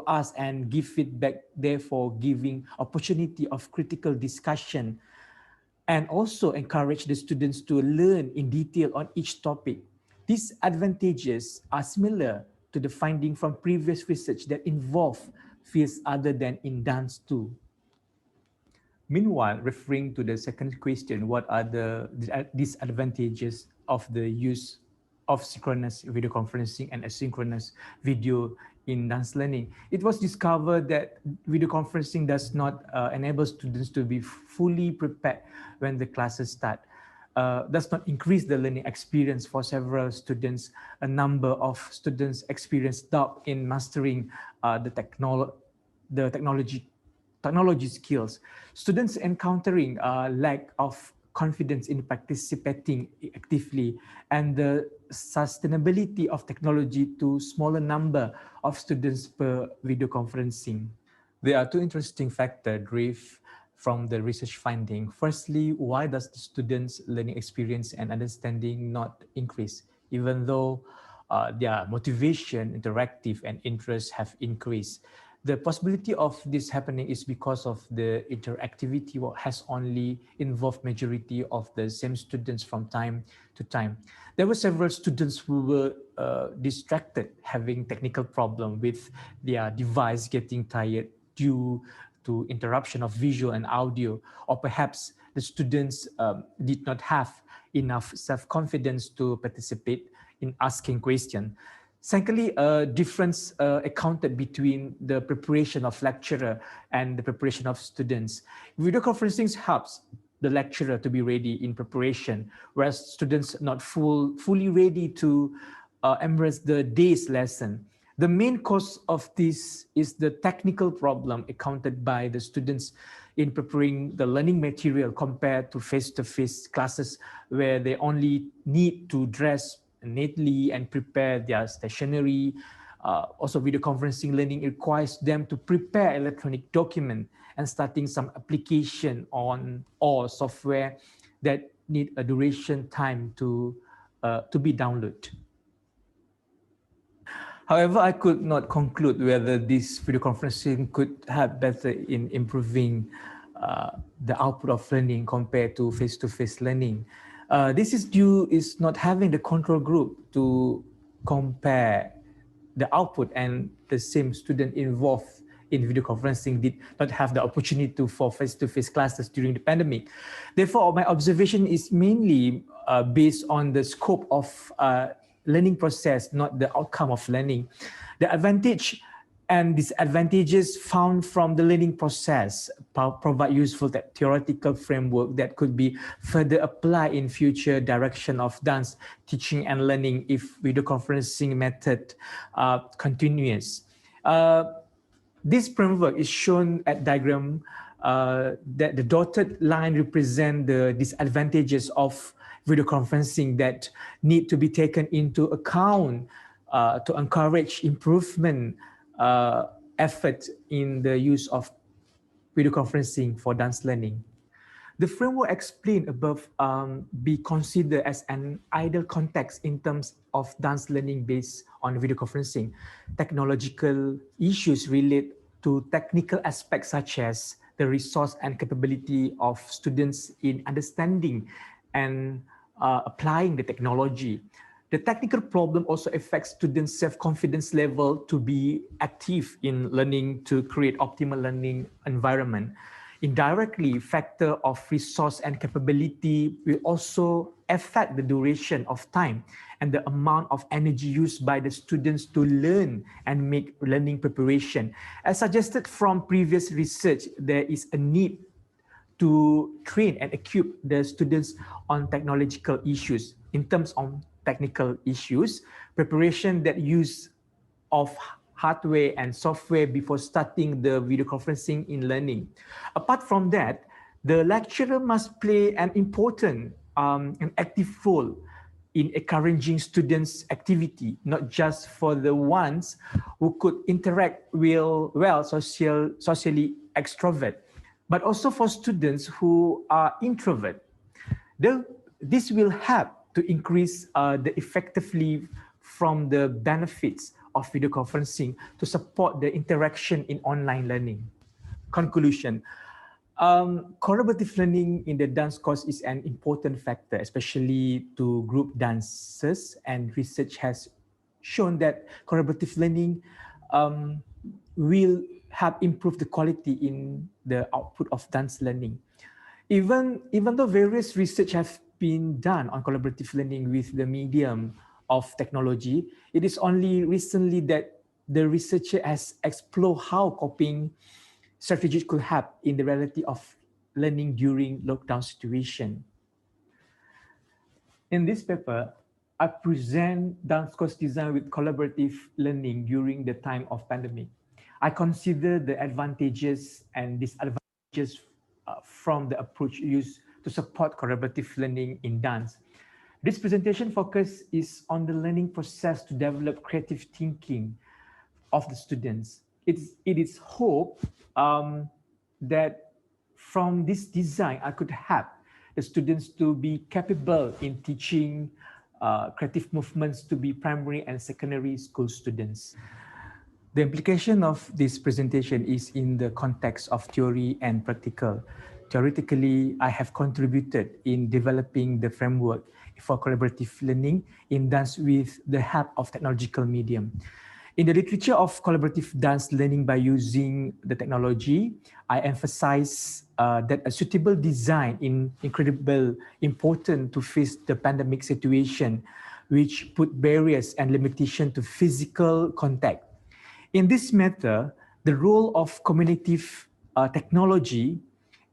ask and give feedback, therefore giving opportunity of critical discussion, and also encourage the students to learn in detail on each topic. These advantages are similar to the finding from previous research that involve fields other than in dance too. Meanwhile, referring to the second question, what are the disadvantages of the use of synchronous video conferencing and asynchronous video in dance learning? It was discovered that video conferencing does not enable students to be fully prepared when the classes start. Does not increase the learning experience for several students. A number of students experience doubt in mastering the technology skills. Students encountering a lack of confidence in participating actively, and the sustainability of technology to smaller number of students per video conferencing. There are two interesting factors derived from the research finding. Firstly, why does the students' learning experience and understanding not increase, even though their motivation, interactive, and interest have increased? The possibility of this happening is because of the interactivity has only involved majority of the same students from time to time. There were several students who were distracted, having technical problem with their device getting tired due to interruption of visual and audio, or perhaps the students did not have enough self-confidence to participate in asking questions. Secondly, a difference accounted between the preparation of lecturer and the preparation of students. Video conferencing helps the lecturer to be ready in preparation, whereas students not fully ready to embrace the day's lesson. The main cause of this is the technical problem accounted by the students in preparing the learning material compared to face-to-face classes where they only need to dress neatly and prepare their stationery. Also, video conferencing learning requires them to prepare electronic document and starting some application on or software that need a duration time to be downloaded. However, I could not conclude whether this video conferencing could help better in improving the output of learning compared to face-to-face learning. This is due is not having the control group to compare the output, and the same student involved in video conferencing did not have the opportunity for face-to-face classes during the pandemic. Therefore, my observation is mainly based on the scope of learning process, not the outcome of learning. The advantage and disadvantages found from the learning process provide useful theoretical framework that could be further applied in future direction of dance teaching and learning if video conferencing method continues. This framework is shown at diagram that the dotted line represent the disadvantages of video conferencing that need to be taken into account to encourage improvement effort in the use of video conferencing for dance learning. The framework explained above be considered as an ideal context in terms of dance learning based on video conferencing. Technological issues relate to technical aspects such as the resource and capability of students in understanding and applying the technology. The technical problem also affects students' self-confidence level to be active in learning to create optimal learning environment. Indirectly, factor of resource and capability will also affect the duration of time and the amount of energy used by the students to learn and make learning preparation. As suggested from previous research, there is a need to train and equip the students on technological issues. In terms of technical issues, preparation that use of hardware and software before starting the video conferencing in learning. Apart from that, the lecturer must play an important and active role in encouraging students' activity, not just for the ones who could interact well socially extrovert, but also for students who are introvert. This will help to increase the effectively from the benefits of video conferencing to support the interaction in online learning. Conclusion. Collaborative learning in the dance course is an important factor, especially to group dances, and research has shown that collaborative learning will help improve the quality in the output of dance learning. Even though various research have been done on collaborative learning with the medium of technology, it is only recently that the researcher has explored how coping strategies could help in the reality of learning during lockdown situation. In this paper, I present dance course design with collaborative learning during the time of pandemic. I consider the advantages and disadvantages from the approach used to support collaborative learning in dance. This presentation focus is on the learning process to develop creative thinking of the students. It is hope that from this design, I could help the students to be capable in teaching creative movements to be primary and secondary school students. The implication of this presentation is in the context of theory and practical. Theoretically, I have contributed in developing the framework for collaborative learning in dance with the help of technological medium. In the literature of collaborative dance learning by using the technology, I emphasize that a suitable design is incredibly important to face the pandemic situation, which put barriers and limitations to physical contact. In this matter, the role of communicative technology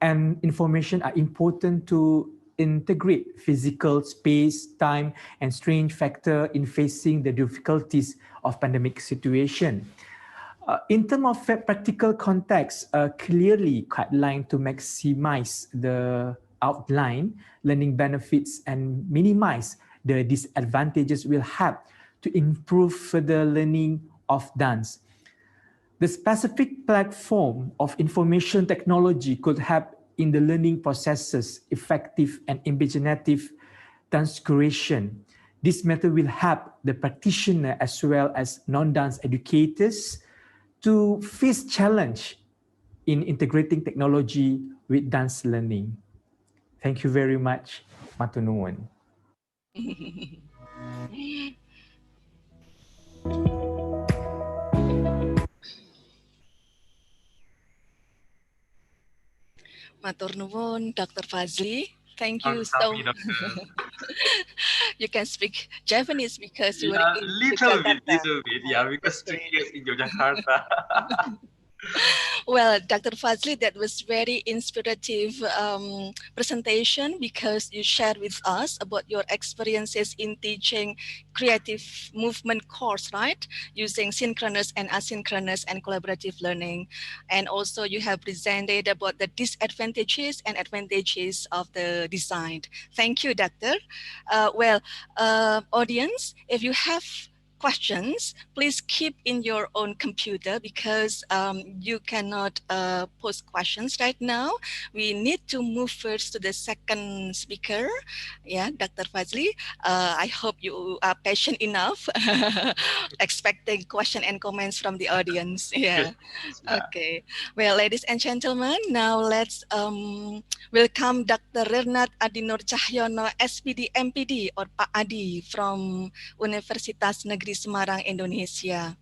and information are important to integrate physical space, time, and strange factor in facing the difficulties of pandemic situation. In terms of practical context, clearly guideline to maximize the outline learning benefits and minimize the disadvantages will help to improve further learning of dance. The specific platform of information technology could help in the learning processes, effective and imaginative dance creation. This method will help the practitioner as well as non-dance educators to face challenge in integrating technology with dance learning. Thank you very much. Matur nuwun. Matur nuwun, Dr. Fazli. Thank you Sami, so Doctor. You can speak Japanese because you were Yeah, in little Yogyakarta. bit. Yeah, That's because 2 great. years in Yogyakarta. Well, Dr. Fazli, that was very inspirative presentation because you shared with us about your experiences in teaching creative movement course, right? Using synchronous and asynchronous and collaborative learning. And also you have presented about the disadvantages and advantages of the design. Thank you, Doctor. Audience, if you have questions, please keep in your own computer because you cannot post questions right now. We need to move first to the second speaker. Yeah, Dr. Fazli, I hope you are patient enough expecting question and comments from the audience. Yeah. Okay. Well, ladies and gentlemen, now let's welcome Dr. Renat Adinur Cahyono, SPD MPD or Pak Adi from Universitas Negeri Semarang, Indonesia.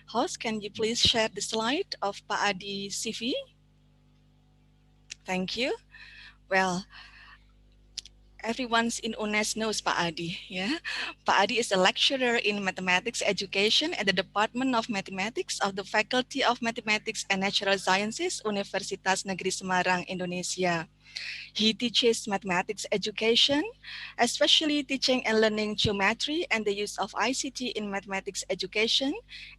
Host, can you please share the slide of Pak Adi CV? Thank you. Well, everyone's in UNNES knows Pak Adi. Yeah, Pak Adi is a lecturer in mathematics education at the Department of Mathematics of the Faculty of Mathematics and Natural Sciences, Universitas Negeri Semarang, Indonesia. He teaches mathematics education, especially teaching and learning geometry and the use of ICT in mathematics education,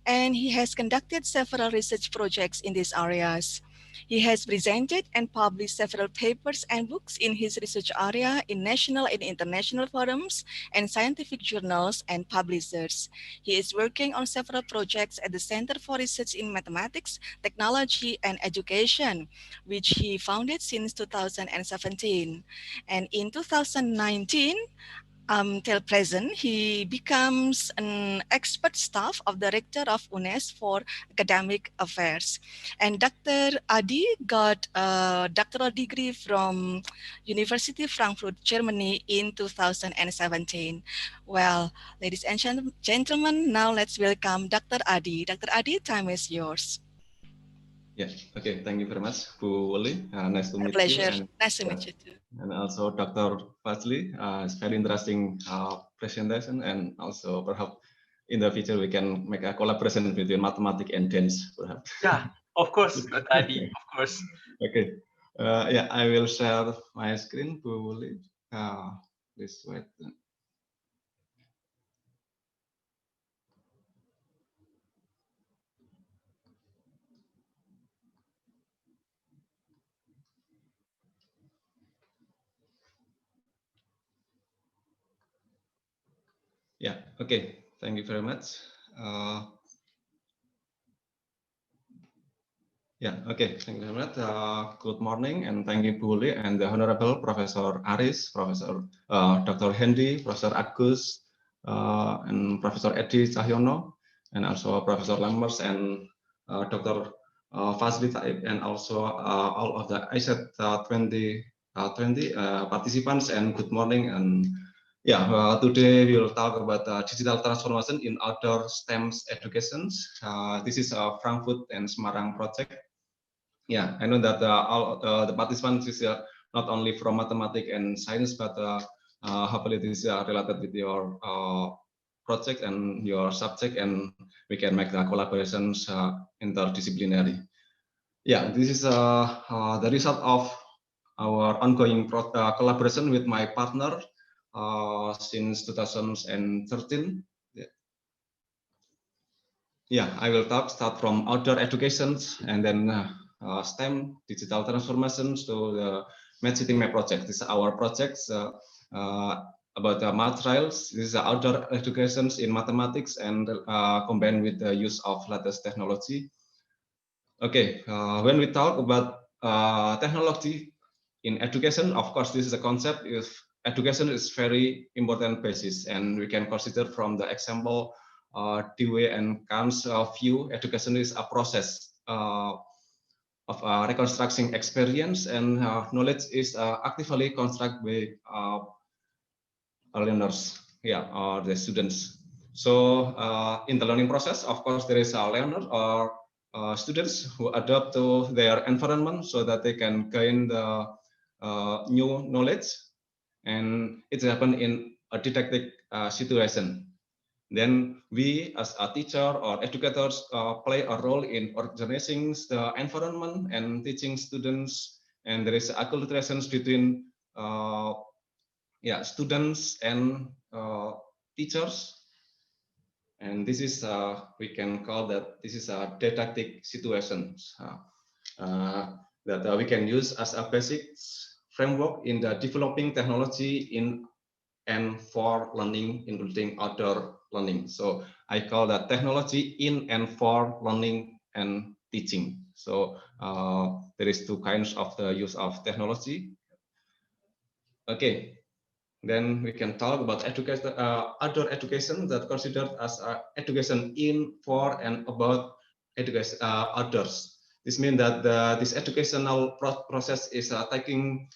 and he has conducted several research projects in these areas. He has presented and published several papers and books in his research area in national and international forums and scientific journals and publishers. He is working on several projects at the Center for Research in Mathematics, Technology, and Education, which he founded since 2017. And in 2019, till present, he becomes an expert staff of Director of UNNES for Academic Affairs. And Dr. Adi got a doctoral degree from University of Frankfurt, Germany in 2017. Well, ladies and gentlemen, now let's welcome Dr. Adi. Dr. Adi, time is yours. Yes, okay, thank you very much, Bu Woli. Nice to meet Pleasure. you. And, nice to meet you too. And also Dr. Fazli. It's very interesting presentation, and also perhaps in the future we can make a collaboration between mathematics and dance, perhaps. Yeah, of course, Dr. Adi, of course. Okay. Yeah, I will share my screen, Bu Woli. Please wait. Yeah, okay. Thank you very much. Yeah, okay. Thank you very much. Good morning, and thank you, Bu Uli, and the Honorable Professor Aris, Professor Dr. Hendy, Professor Agus, and Professor Edi Cahyono, and also Professor Lammers and Dr. Fazli Taib, and also all of the ISET 2020 participants, and good morning. And yeah, today we will talk about digital transformation in outdoor STEM educations. This is a Frankfurt and Semarang project. Yeah, I know that all the participants is not only from mathematics and science, but hopefully this is related with your project and your subject, and we can make the collaborations interdisciplinary. Yeah, this is the result of our ongoing collaboration with my partner since 2013. Yeah, I will start from outdoor educations and then STEM, digital transformations to the Math City Map project. This is our projects about math trials. This is outdoor educations in mathematics and combined with the use of latest technology. Okay, when we talk about technology in education, of course, this is a concept education is very important basis, and we can consider from the example Dewey and Kahn's view, education is a process of reconstructing experience, and knowledge is actively constructed by learners, or the students. So in the learning process, of course, there is a learner or students who adapt to their environment so that they can gain the new knowledge, and it happens in a didactic situation. Then we, as a teacher or educators, play a role in organizing the environment and teaching students, and there is acculturations between students and teachers. And this is, we can call that this is a didactic situation that we can use as a basic framework in the developing technology in and for learning, including outdoor learning. So I call that technology in and for learning and teaching. So there is two kinds of the use of technology. Okay. Then we can talk about education, outdoor education that considered as education in, for, and about education outdoors. This means that this educational process is taking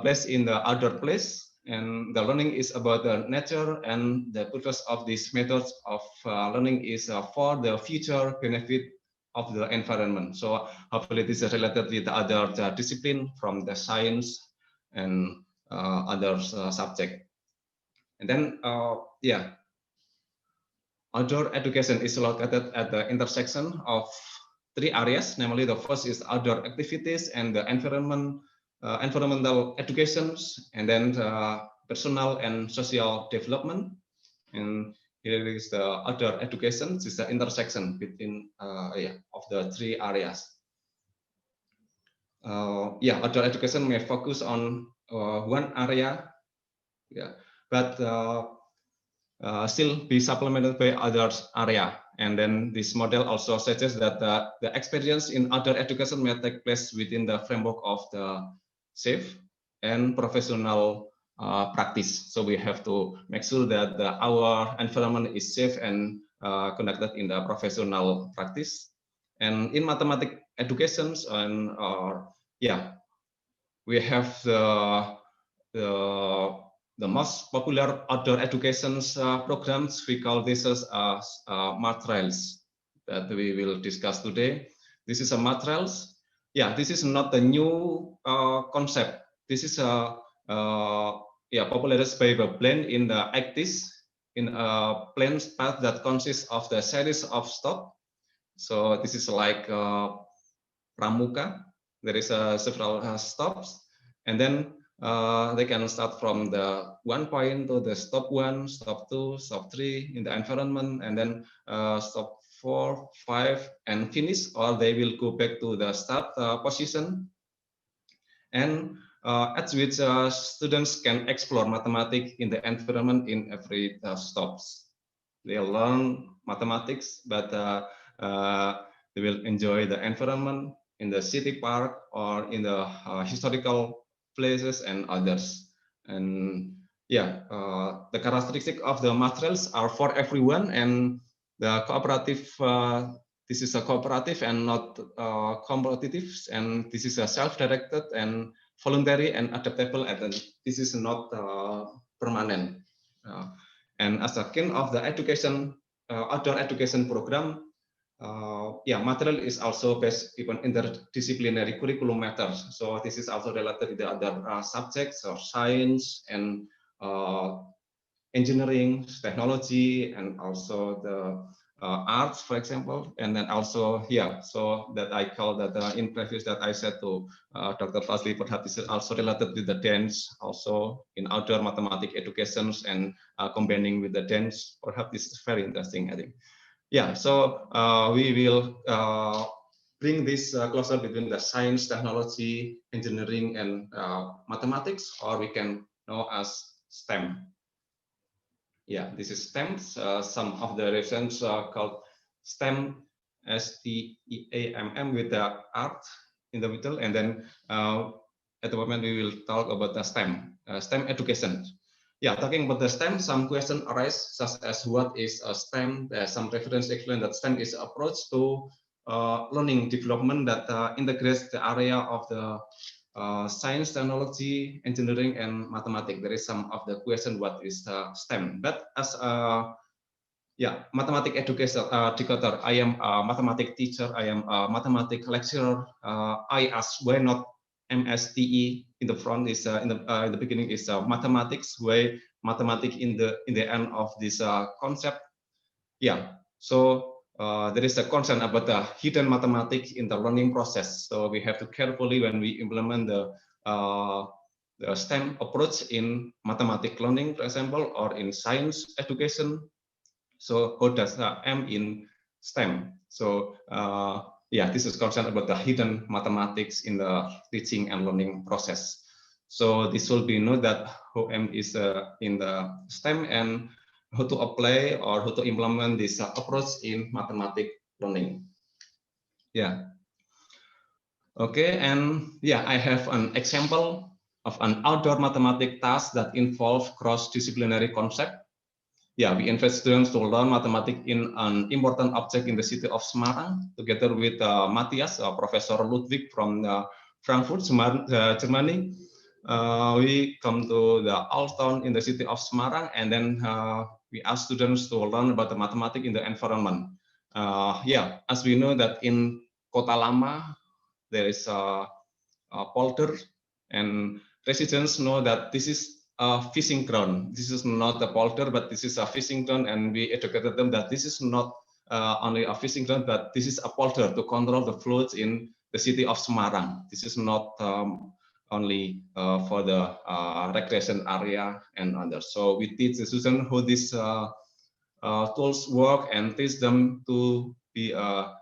place in the outdoor place, and the learning is about the nature, and the purpose of these methods of learning is for the future benefit of the environment. So hopefully this is related with the other discipline from the science and other subject. And then, outdoor education is located at the intersection of three areas. Namely, the first is outdoor activities and the environmental educations, and then personal and social development. And here is the outdoor education. This is the intersection between of the three areas. Outdoor education may focus on one area, but still be supplemented by other area. And then this model also suggests that the experience in outdoor education may take place within the framework of the safe and professional practice. So we have to make sure that our environment is safe and conducted in the professional practice. And in mathematics educations, and we have the most popular outdoor education programs. We call this as materials that we will discuss today. This is a materials. This is not a new concept. This is a popularized by the blend in the actis in a plane path that consists of the series of stops. So this is like Pramuka. There is several stops, and then they can start from the 1 point to the stop 1, stop 2, stop 3 in the environment, and then stop 4, 5, and finish, or they will go back to the start position. And at which students can explore mathematics in the environment in every stops. They learn mathematics, but they will enjoy the environment in the city park or in the historical places and others. And the characteristic of the materials are for everyone, and the cooperative, this is a cooperative and not competitive, and this is a self-directed and voluntary and adaptable, and this is not permanent. And as a king of the education, outdoor education program, material is also based upon interdisciplinary curriculum matters. So this is also related to the other subjects of science and engineering, technology, and also the arts, for example. And then also so that I call that in previous that I said to Dr. Fazli, perhaps this is also related with the dance, also in outdoor mathematics educations, and combining with the dance. Perhaps this is very interesting, I think. So we will bring this closer between the science, technology, engineering, and mathematics, or we can know as STEM. This is STEM. Some of the reasons called STEM, STEAMM, with the art in the middle, and then at the moment we will talk about the STEM, STEM education. Yeah, talking about the STEM, some questions arise, such as what is a STEM? There are some reference explain that STEM is an approach to learning development that integrates the area of the science, technology, engineering, and mathematics. There is some of the question what is STEM, but as a mathematics educator, I am a mathematics teacher, I am a mathematics lecturer. I ask why not MSTE in the front is in the beginning is mathematics, why mathematics in the end of this concept. Yeah, so there is a concern about the hidden mathematics in the learning process. So we have to carefully when we implement the STEM approach in mathematics learning, for example, or in science education. So how does M in STEM? So this is concerned about the hidden mathematics in the teaching and learning process. So this will be know that how M is in the STEM and how to apply or how to implement this approach in mathematics learning. Yeah. Okay, and I have an example of an outdoor mathematics task that involve cross-disciplinary concept. Yeah, we invite students to learn mathematics in an important object in the city of Semarang, together with Matthias, Professor Ludwig from Frankfurt, Germany. We come to the old town in the city of Semarang, and then we ask students to learn about the mathematics in the environment. As we know that in Kota Lama, there is a polder, and residents know that this is a fishing ground. This is not a polder, but this is a fishing ground, and we educated them that this is not only a fishing ground, but this is a polder to control the floods in the city of Semarang. This is not only for the recreation area and others. So we teach the students how these tools work and teach them to be a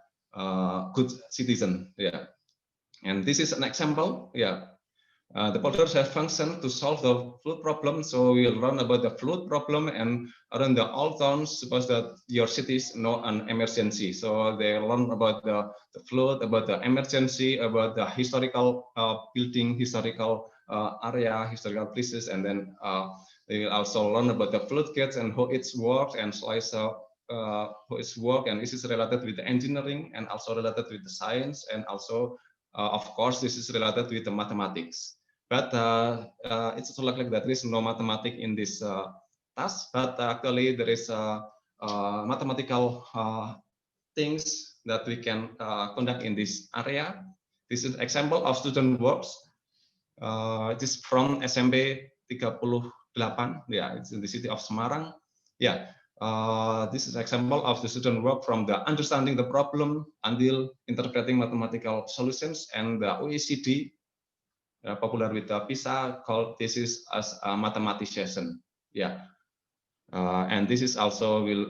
good citizen. Yeah, and this is an example. Yeah. The polders have functioned to solve the flood problem. So we'll learn about the flood problem and around the old towns, suppose that your cities know an emergency. So they learn about the flood, about the emergency, about the historical building, historical area, historical places, and then they will also learn about the floodgates and how it works and how it's work, and this is related with the engineering and also related with the science, and also of course this is related with the mathematics. But it's also like that there is no mathematics in this task, but actually there is mathematical things that we can conduct in this area. This is example of student works. It is from SMP 38. Yeah, it's in the city of Semarang. Yeah, this is example of the student work from the understanding the problem until interpreting mathematical solutions, and the OECD popular with the PISA called this is as a mathematician. Yeah, and this is also will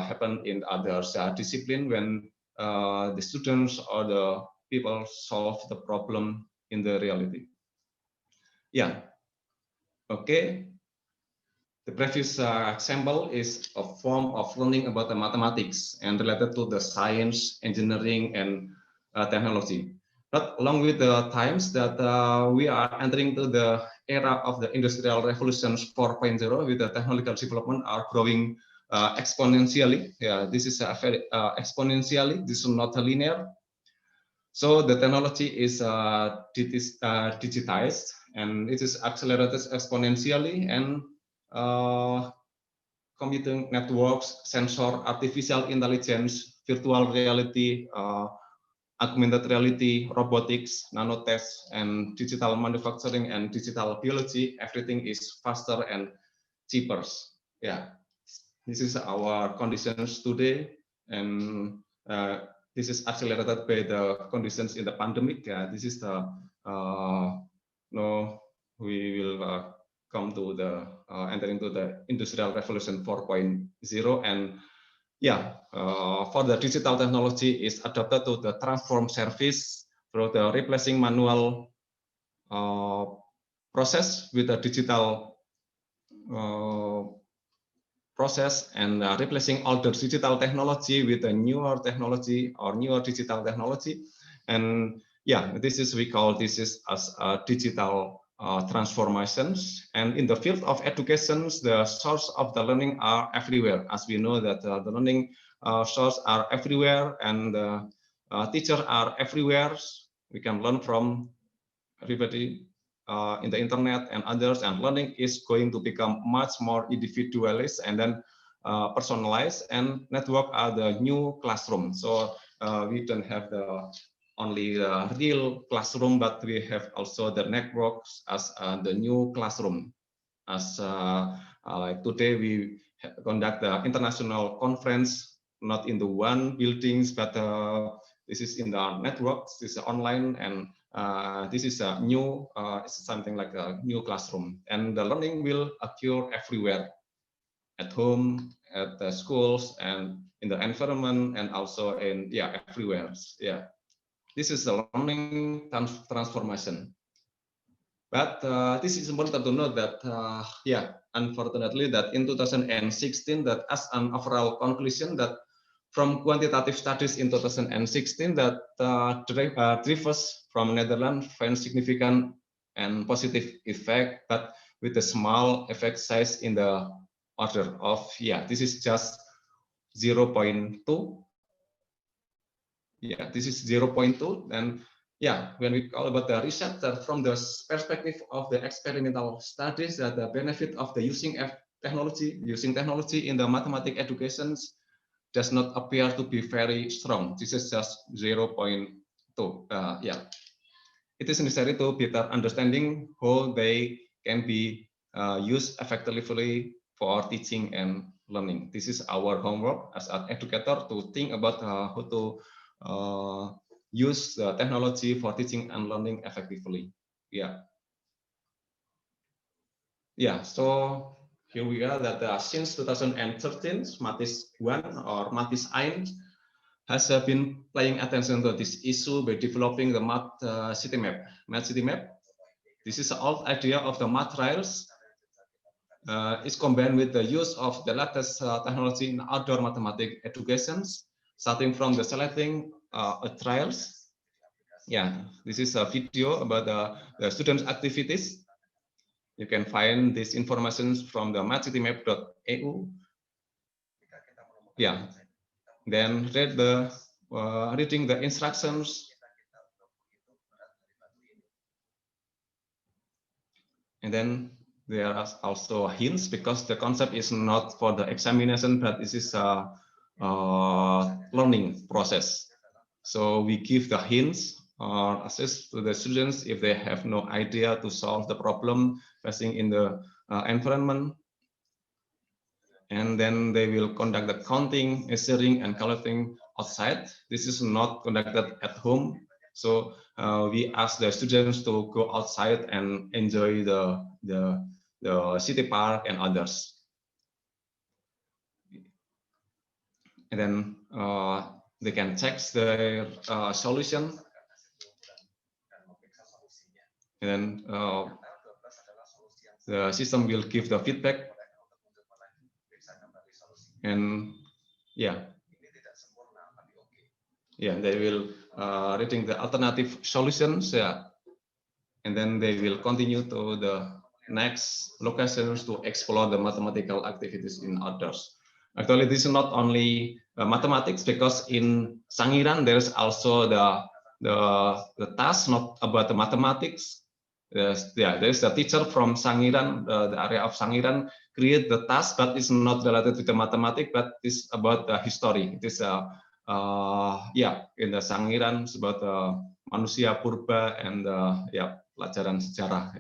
happen in other discipline when the students or the people solve the problem in the reality. Yeah. Okay. The previous example is a form of learning about the mathematics and related to the science, engineering, and technology. But along with the times that we are entering to the era of the industrial revolutions 4.0, with the technological development are growing exponentially. Yeah, this is a very exponentially. This is not linear. So the technology is digitized, and it is accelerated exponentially, and computing networks, sensor, artificial intelligence, virtual reality, augmented reality, robotics, nanotests, and digital manufacturing and digital biology, everything is faster and cheaper. Yeah, this is our conditions today, and this is accelerated by the conditions in the pandemic. This is the we will come to the entering to the industrial revolution 4.0, and for the digital technology is adapted to the transform service through the replacing manual process with a digital process, and replacing older digital technology with a newer technology or newer digital technology. And yeah, we call this as digital transformations. And in the field of education, the source of the learning are everywhere. As we know that the learning source are everywhere, and teachers are everywhere. We can learn from everybody in the internet and others, and learning is going to become much more individualist and then personalized, and network are the new classroom. So we don't have only the real classroom, but we have also the networks as the new classroom. As like today we conduct the international conference, not in the one buildings, but this is in the networks, this is online, and this is a new, something like a new classroom. And the learning will occur everywhere, at home, at the schools, and in the environment, and also in, yeah, everywhere. Yeah, this is a learning transformation. But this is important to note that, yeah, unfortunately, that in 2016, that as an overall conclusion, that from quantitative studies in 2016, that drivers from Netherlands find significant and positive effect, but with a small effect size in the order of, yeah, this is just 0.2. Yeah, this is 0.2. And yeah, when we call about the research, from the perspective of the experimental studies, that the benefit of the using technology in the mathematics educations does not appear to be very strong. This is just 0.2. Yeah, it is necessary to better understanding how they can be used effectively for teaching and learning. This is our homework as an educator, to think about how to use the technology for teaching and learning effectively. Yeah. Yeah, so here we are, that since 2013, Mathis 1 or Mathis 1 has been paying attention to this issue by developing the Math City Map. Math City Map, this is the old idea of the math trials. It's combined with the use of the latest technology in outdoor mathematics educations, starting from the selecting trials. Yeah, this is a video about the students' activities. You can find this information from the mathcitymap.eu. Yeah, then read the reading the instructions. And then there are also hints, because the concept is not for the examination, but this is a learning process. So we give the hints or assist to the students if they have no idea to solve the problem facing in the environment. And then they will conduct the counting, measuring, and calculating outside. This is not conducted at home. So we ask the students to go outside and enjoy the city park and others. And then they can check their solution. And then the system will give the feedback. And yeah, they will reading the alternative solutions. Yeah, and then they will continue to the next locations to explore the mathematical activities in outdoors. Actually, this is not only mathematics, because in Sangiran there's also the task not about the mathematics. There's a teacher from Sangiran, the area of Sangiran, create the task, but it's not related to the mathematics, but it's about the history. It is in the Sangiran, it's about manusia purba and pelajaran sejarah.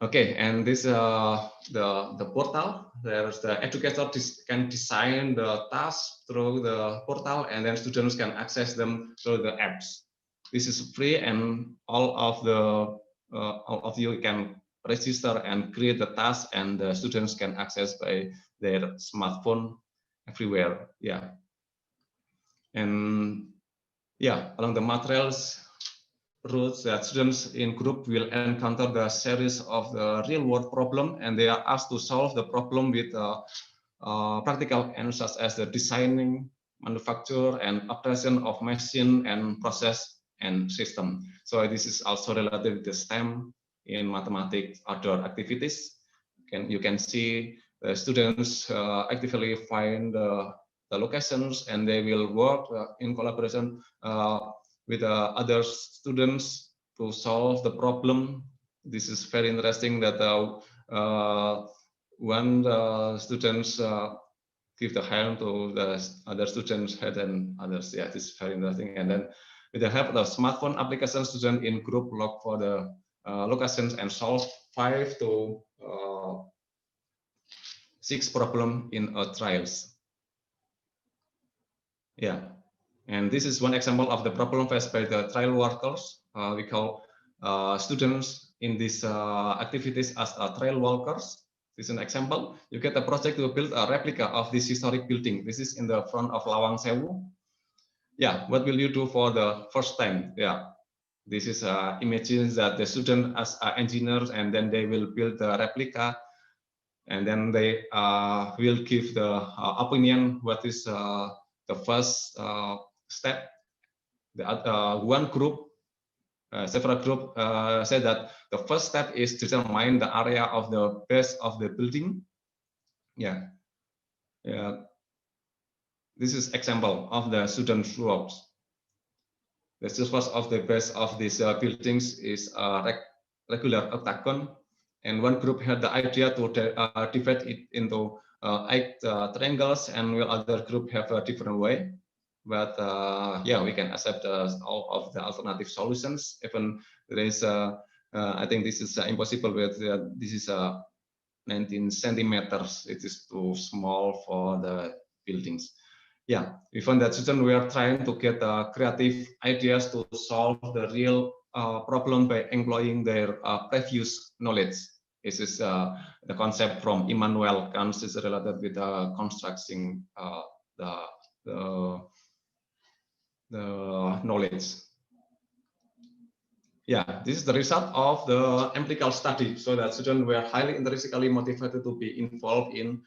Okay, and this the portal. There's the educator can design the task through the portal, and then students can access them through the apps. This is free, and all of you can register and create the task, and the students can access by their smartphone everywhere. Yeah, and yeah, along the materials routes, that students in group will encounter the series of the real world problem, and they are asked to solve the problem with practical answers, such as the designing, manufacture, and operation of machine and process and system. So this is also related to STEM in mathematics outdoor activities. You can see the students actively find the locations, and they will work in collaboration with other students to solve the problem. This is very interesting that when the students give the hand to the other students' head and others. Yeah, this is very interesting. And then with the help of the smartphone application, students in group look for the locations and solve 5 to 6 problems in trials. Yeah, and this is one example of the problem faced by the trial workers. We call students in these activities as trial workers. This is an example. You get a project to build a replica of this historic building. This is in the front of Lawang Sewu. Yeah, what will you do for the first time? Yeah, this is imagine that the student as engineers, and then they will build the replica, and then they will give the opinion what is the first step. The one group, several group said that the first step is to determine the area of the base of the building. Yeah, yeah. This is example of the student works. The surface of the base of these buildings is a regular octagon, and one group had the idea to divide it into 8 triangles, and while other group have a different way. But yeah, we can accept all of the alternative solutions. Even there is, I think this is impossible. With this is 19 centimeters. It is too small for the buildings. Yeah, we found that students were trying to get creative ideas to solve the real problem by employing their previous knowledge. This is the concept from Immanuel Kant is related with constructing the knowledge. Yeah, this is the result of the empirical study. So that students were highly intrinsically motivated to be involved in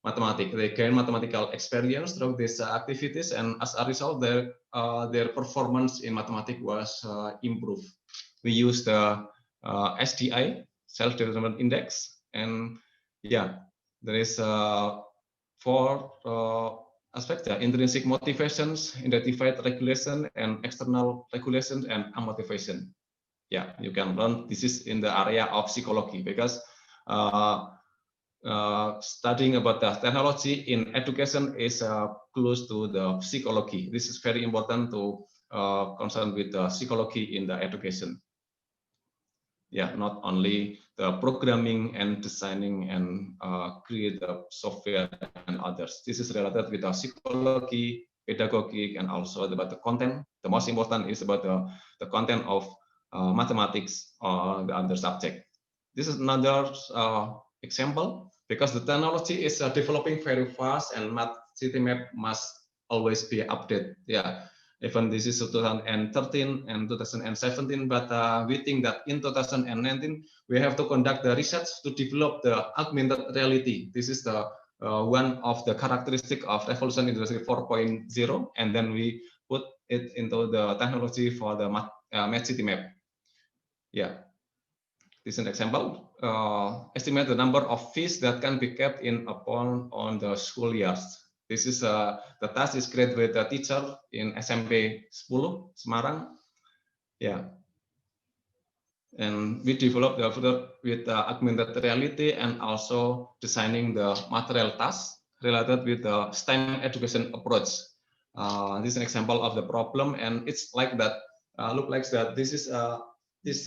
mathematics. They gain mathematical experience through these activities, and as a result, their performance in mathematics was improved. We use the SDI, self-development index, and yeah, there is 4 aspects: intrinsic motivations, identified regulation, and external regulation, and motivation. Yeah, you can learn this is in the area of psychology, because studying about the technology in education is close to the psychology. This is very important to concern with the psychology in the education. Yeah, not only the programming and designing and create the software and others. This is related with the psychology, pedagogy, and also about the content. The most important is about the content of mathematics or the other subject. This is another example, because the technology is developing very fast, and math city map must always be updated. Yeah, even this is 2013 and 2017, but we think that in 2019 we have to conduct the research to develop the augmented reality. This is the one of the characteristic of revolution industry 4.0, and then we put it into the technology for the math city map. Yeah, this is an example. Estimate the number of fish that can be kept in a pond on the school years. This is the task is created with a teacher in SMP 10 Semarang. Yeah, and we developed the further with augmented reality and also designing the material tasks related with the STEM education approach. This is an example of the problem, and it's like that. Look like that. This is this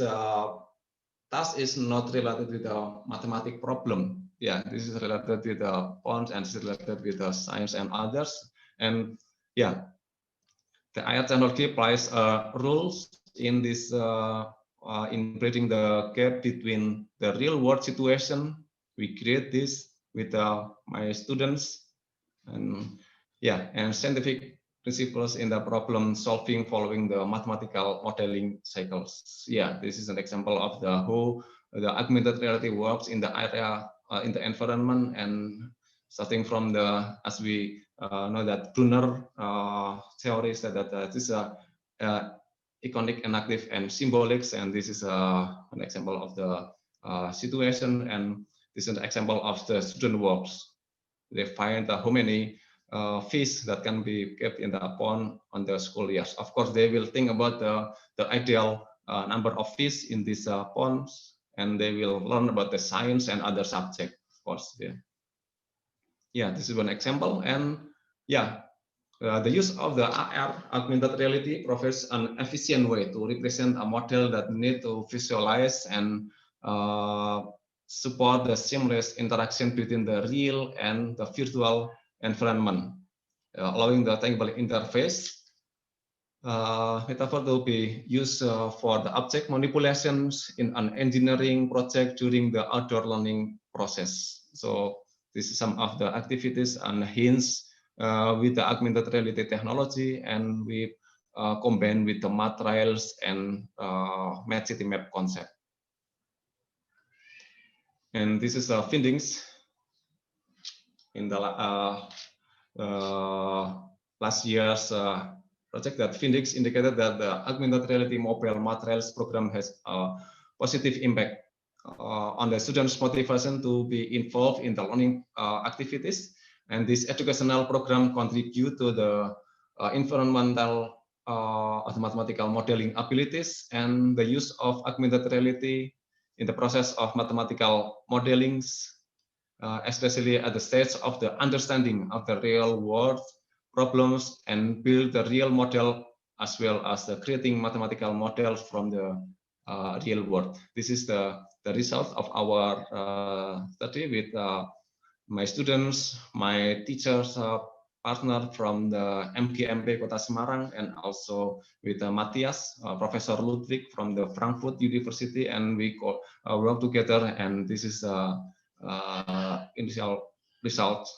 task is not related with the mathematic problem. Yeah, this is related with the bonds, and is related with the science and others. And yeah, the IR technology applies rules in this in bridging the gap between the real world situation. We create this with my students, and yeah, and scientific principles in the problem solving following the mathematical modeling cycles. Yeah, this is an example of the how the augmented reality works in the area in the environment, and starting from the, as we know that Brunner theory said that this iconic, enactive, and symbolics. And this is an example of the situation, and this is an example of the student works. They find how many fish that can be kept in the pond on the school years. Of course, they will think about the ideal number of fish in these ponds, and they will learn about the science and other subjects, of course. Yeah, this is one example. And yeah, the use of the AR, augmented reality, provides an efficient way to represent a model that need to visualize and support the seamless interaction between the real and the virtual environment, allowing the tangible interface metaphor to be used for the object manipulations in an engineering project during the outdoor learning process. So this is some of the activities and hints with the augmented reality technology, and we combine with the materials and match city map concept. And this is findings in the last year's project, that findings indicated that the augmented reality mobile materials program has a positive impact on the students' motivation to be involved in the learning activities. And this educational program contribute to the environmental mathematical modeling abilities and the use of augmented reality in the process of mathematical modelings, especially at the stage of the understanding of the real world problems, and build the real model as well as the creating mathematical models from the real world. This is the result of our study with my students, my teachers, partner from the MGMP Kota Semarang, and also with Matthias, Professor Ludwig from the Frankfurt University, and we work together, and this is initial result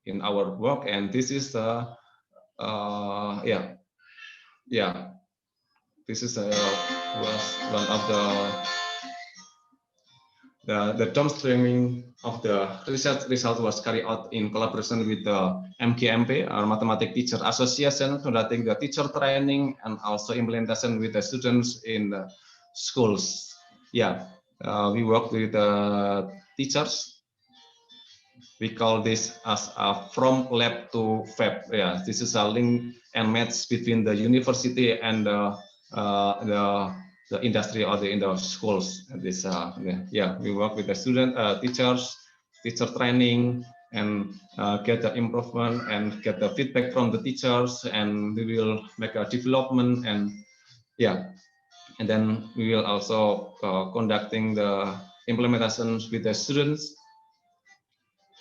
in our work. And this is the this is was one of the downstreaming of the research result was carried out in collaboration with the MGMP, our Mathematics Teacher Association, conducting the teacher training and also implementation with the students in the schools. We work with the teachers. We call this as a from lab to fab. This is a link and match between the university and the industry or in the schools. This we work with the student, teachers, teacher training, and get the improvement and get the feedback from the teachers, and we will make a development, and and then we will also conducting the implementations with the students,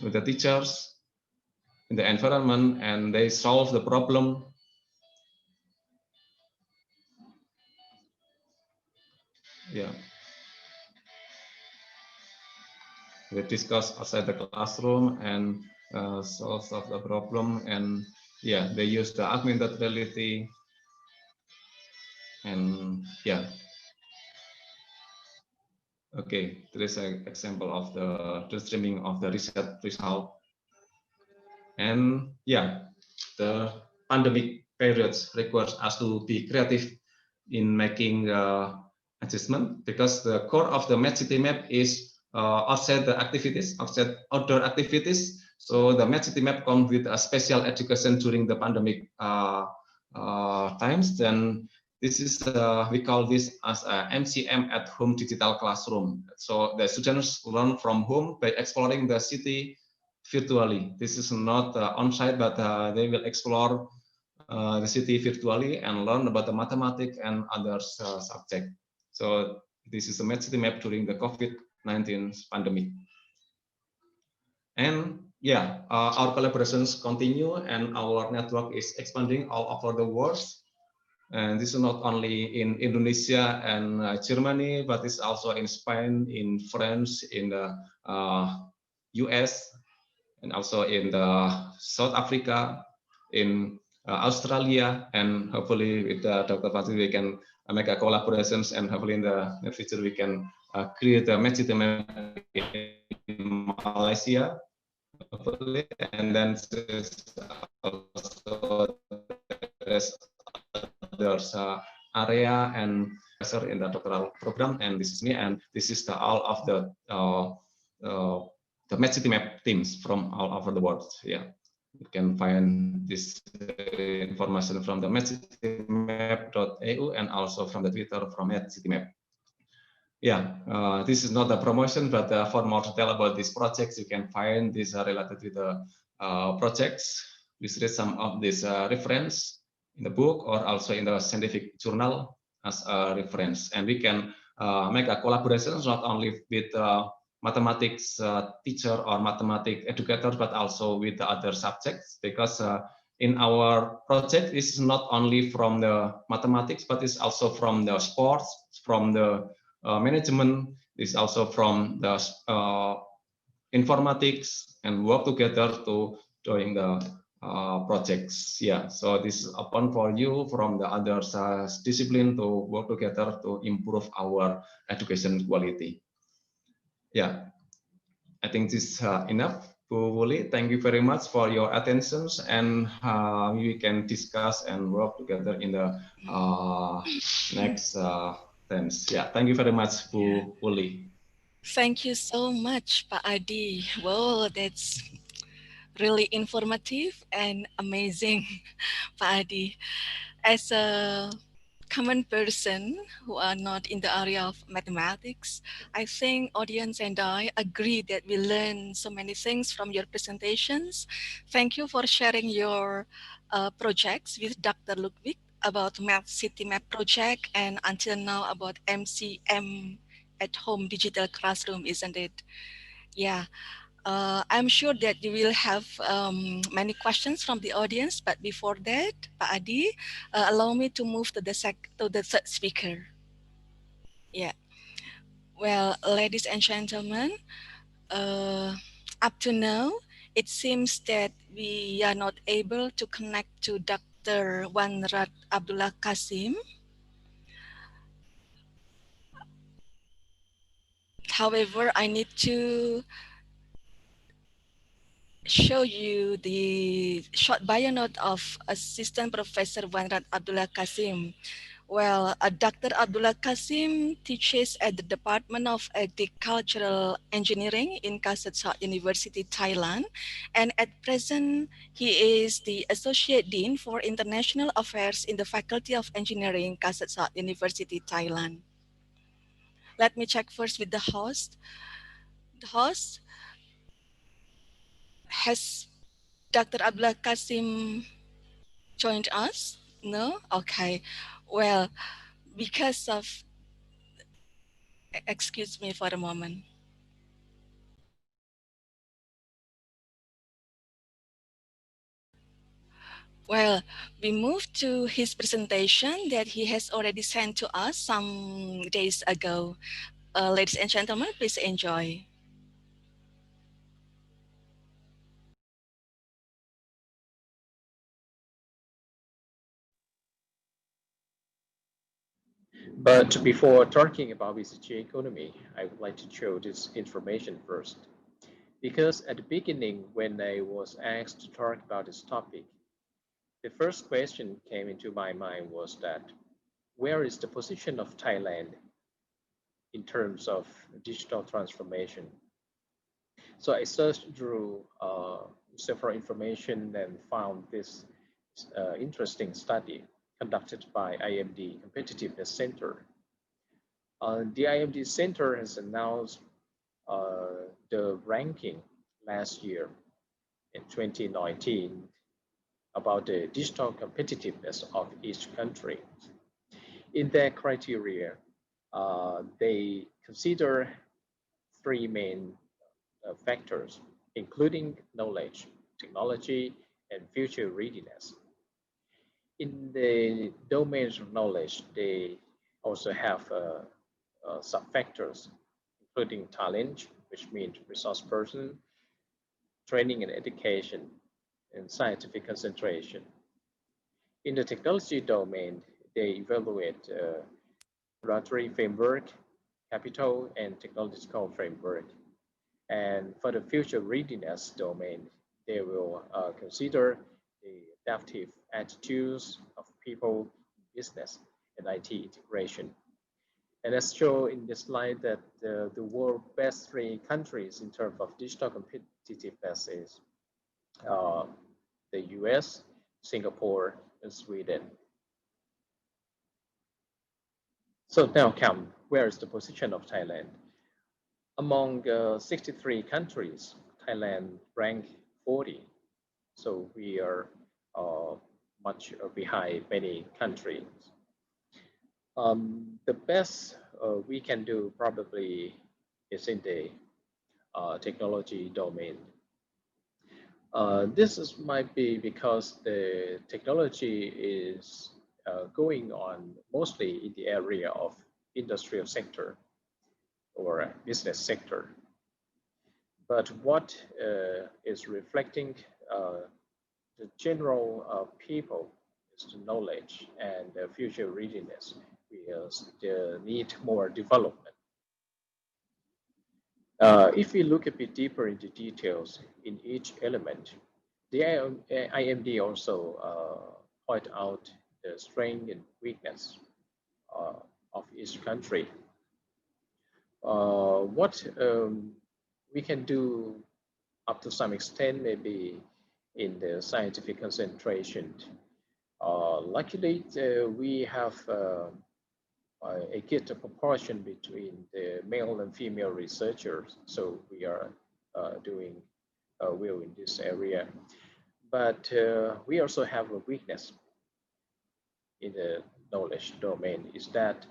with the teachers in the environment, and they solve the problem. They discuss outside the classroom and solve the problem, and they use the augmented reality, and okay, there is an example of the streaming of the research result. And the pandemic periods requires us to be creative in making adjustment, because the core of the Match City Map is outside the activities, outside outdoor activities. So the Match City Map comes with a special education during the pandemic times. Then this is we call this as a MCM at home digital classroom. So the students learn from home by exploring the city virtually. This is not on-site, but they will explore the city virtually and learn about the mathematics and other subjects. So this is a Match City Map during the COVID-19 pandemic. And our collaborations continue, and our network is expanding all over the world. And this is not only in Indonesia and Germany, but it's also in Spain, in France, in the US, and also in the South Africa, in Australia, and hopefully with Dr. Fazli we can make a collaborations, and hopefully in the near future we can create a Match City Map in Malaysia, hopefully, and then also there's others area and professor in the doctoral program, and this is me, and this is all of the MedCityMap teams from all over the world. Yeah, you can find this information from the medcitymap.eu and also from the Twitter from MedCityMap. Yeah, this is not a promotion, but for more detail about these projects, you can find these related to the projects. Please read some of this reference in the book or also in the scientific journal as a reference. And we can make a collaboration not only with mathematics teacher or mathematics educator, but also with the other subjects, because in our project is not only from the mathematics, but it's also from the sports, from the management, is also from the informatics, and work together to doing the projects. Yeah, so this is open for you from the other discipline to work together to improve our education quality. Yeah, I think this is enough. Bu Wuli, thank you very much for your attention, and we can discuss and work together in the next times. Yeah, thank you very much, Bu Wuli. Thank you so much, Pak Adi. Wow, that's really informative and amazing, Pak Adi. As a common person who are not in the area of mathematics, I think audience and I agree that we learn so many things from your presentations. Thank you for sharing your projects with Dr. Ludwig about MedCityMap project, and until now about MCM at home digital classroom, isn't it? Yeah. I'm sure that you will have many questions from the audience, but before that, Pak Adi, allow me to move to the third speaker. Yeah. Well, ladies and gentlemen, up to now, it seems that we are not able to connect to Dr. Wanrat Abdullah Kasim. However, I need to show you the short bio note of Assistant Professor Wanrat Abdullah Kasim. Well, Dr. Abdullah Kasim teaches at the Department of Agricultural Engineering in Pascasarjana University, Thailand. And at present, he is the Associate Dean for International Affairs in the Faculty of Engineering, Pascasarjana University, Thailand. Let me check first with the host. The host, has Dr. Abdullah Kasim joined us? No? Okay. Well, because of, excuse me for a moment. Well, we move to his presentation that he has already sent to us some days ago. Ladies and gentlemen, please enjoy. But before talking about BCG economy, I would like to show this information first. Because at the beginning, when I was asked to talk about this topic, the first question came into my mind was that, where is the position of Thailand in terms of digital transformation? So I searched through several information and found this interesting study conducted by IMD Competitiveness Center. The IMD Center has announced the ranking last year in 2019 about the digital competitiveness of each country. In their criteria, they consider three main factors, including knowledge, technology, and future readiness. In the domains of knowledge, they also have sub-factors, including talent, which means resource person, training and education, and scientific concentration. In the technology domain, they evaluate regulatory framework, capital, and technological framework. And for the future readiness domain, they will consider the adaptive attitudes of people in business and IT integration. And as shown in this slide, that the world's best 3 countries in terms of digital competitiveness is the US, Singapore, and Sweden. So now come, where is the position of Thailand? Among 63 countries, Thailand ranked 40. So we are much behind many countries. The best we can do probably is in the technology domain. This might be because the technology is going on mostly in the area of industrial sector or business sector. But what is reflecting the general people is the knowledge and the future readiness. We still need more development. If we look a bit deeper into details in each element, the IMD also point out the strength and weakness of each country. What we can do up to some extent maybe in the scientific concentration. Luckily, we have a good proportion between the male and female researchers, so we are doing well in this area. But we also have a weakness in the knowledge domain, is that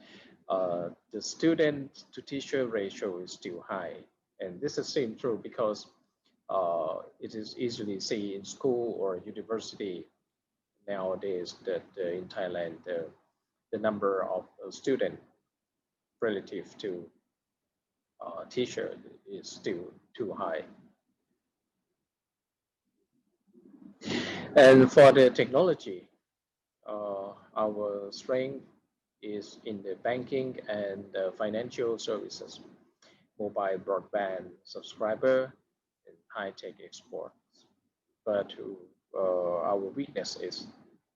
the student to teacher ratio is still high. And this is same true because it is easily seen in school or university nowadays that in Thailand, the number of students relative to teacher is still too high. And for the technology, our strength is in the banking and financial services, mobile broadband subscriber, and high-tech exports. But our weakness is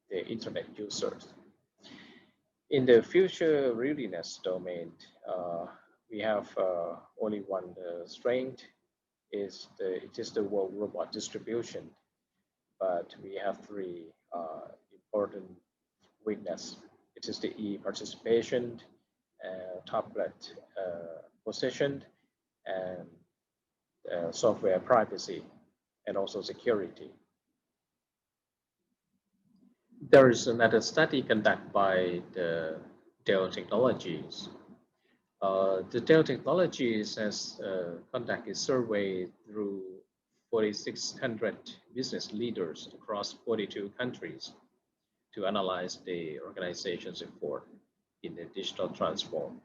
the internet users. In the future readiness domain, we have only one strength, it is the world robot distribution. But we have 3 important weakness. It is the e-participation, tablet possession, and software privacy, and also security. There is another study conducted by the Dell Technologies. The Dell Technologies has conducted a survey through 4,600 business leaders across 42 countries to analyze the organization's effort in the digital transform.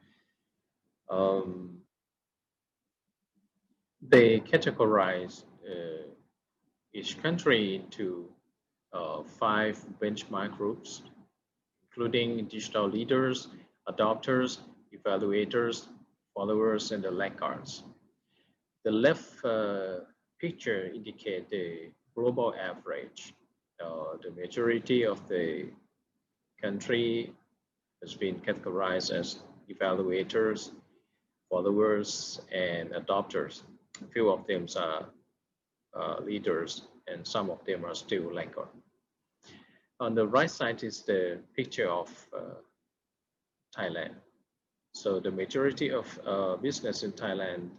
They categorize each country into 5 benchmark groups, including digital leaders, adopters, evaluators, followers, and the laggards. The left picture indicates the global average. The majority of the country has been categorized as evaluators, followers, and adopters. A few of them are leaders, and some of them are still laggard. On the right side is the picture of Thailand. So the majority of business in Thailand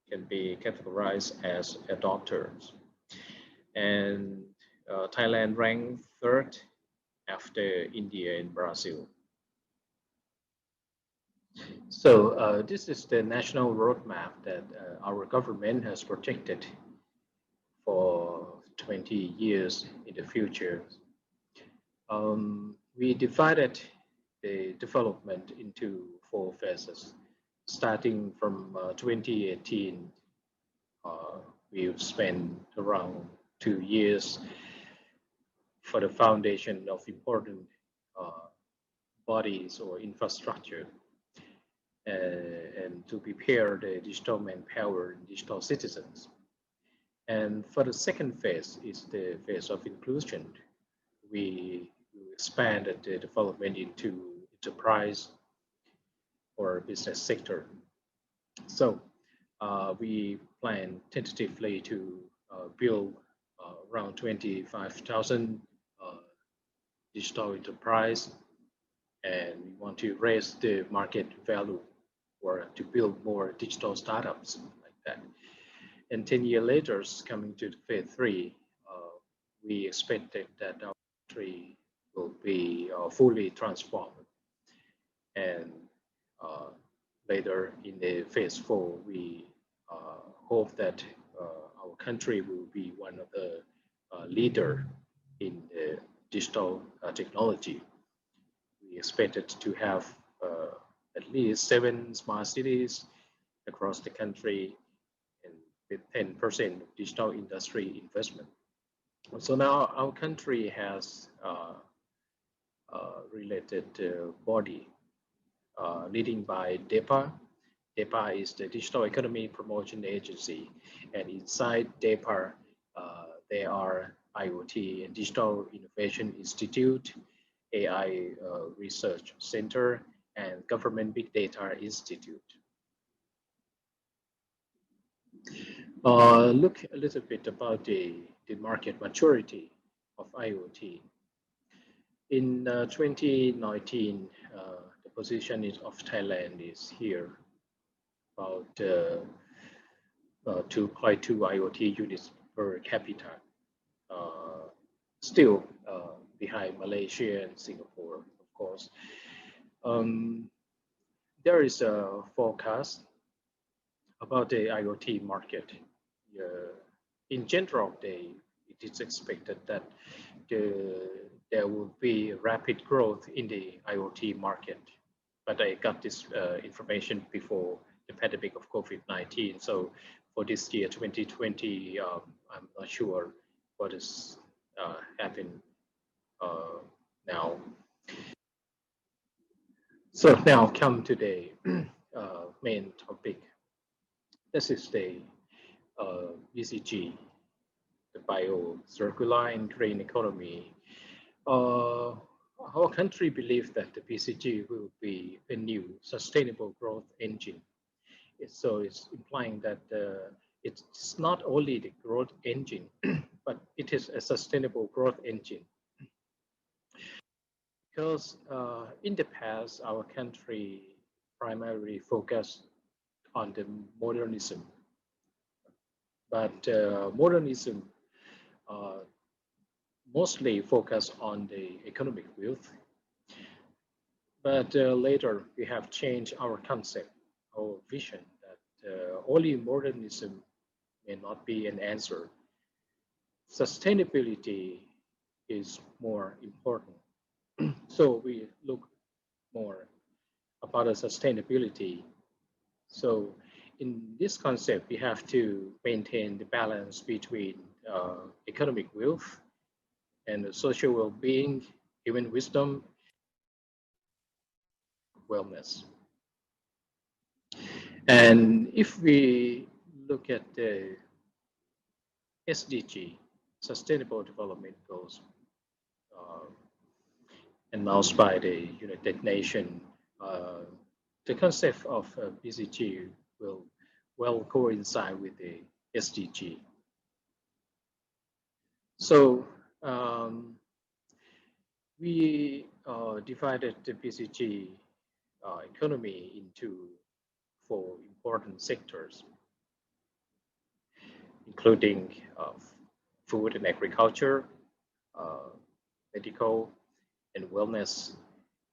can be categorized as adopters. And Thailand ranked 3rd after India and Brazil. So this is the national roadmap that our government has projected for 20 years in the future. We divided the development into 4 phases. Starting from 2018, we've spent around 2 years for the foundation of important bodies or infrastructure and to prepare the digital manpower and digital citizens. And for the second phase is the phase of inclusion. We expanded the development into enterprise or business sector. So we plan tentatively to build around 25,000 digital enterprise, and we want to raise the market value or to build more digital startups like that. And 10 years later, coming to phase 3, we expected that our country will be fully transformed. And later in the phase 4, we hope that our country will be one of the leader in the digital technology. We expected to have at least 7 smart cities across the country and with 10% digital industry investment. So now our country has related body leading by DEPA. DEPA is the Digital Economy Promotion Agency, and inside DEPA there are IoT and Digital Innovation Institute, AI Research Center, and Government Big Data Institute. Look a little bit about the market maturity of IoT. In 2019, the position of Thailand is here, about 2.2 IoT units per capita, still behind Malaysia and Singapore, of course. There is a forecast about the IoT market. In general, it is expected that there will be rapid growth in the IoT market. But I got this information before the pandemic of COVID-19. So for this year, 2020, I'm not sure what is happening now. So now come to the main topic. This is the BCG, the bio-circular and green economy. Our country believes that the BCG will be a new sustainable growth engine. So it's implying that it's not only the growth engine, but it is a sustainable growth engine. Because in the past, our country primarily focused on the modernism. But modernism mostly focused on the economic growth. But later we have changed our concept, our vision, that only modernism may not be an answer. Sustainability is more important. So we look more about the sustainability. So in this concept, we have to maintain the balance between economic wealth and the social well-being, human wisdom, wellness. And if we look at the SDG, Sustainable Development Goals, announced by the United Nations, the concept of BCG will well coincide with the SDG. So we divided the BCG economy into 4 important sectors, including food and agriculture, medical and wellness,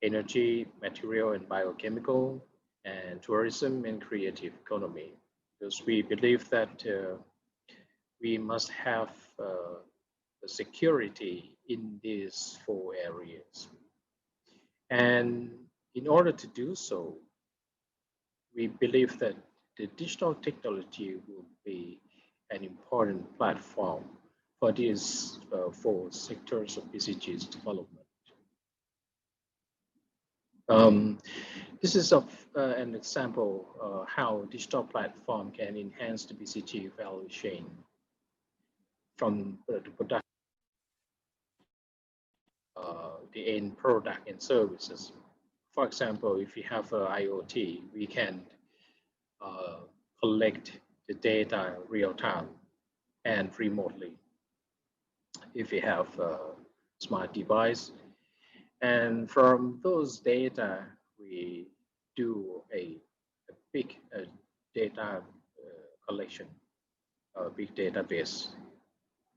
energy, material and biochemical, and tourism and creative economy. Because we believe that we must have the security in these 4 areas. And in order to do so, we believe that the digital technology will be an important platform for these 4 sectors of BCG's development. This is an example how digital platform can enhance the BCG value chain from the product, the end product and services. for example, if we have IoT, we can collect the data real time and remotely. If we have a smart device, and from those data, we do a big data collection, a big database.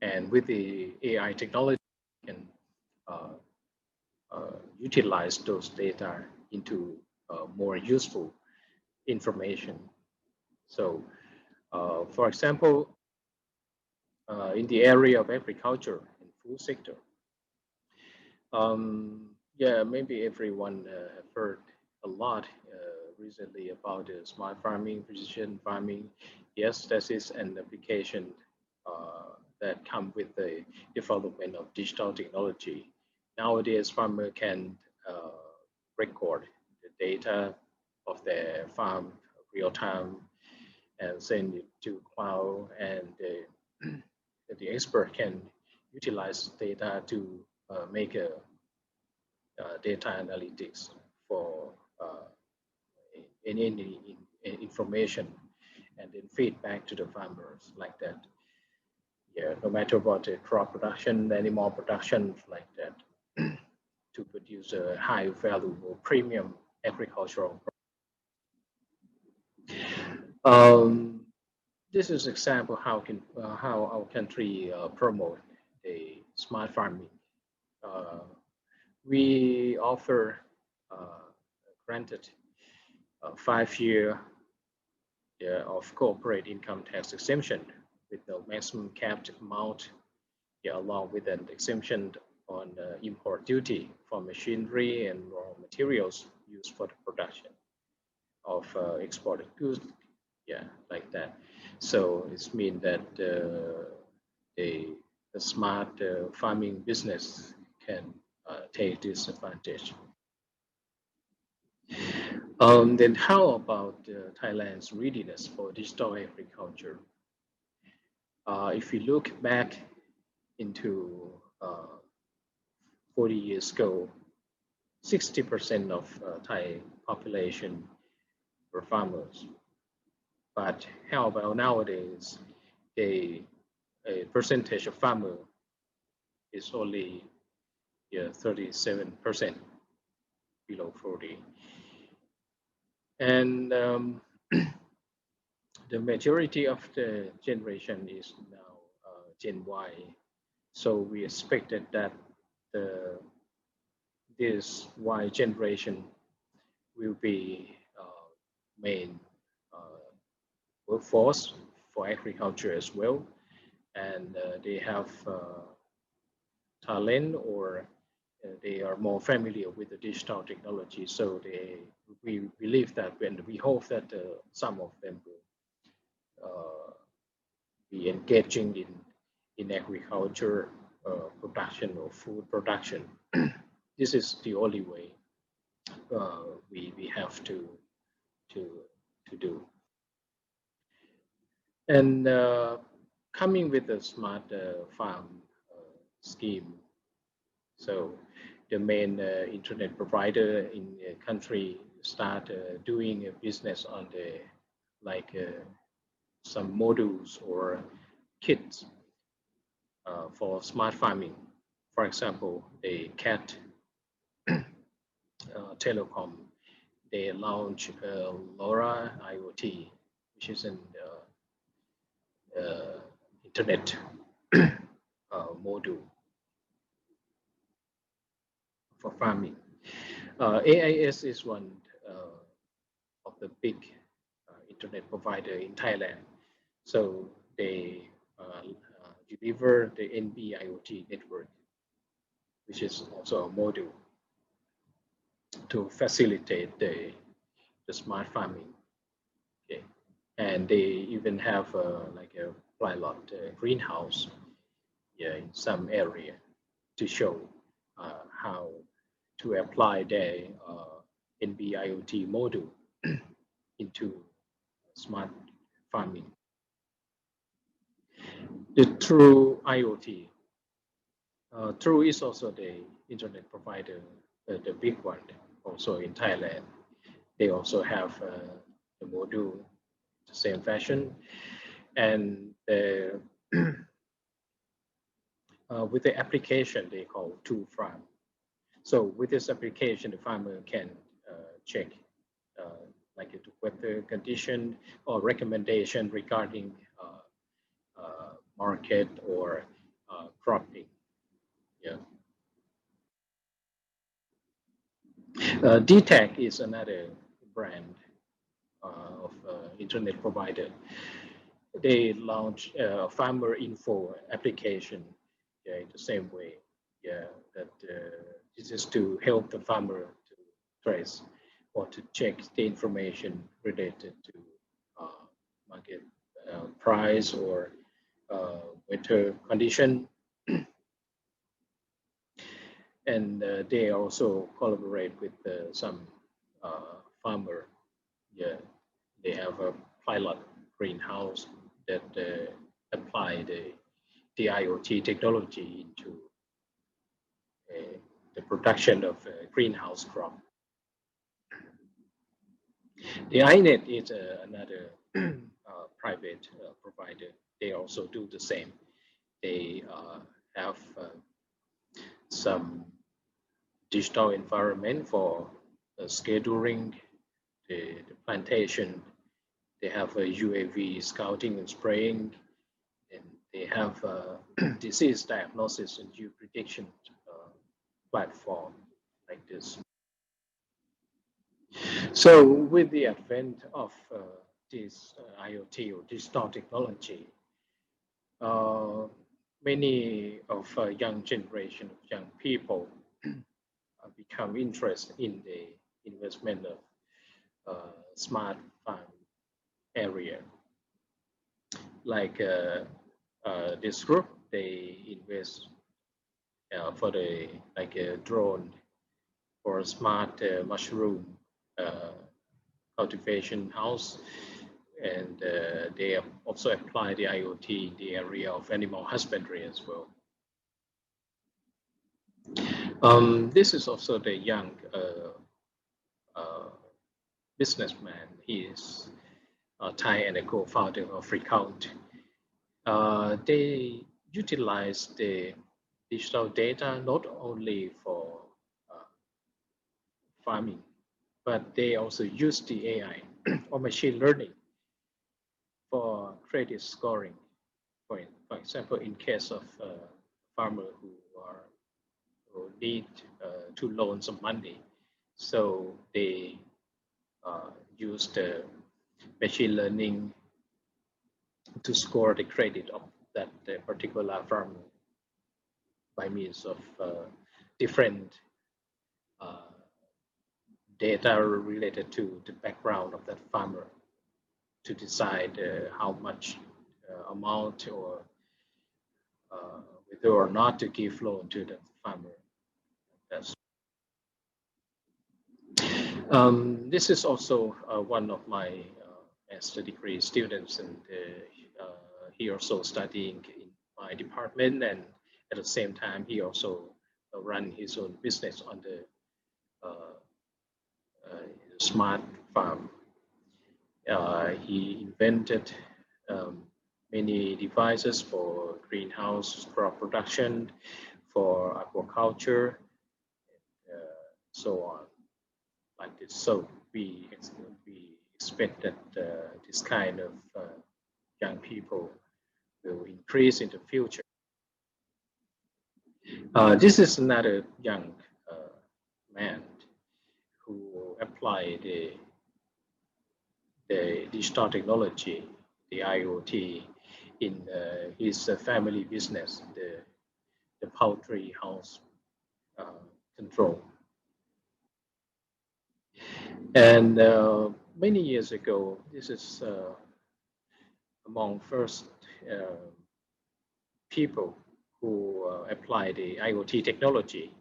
And with the AI technology, we can utilize those data into more useful information. So, for example, in the area of agriculture and food sector, yeah, maybe everyone have heard a lot recently about smart farming, precision farming. Yes, that is an application that come with the development of digital technology. Nowadays, farmer can record the data of their farm real time and send it to cloud, and the expert can utilize data to make a data analytics for any information, and then feed back to the farmers like that. Yeah, no matter what the crop production, animal production, like that, to produce a high valuable premium agricultural. This is example how our country promote the smart farming. We offer granted 5-year of corporate income tax exemption with no maximum capped amount, along with an exemption on import duty for machinery and raw materials used for the production of exported goods, like that. So it means that the smart farming business can take this advantage. Then how about Thailand's readiness for digital agriculture? If you look back into 40 years ago, 60% of Thai population were farmers. But how about nowadays? A percentage of farmer is only 37%, below 40. And the majority of the generation is now Gen Y. So we expected that this Y generation will be main workforce for agriculture as well. And they have talent, or they are more familiar with the digital technology. So we believe that, and we hope that some of them will be engaging in agriculture production or food production. This is the only way we have to do. And coming with the smart farm scheme. So the main internet provider in the country start doing a business on the some modules or kits for smart farming. For example, the CAT Telecom, they launch LoRa IoT, which is an internet module for farming. AIS is one of the big internet provider in Thailand. So they deliver the NB-IoT network, which is also a module to facilitate the smart farming. Okay. And they even have like a pilot greenhouse in some area to show how to apply the NB-IoT module into smart farming. The True IoT. True is also the internet provider, the big one. also in Thailand. They also have the module the same fashion, and with the application they call To Farm. So with this application, the farmer can check like the weather condition or recommendation regarding market or cropping. Yeah. DTech is another brand of internet provider. They launched a farmer info application, yeah, in the same way. Yeah, that this is to help the farmer to trace or to check the information related to market price or weather condition. And they also collaborate with some farmer. Yeah, they have a pilot greenhouse that apply the IoT technology into the production of greenhouse crop. The ISET is another private provider. They also do the same. They have some digital environment for scheduling the plantation. They have a UAV scouting and spraying, and they have a disease diagnosis and due prediction platform like this. So with the advent of this IoT or digital technology, many of young generation of young people become interested in the investment of smart farm area. Like this group, they invest for the like a drone or a smart mushroom cultivation house, and they also apply the IoT in the area of animal husbandry as well. This is also the young businessman. He is Thai and a co-founder of Recount. They utilize the digital data not only for farming, but they also use the AI or machine learning for credit scoring. For example, in case of farmer who need to loan some money, so they use the machine learning to score the credit of that particular farmer by means of different data related to the background of that farmer to decide how much amount or whether or not to give loan to that farmer. That's this is also one of my master degree students, and he also studying in my department, and at the same time he also run his own business on the smart farm. He invented many devices for greenhouse crop production, for aquaculture, so on, like this. So we expect that this kind of young people will increase in the future. This is another young man who applied the digital technology, the IoT, in his family business, the poultry house control. And many years ago, this is among first people who apply the IoT technology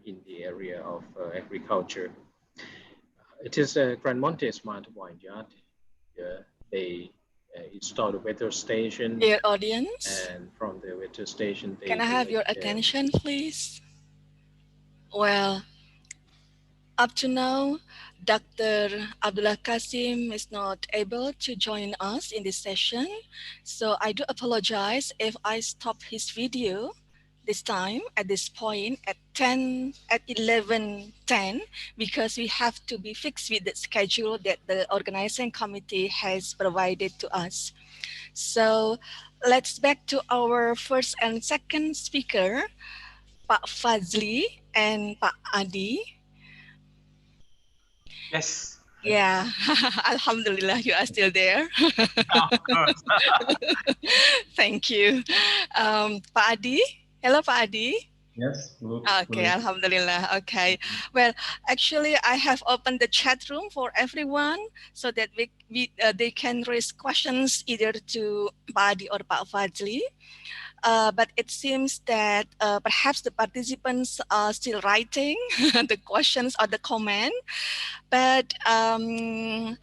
in the area of agriculture. It is a Grand Monte Smart Vineyard. They installed a weather station. Dear audience, and from the weather station, they can I have your attention, please? Well, Up to now, Dr. Abdullah Kasim is not able to join us in this session. So I do apologize if I stop his video this time at this point at 11:10, because we have to be fixed with the schedule that the organizing committee has provided to us. So let's back to our first and second speaker, Pak Fazli and Pak Adi. Yes. Yeah, Alhamdulillah, you are still there. Of course. Thank you. Pak Adi, hello Pak Adi. Yes, Okay, Alhamdulillah. Okay. Well, actually, I have opened the chat room for everyone so that they can raise questions either to Pak Adi or Pak Fazli. But it seems that perhaps the participants are still writing the questions or the comment. But I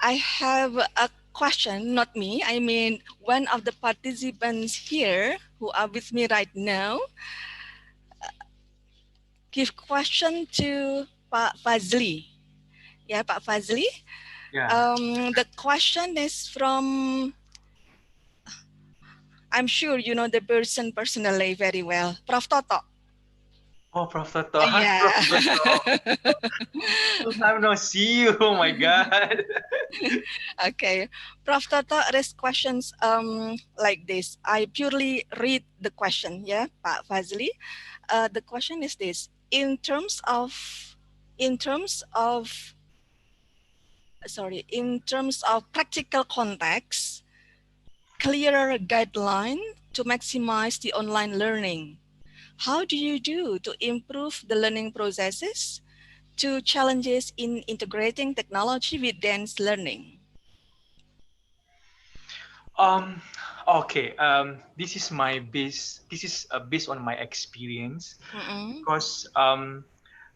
have a question, not me. I mean, one of the participants here who are with me right now give question to Pak Fazli. Yeah, Pak Fazli. Yeah. The question is from, I'm sure you know the person personally very well, Prof. Toto. Oh, Prof. Toto. Hi, Yeah. Prof. Toto. Long time no see you. Oh my God. Okay, Prof. Toto raised questions like this. I purely read the question, yeah, Pak Fazli. The question is this: in terms of practical context, clearer guideline to maximize the online learning. How do you do to improve the learning processes to challenges in integrating technology with dense learning? Okay. This is my base. This is based on my experience, because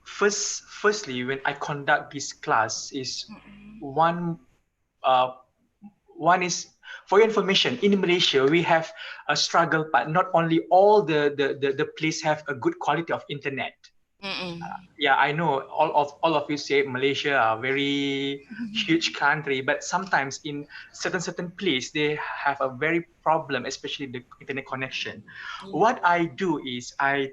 firstly, when I conduct this class, is one one is, for your information, in Malaysia we have a struggle, but not only all the place have a good quality of internet. Yeah, I know all of you say Malaysia are very huge country, but sometimes in certain place they have a very problem, especially the internet connection. What I do is I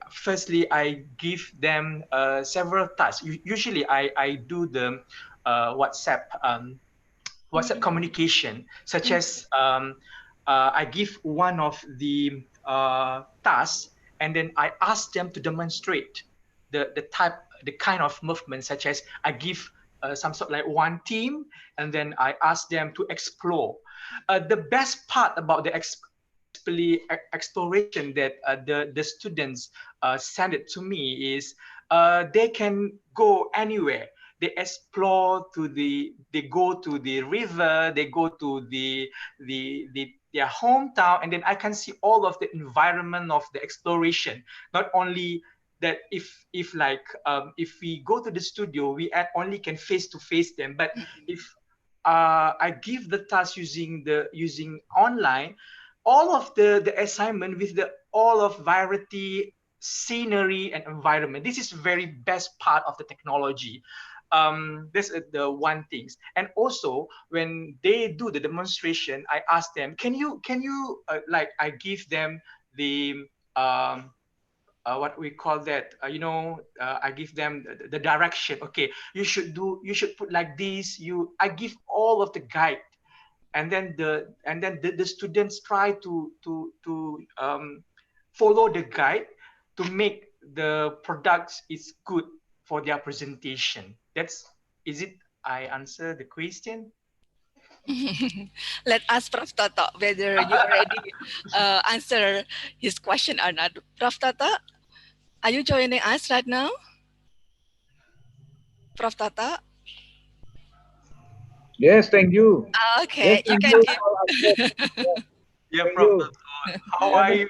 firstly I give them several tasks. Usually I do the WhatsApp communication, such as I give one of the tasks, and then I ask them to demonstrate the kind of movement, such as I give some sort like one team, and then I ask them to explore. The best part about the exploration that the students send it to me is they can go anywhere. They explore they go to the river, they go to their hometown, and then I can see all of the environment of the exploration. Not only that, if we go to the studio, we only can face to face them, but if I give the task using online, all of the assignment with all of variety, scenery, and environment. This is very best part of the technology. This is the one things. And also when they do the demonstration, I ask them, can you like I give them the what we call that, I give them the direction. Okay, you should put like this. I give all of the guide, and then the students try to follow the guide to make the products is good for their presentation. Is it I answer the question? Let us Prof. Toto whether you already answer his question or not. Prof. Toto, are you joining us right now? Prof. Toto? Yes, thank you. Okay, Yes, you thank can you. give. Yeah, Thank Prof. you. Toto. How are you?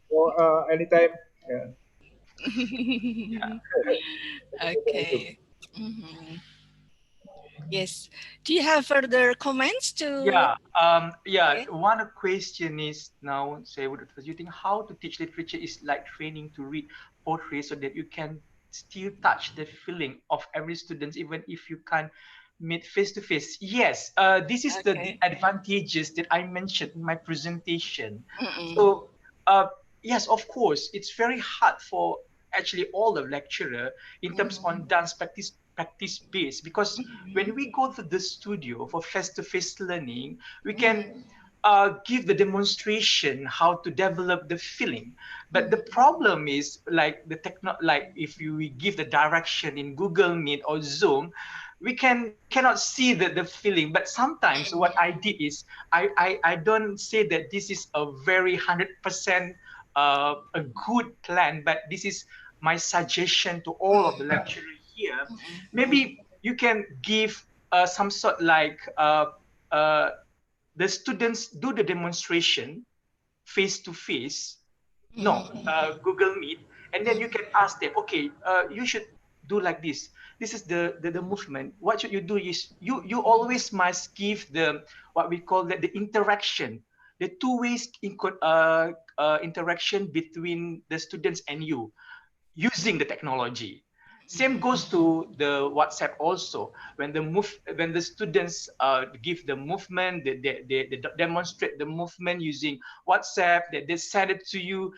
So, anytime. Yeah. Okay. Yes. Do you have further comments to? Yeah, Okay. one question is now, say, do you think how to teach literature is like training to read poetry so that you can still touch the feeling of every student, even if you can't meet face to face? Yes, this is the advantages that I mentioned in my presentation. So, yes, of course, it's very hard for actually all the lecturer in terms on dance practice base, because when we go to the studio for face-to-face learning, we can give the demonstration how to develop the feeling. But the problem is like like if we give the direction in Google Meet or Zoom, we cannot see the feeling. But sometimes what I did is I don't say that this is a very 100% a good plan, but this is my suggestion to all of the lecturers here. Maybe you can give some sort like the students do the demonstration face to face, no, Google Meet, and then you can ask them, okay, you should do like this. This is the movement. What should you do is you always must give the what we call the interaction, the two ways interaction between the students and you using the technology. Same goes to the WhatsApp also. When when the students give the movement, they demonstrate the movement using WhatsApp, they send it to you.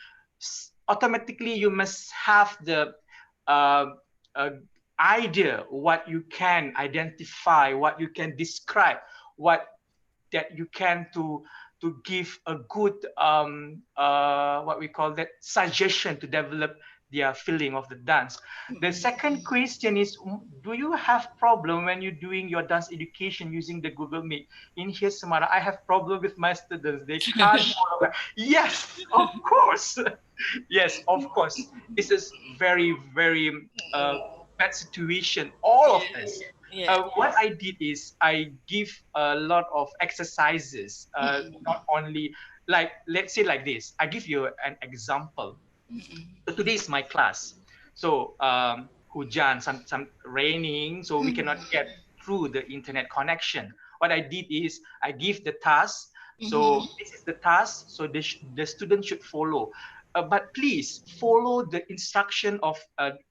Automatically, you must have the uh, uh, idea what you can identify, what you can describe, what that you can to give a good what we call that suggestion to develop their feeling of the dance. The second question is, do you have problem when you're doing your dance education using the Google Meet? In here, Samara, I have problem with my students. They can't follow that. Yes, of course. Yes, of course. This is very bad situation. All of us. What I did is I give a lot of exercises, not only like, let's say like this. I give you an example. So today is my class. So hujan, some raining, so we cannot get through the internet connection. What I did is I give the task. So this is the task. So the student should follow. But please follow the instruction of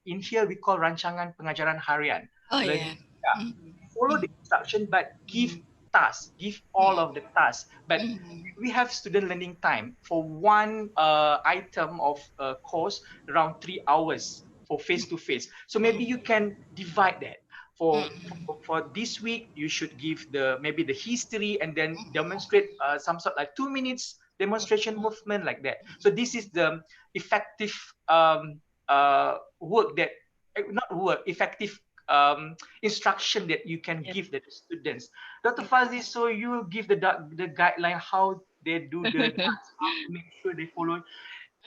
in here we call rancangan pengajaran harian. Oh Learning. yeah. Yeah. Follow the instruction, but give tasks, give all of the tasks. But we have student learning time for one item of course around 3 hours for face to face. So maybe you can divide that. For this week, you should give the maybe the history and then demonstrate some sort like 2 minutes demonstration movement like that. So this is the effective work that not work effective instruction that you can give the students. Dr. Fazli, so you give the guideline how they do the dance, how to make sure they follow.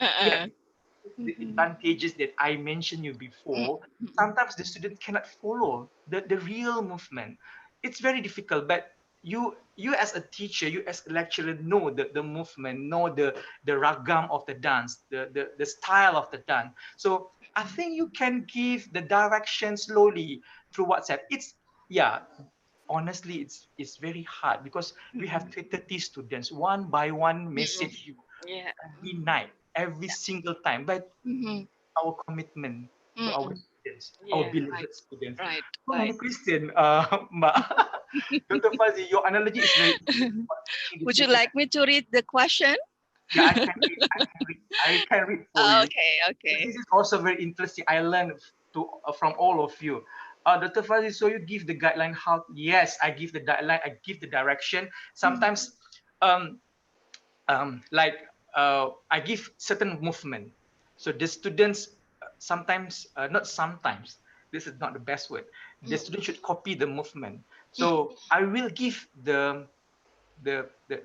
Yes, the advantages that I mentioned you before. Sometimes the student cannot follow the real movement. It's very difficult, but you as a teacher, you as a lecturer know the movement, know the ragam of the dance, the style of the dance. So I think you can give the direction slowly through WhatsApp. It's yeah, honestly it's very hard because we have 30 students, one by one message you Yeah. every night, every single time. But our commitment to our students, our Yeah. beloved students. Right. So Right. many questions, Mbak. Dr. Fazli, your analogy is very interesting. Would you like me to read the question? Yeah, I can read for you. Okay. Okay. This is also very interesting. I learned from all of you. Dr. Fazli, so you give the guideline how? Yes, I give the guideline. I give the direction. Sometimes, like I give certain movement. So the students sometimes, not sometimes. This is not the best word. The student should copy the movement. So I will give the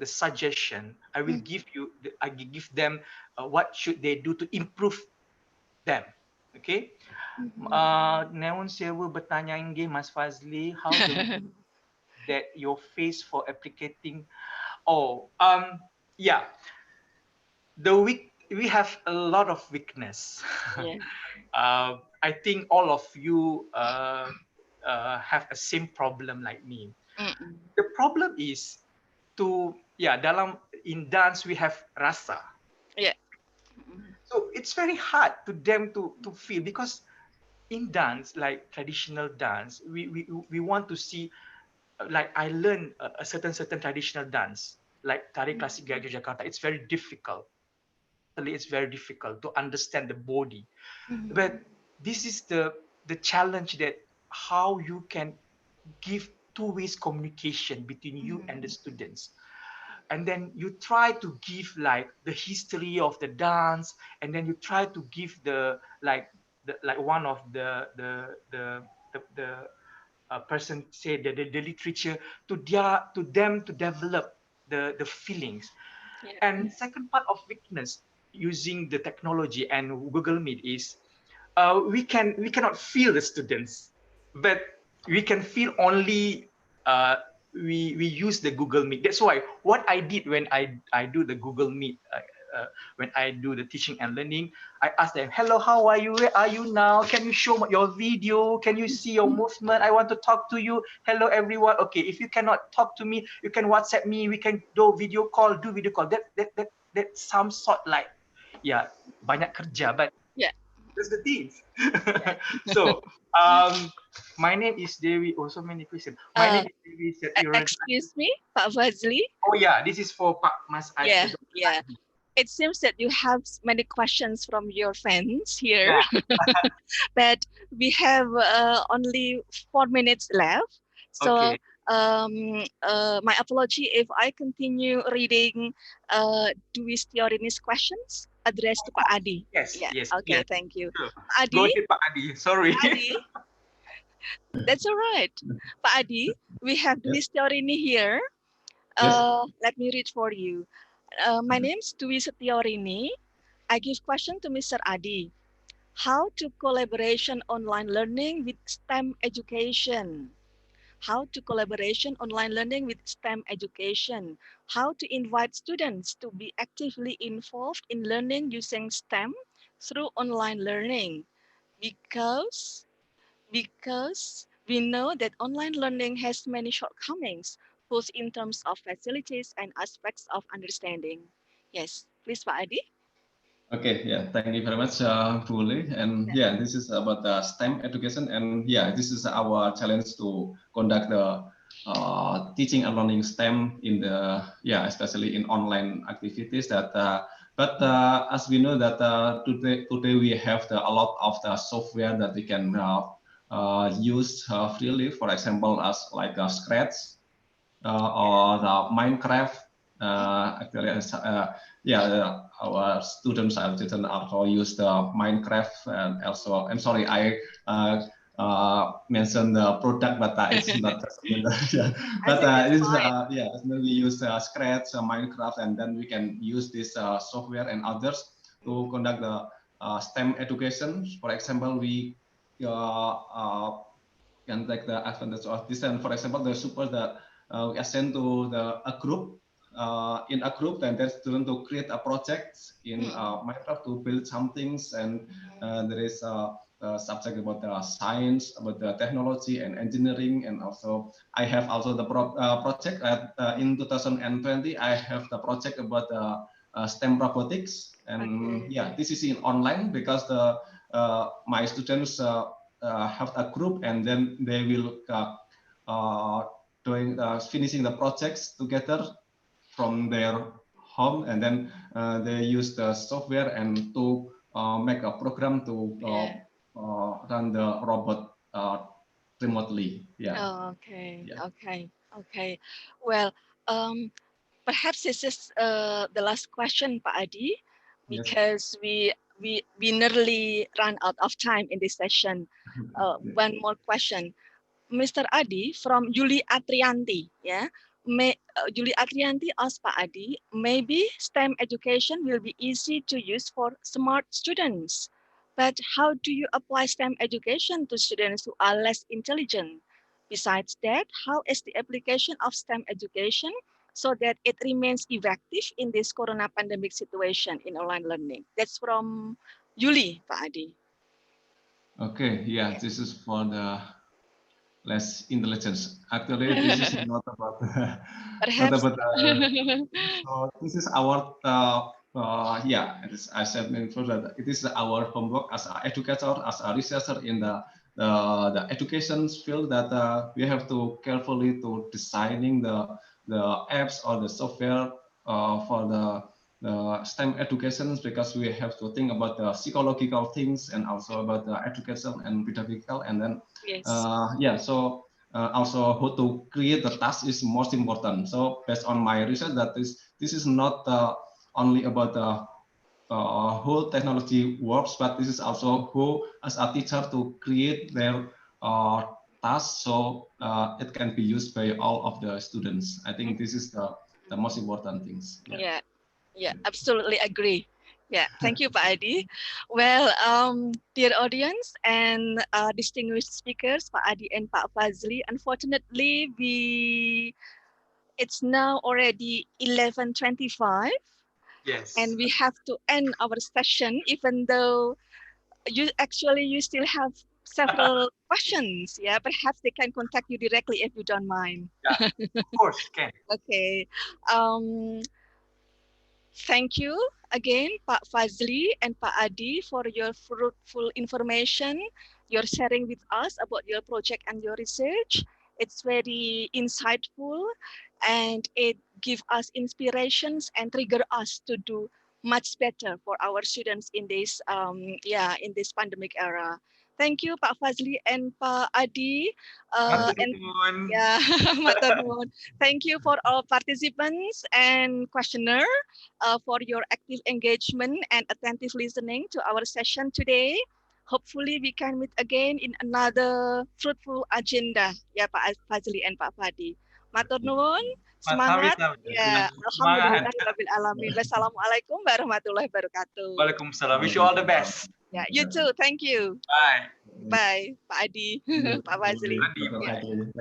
suggestion. I will give you. I give them what should they do to improve them. Okay. Naon sewa bertanya ingin Mas Fazli, how the that your face for applicating. Oh, yeah. We have a lot of weakness. Yeah. I think all of you have a same problem like me. Mm-mm. The problem is in dance we have rasa. Yeah. So it's very hard to them to feel, because in dance, like traditional dance, we want to see, like I learned a certain traditional dance, like tari klasik Gaya Yogyakarta. It's very difficult. It's very difficult to understand the body. But this is the challenge, that how you can give two ways communication between you and the students. And then you try to give like the history of the dance, and then you try to give like one of the person said that the literature to them to develop the feelings. Yeah. And second part of weakness using the technology and Google Meet is, we cannot feel the students, but we can feel only, we use the Google Meet. That's why what I did when I do the Google Meet, when I do the teaching and learning, I ask them, hello, how are you? Where are you now? Can you show your video? Can you see your movement? I want to talk to you. Hello, everyone. Okay, if you cannot talk to me, you can WhatsApp me. We can do video call. That some sort like, yeah, banyak kerja, but yeah, that's the thing. yeah. So, my name is Dewi. Oh, so many questions. My name is Dewi Setiawan. Excuse me, Pak Fazli. Oh yeah, this is for Pak Mas. Yeah, yeah. It seems that you have many questions from your fans here, Yeah. but we have only 4 minutes left. So Okay. my apology if I continue reading Dwi Stiorini's questions addressed to Pak Adi. Yes, Yeah. yes, Okay, yes. thank you. Sure. Pak Adi. Go ahead, Pak Adi. Sorry. Adi. That's all right. Pak Adi, we have Dwi Stiorini here. Let me read for you. My name is Dwi Setiorini. I give question to Mr. Adi. How to collaboration online learning with STEM education? How to collaboration online learning with STEM education? How to invite students to be actively involved in learning using STEM through online learning? Because we know that online learning has many shortcomings, both in terms of facilities and aspects of understanding. Yes, please, Pak Adi. Okay, yeah, thank you very much, Truly. And yeah, this is about the STEM education, and yeah, this is our challenge to conduct the teaching and learning STEM in the especially in online activities. But as we know that today we have a lot of the software that we can use freely. For example, as like Scratch or the Minecraft. Actually, our students also use the Minecraft, and also I'm sorry, I mentioned the product, but it's not similar. Yeah. But this is we use Scratch, Minecraft, and then we can use this software and others to conduct the STEM education. For example, we can take the advantage of this, and for example, the support that we assign to a group. In a group, and then student to create a project in Minecraft to build some things, and there is a subject about the science, about the technology and engineering, and also I have also the project in 2020. I have the project about the STEM robotics, and yeah, this is in online because the my students have a group, and then they will finishing the projects together from their home, and then they use the software and to make a program to run the robot remotely. Yeah. Oh, okay, okay. Well, perhaps this is the last question, Pak Adi, because we nearly run out of time in this session. One more question. Mr. Adi from Yuli Atrianti, Yuli Atrianti asked Pak Adi, maybe STEM education will be easy to use for smart students, but how do you apply STEM education to students who are less intelligent? Besides that, how is the application of STEM education so that it remains effective in this corona pandemic situation in online learning? That's from Yuli, Pak Adi. Okay, yeah, this is for the less intelligence. Actually, this is not about not Perhaps. about. So this is our yeah. As I said before, that it is our homework as an educator, as a researcher in the education field, that we have to carefully to designing the apps or the software for the STEM education, because we have to think about the psychological things and also about the education and pedagogical, and then Yes. yeah, so also how to create the task is most important. So based on my research, that this is not only about the whole technology works, but this is also who as a teacher to create their task, so it can be used by all of the students. I think this is the most important things. Yeah, yeah, absolutely agree. Yeah, thank you, Pak Adi. Well, dear audience and distinguished speakers, Pak Adi and Pak Fazli, unfortunately, it's now already 11:25, Yes. and we have to end our session, even though you still have several questions. Yeah, perhaps they can contact you directly if you don't mind. Yeah, of course, can. Okay. Thank you again, Pak Fazli and Pak Adi, for your fruitful information you're sharing with us about your project and your research. It's very insightful, and it gives us inspirations and trigger us to do much better for our students in this in this pandemic era. Thank you, Pak Fazli and Pak Adi. And yeah, Matur nuwun. Thank you for all participants and questioner for your active engagement and attentive listening to our session today. Hopefully we can meet again in another fruitful agenda. Ya Pak Fazli and Pak Fadi. Matur nuwun, semangat. Ya, Semangat. alhamdulillahirabbil alamin. Wassalamualaikum warahmatullahi wabarakatuh. Waalaikumsalam. Wish you all the best. Ya, you too. Thank you. Bye. Bye, Pak Adi, Pak Fazli.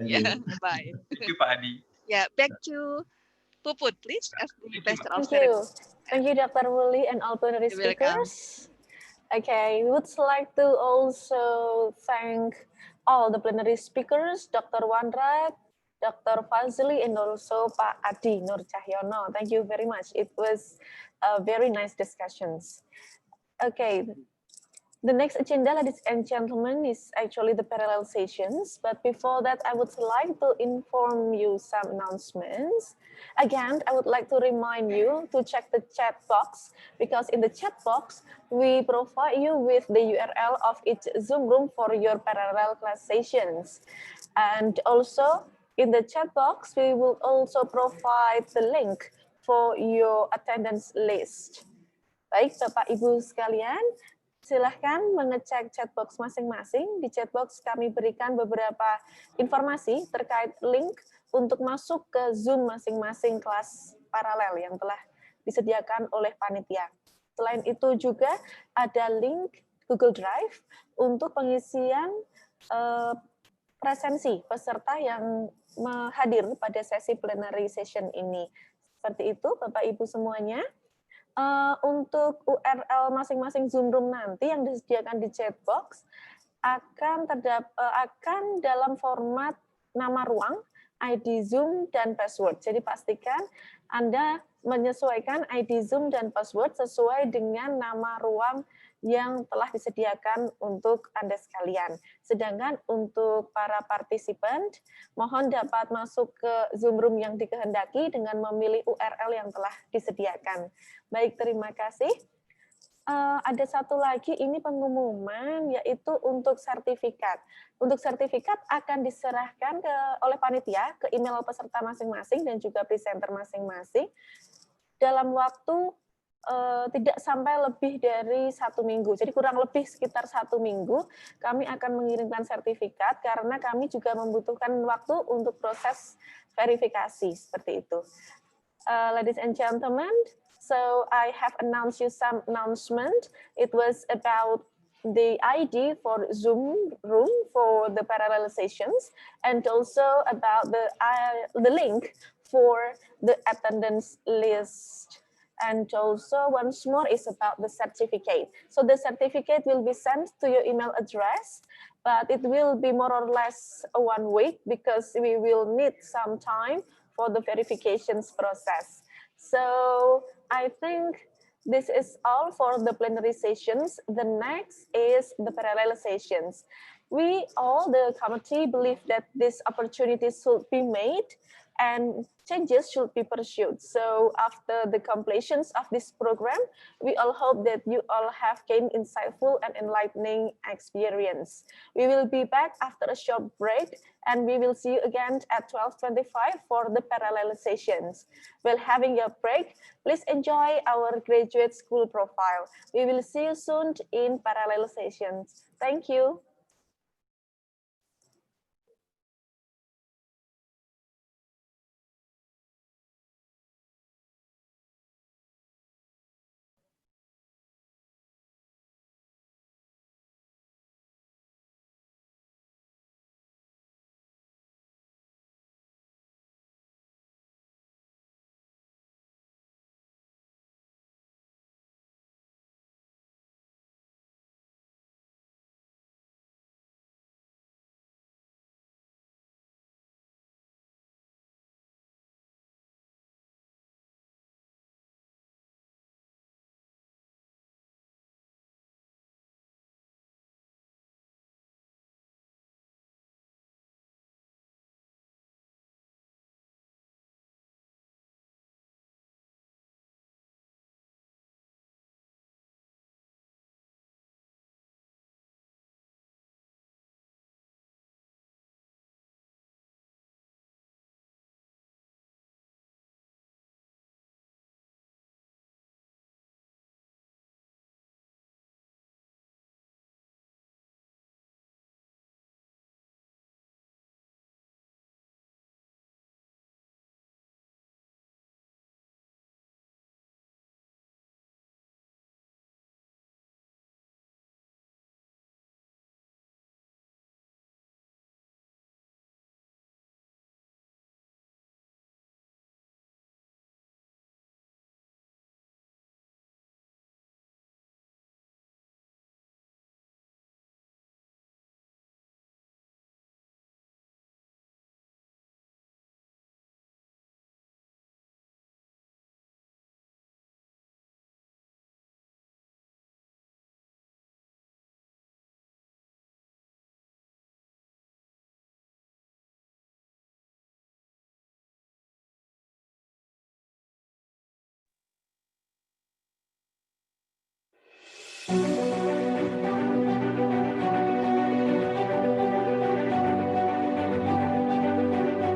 Ya, yeah, bye. Thank you, Pak Adi. Yeah, back to Puput, please, as the best of Thank you. Thank you, Dr. Wuli and all plenary You're welcome. speakers. Okay, we would like to also thank all the plenary speakers, Dr. Wanrat, Dr. Fazli, and also Pak Adi Nur Cahyono. Thank you very much. It was very nice discussions. Okay, the next agenda, ladies and gentlemen, is actually the parallel sessions. But before that, I would like to inform you some announcements. Again, I would like to remind you to check the chat box, because in the chat box, we provide you with the URL of each Zoom room for your parallel class sessions. And also in the chat box, we will also provide the link for your attendance list. Baik, Bapak Ibu sekalian, silahkan mengecek chatbox masing-masing. Di chatbox kami berikan beberapa informasi terkait link untuk masuk ke Zoom masing-masing kelas paralel yang telah disediakan oleh panitia. Selain itu juga ada link Google Drive untuk pengisian presensi peserta yang hadir pada sesi plenary session ini. Seperti itu, Bapak Ibu semuanya. Untuk URL masing-masing Zoom room nanti yang disediakan di chatbox akan dalam format nama ruang, ID Zoom, dan password. Jadi pastikan Anda menyesuaikan ID Zoom dan password sesuai dengan nama ruang yang telah disediakan untuk Anda sekalian. Sedangkan untuk para partisipan, mohon dapat masuk ke Zoom room yang dikehendaki dengan memilih URL yang telah disediakan. Baik, terima kasih. Ada satu lagi, ini pengumuman, yaitu untuk sertifikat. Untuk sertifikat akan diserahkan oleh panitia ke email peserta masing-masing dan juga presenter masing-masing dalam waktu tidak sampai lebih dari 1 minggu. Jadi kurang lebih sekitar 1 minggu kami akan mengirimkan sertifikat, karena kami juga membutuhkan waktu untuk proses verifikasi seperti itu. Ladies and gentlemen, so I have announced you some announcement. It was about the ID for Zoom room for the parallel sessions, and also about the link for the attendance list. And also once more is about the certificate. So the certificate will be sent to your email address, but it will be more or less 1 week because we will need some time for the verifications process. So I think this is all for the plenary sessions. The next is the parallel sessions. We all, the committee, believe that these opportunities should be made and changes should be pursued. So after the completions of this program, we all hope that you all have gained insightful and enlightening experience. We will be back after a short break and we will see you again at 12:25 for the parallel sessions. While having a break, please enjoy our graduate school profile. We will see you soon in parallel sessions. Thank you.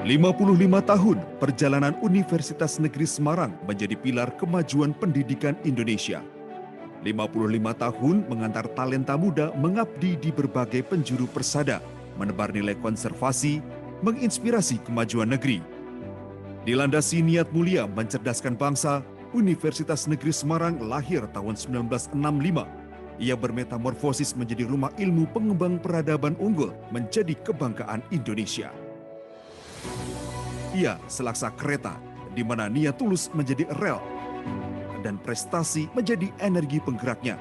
Lima 55 tahun perjalanan Universitas Negeri Semarang menjadi pilar kemajuan pendidikan Indonesia. 55 tahun mengantar talenta muda mengabdi di berbagai penjuru persada, menebar nilai konservasi, menginspirasi kemajuan negeri. Dilandasi niat mulia mencerdaskan bangsa, Universitas Negeri Semarang lahir tahun 1965. Ia bermetamorfosis menjadi rumah ilmu pengembang peradaban unggul menjadi kebanggaan Indonesia. Ia selaksa kereta, di mana niat tulus menjadi rel, dan prestasi menjadi energi penggeraknya.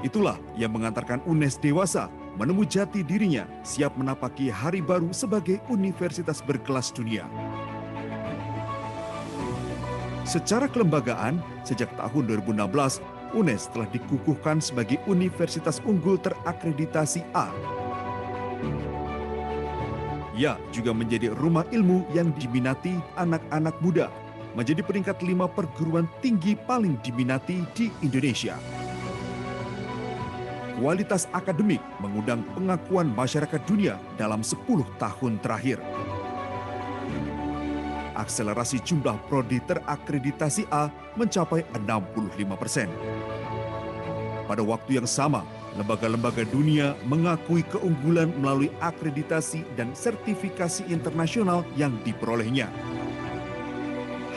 Itulah yang mengantarkan UNNES dewasa menemu jati dirinya siap menapaki hari baru sebagai universitas berkelas dunia. Secara kelembagaan, sejak tahun 2016, UNNES telah dikukuhkan sebagai universitas unggul terakreditasi A. Ia juga menjadi rumah ilmu yang diminati anak-anak muda, menjadi peringkat 5 perguruan tinggi paling diminati di Indonesia. Kualitas akademik mengundang pengakuan masyarakat dunia dalam 10 tahun terakhir. Akselerasi jumlah prodi terakreditasi A mencapai 65%. Pada waktu yang sama, lembaga-lembaga dunia mengakui keunggulan melalui akreditasi dan sertifikasi internasional yang diperolehnya.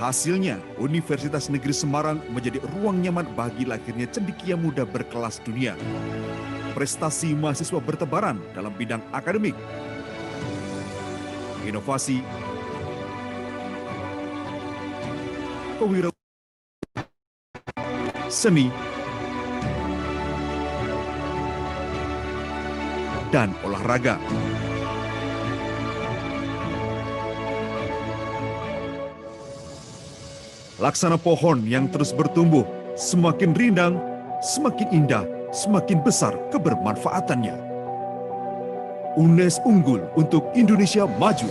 Hasilnya, Universitas Negeri Semarang menjadi ruang nyaman bagi lahirnya cendekia muda berkelas dunia. Prestasi mahasiswa bertebaran dalam bidang akademik, inovasi, kewirausahaan, seni, dan olahraga. Laksana pohon yang terus bertumbuh, semakin rindang, semakin indah, semakin besar kebermanfaatannya. UNNES unggul untuk Indonesia maju.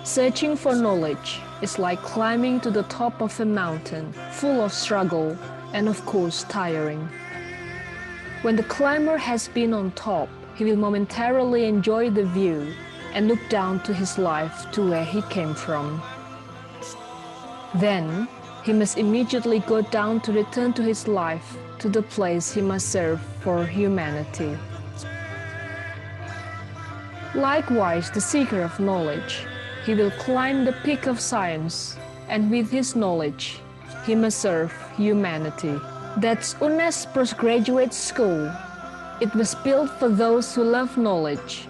Searching for knowledge is like climbing to the top of a mountain, full of struggle and of course tiring. When the climber has been on top, he will momentarily enjoy the view and look down to his life to where he came from. Then, he must immediately go down to return to his life, to the place he must serve for humanity. Likewise, the seeker of knowledge, he will climb the peak of science, and with his knowledge, he must serve humanity. That's UNNES Postgraduate School. It was built for those who love knowledge,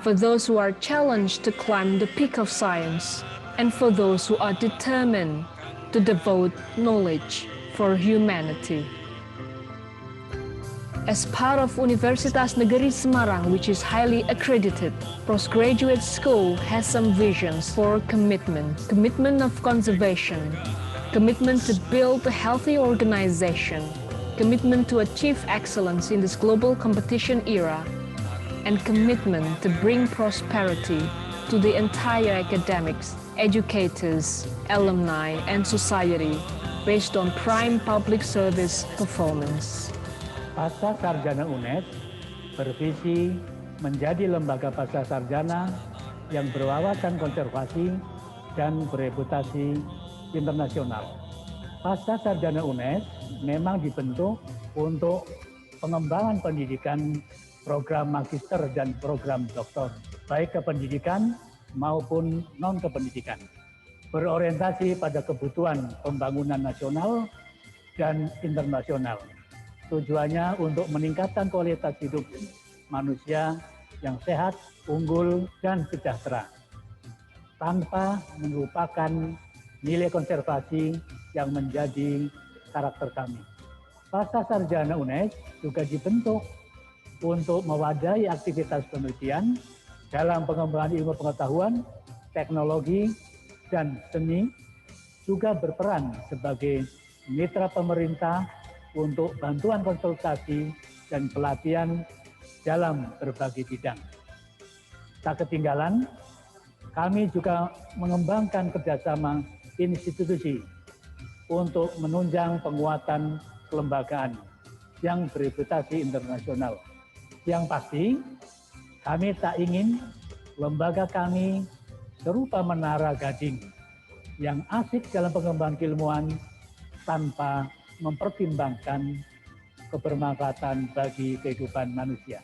for those who are challenged to climb the peak of science, and for those who are determined to devote knowledge for humanity. As part of Universitas Negeri Semarang, which is highly accredited, Postgraduate School has some visions for commitment of conservation, commitment to build a healthy organization, commitment to achieve excellence in this global competition era, and commitment to bring prosperity to the entire academics, educators, alumni, and society based on prime public service performance. Pascasarjana UNNES bervisi menjadi lembaga pascasarjana yang berwawasan konservasi dan bereputasi internasional. Pascasarjana UNNES memang dibentuk untuk pengembangan pendidikan program magister dan program doktor, baik kependidikan maupun non-kependidikan. Berorientasi pada kebutuhan pembangunan nasional dan internasional. Tujuannya untuk meningkatkan kualitas hidup manusia yang sehat, unggul, dan sejahtera, tanpa melupakan nilai konservasi yang menjadi karakter kami. Pascasarjana UNNES juga dibentuk untuk mewadahi aktivitas penelitian dalam pengembangan ilmu pengetahuan, teknologi, dan seni, juga berperan sebagai mitra pemerintah untuk bantuan konsultasi dan pelatihan dalam berbagai bidang. Tak ketinggalan, kami juga mengembangkan kerjasama institusi untuk menunjang penguatan kelembagaan yang bereputasi internasional. Yang pasti, kami tak ingin lembaga kami serupa menara gading yang asik dalam pengembangan keilmuan tanpa mempertimbangkan kebermanfaatan bagi kehidupan manusia.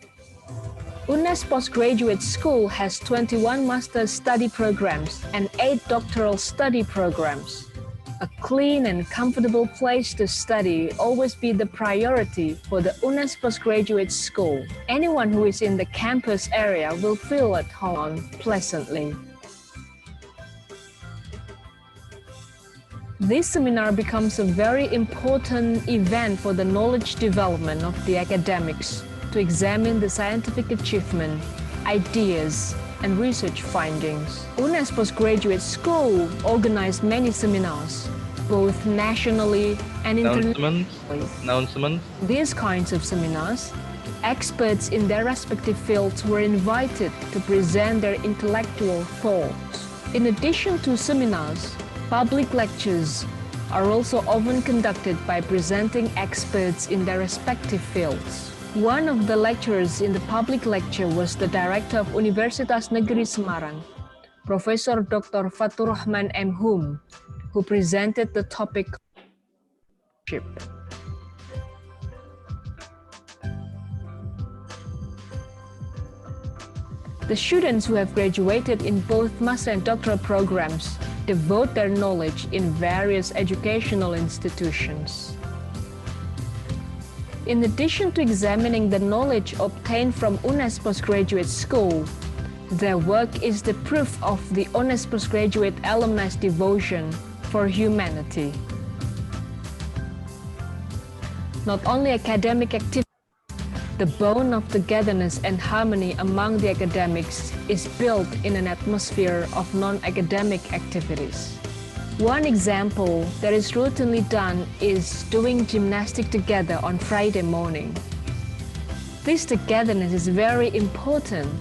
UNNES Postgraduate School has 21 master's study programs and 8 doctoral study programs. A clean and comfortable place to study always be the priority for the UNNES Postgraduate School. Anyone who is in the campus area will feel at home pleasantly. This seminar becomes a very important event for the knowledge development of the academics to examine the scientific achievement, ideas, and research findings. UNNES Postgraduate School organized many seminars, both nationally and internationally. These kinds of seminars, experts in their respective fields were invited to present their intellectual thoughts. In addition to seminars, public lectures are also often conducted by presenting experts in their respective fields. One of the lecturers in the public lecture was the director of Universitas Negeri Semarang, Professor Dr. Faturrahman M. Hum, who presented the topic The students who have graduated in both master and doctoral programs devote their knowledge in various educational institutions. In addition to examining the knowledge obtained from UNNES Postgraduate School, Their work is the proof of the UNNES postgraduate alumni's devotion for humanity. Not only academic activity, the bond of togetherness and harmony among the academics is built in an atmosphere of non-academic activities. One example that is routinely done is doing gymnastics together on Friday morning. This togetherness is very important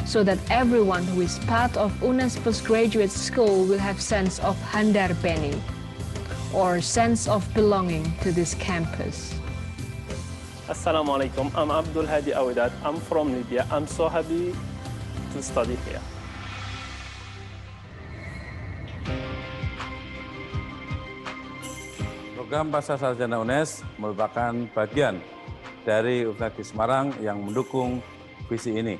so that everyone who is part of UNNES postgraduate school will have sense of handarbeni, or sense of belonging to this campus. Assalamu alaikum. I'm Abdul Hadi Awidat. I'm from Libya. I'm so happy to study here. Program Pascasarjana UNNES merupakan bagian dari Universitas Negeri Semarang yang mendukung visi ini.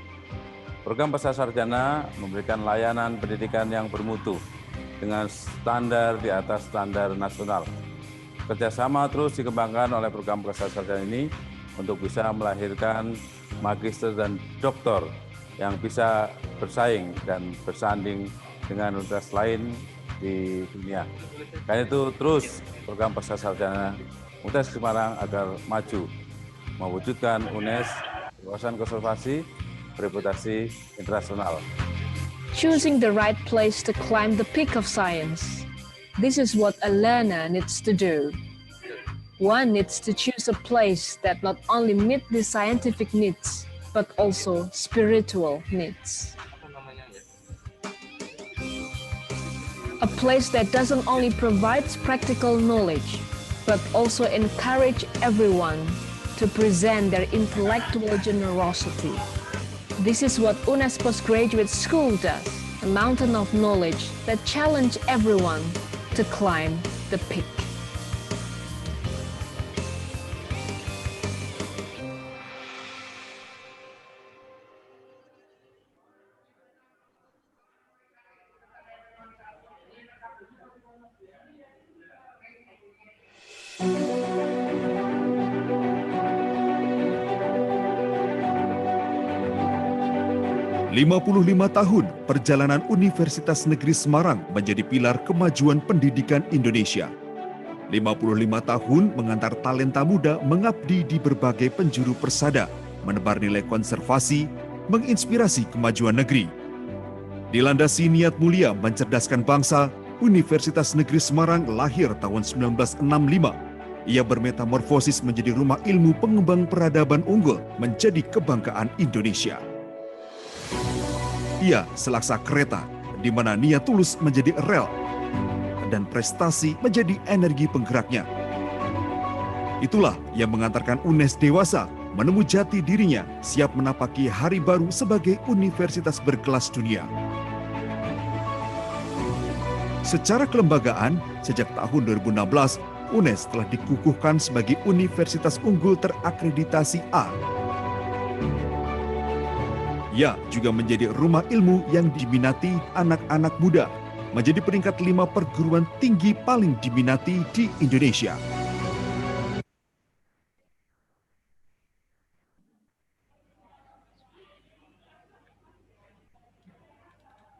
Program Pascasarjana memberikan layanan pendidikan yang bermutu dengan standar di atas standar nasional. Kerjasama terus dikembangkan oleh program Pascasarjana ini untuk bisa melahirkan magister dan doktor yang bisa bersaing dan bersanding dengan universitas lain di dunia. Karena itu terus program Pascasarjana Universitas Semarang agar maju, mewujudkan UNNES kawasan konservasi bereputasi internasional. Choosing the right place to climb the peak of science. This is what a learner needs to do. One needs to choose a place that not only meets the scientific needs, but also spiritual needs. A place that doesn't only provides practical knowledge, but also encourage everyone to present their intellectual generosity. This is what UNNES Postgraduate School does, a mountain of knowledge that challenge everyone to climb the peak. Lima 55 tahun perjalanan Universitas Negeri Semarang menjadi pilar kemajuan pendidikan Indonesia. 55 tahun mengantar talenta muda mengabdi di berbagai penjuru persada, menebar nilai konservasi, menginspirasi kemajuan negeri. Dilandasi niat mulia mencerdaskan bangsa, Universitas Negeri Semarang lahir tahun 1965. Ia bermetamorfosis menjadi rumah ilmu pengembang peradaban unggul menjadi kebanggaan Indonesia. Ia selaksa kereta, di mana niat tulus menjadi rel, dan prestasi menjadi energi penggeraknya. Itulah yang mengantarkan UNNES dewasa menemui jati dirinya, siap menapaki hari baru sebagai universitas berkelas dunia. Secara kelembagaan, sejak tahun 2016, UNNES telah dikukuhkan sebagai universitas unggul terakreditasi A. Ia juga menjadi rumah ilmu yang diminati anak-anak muda, menjadi peringkat 5 perguruan tinggi paling diminati di Indonesia.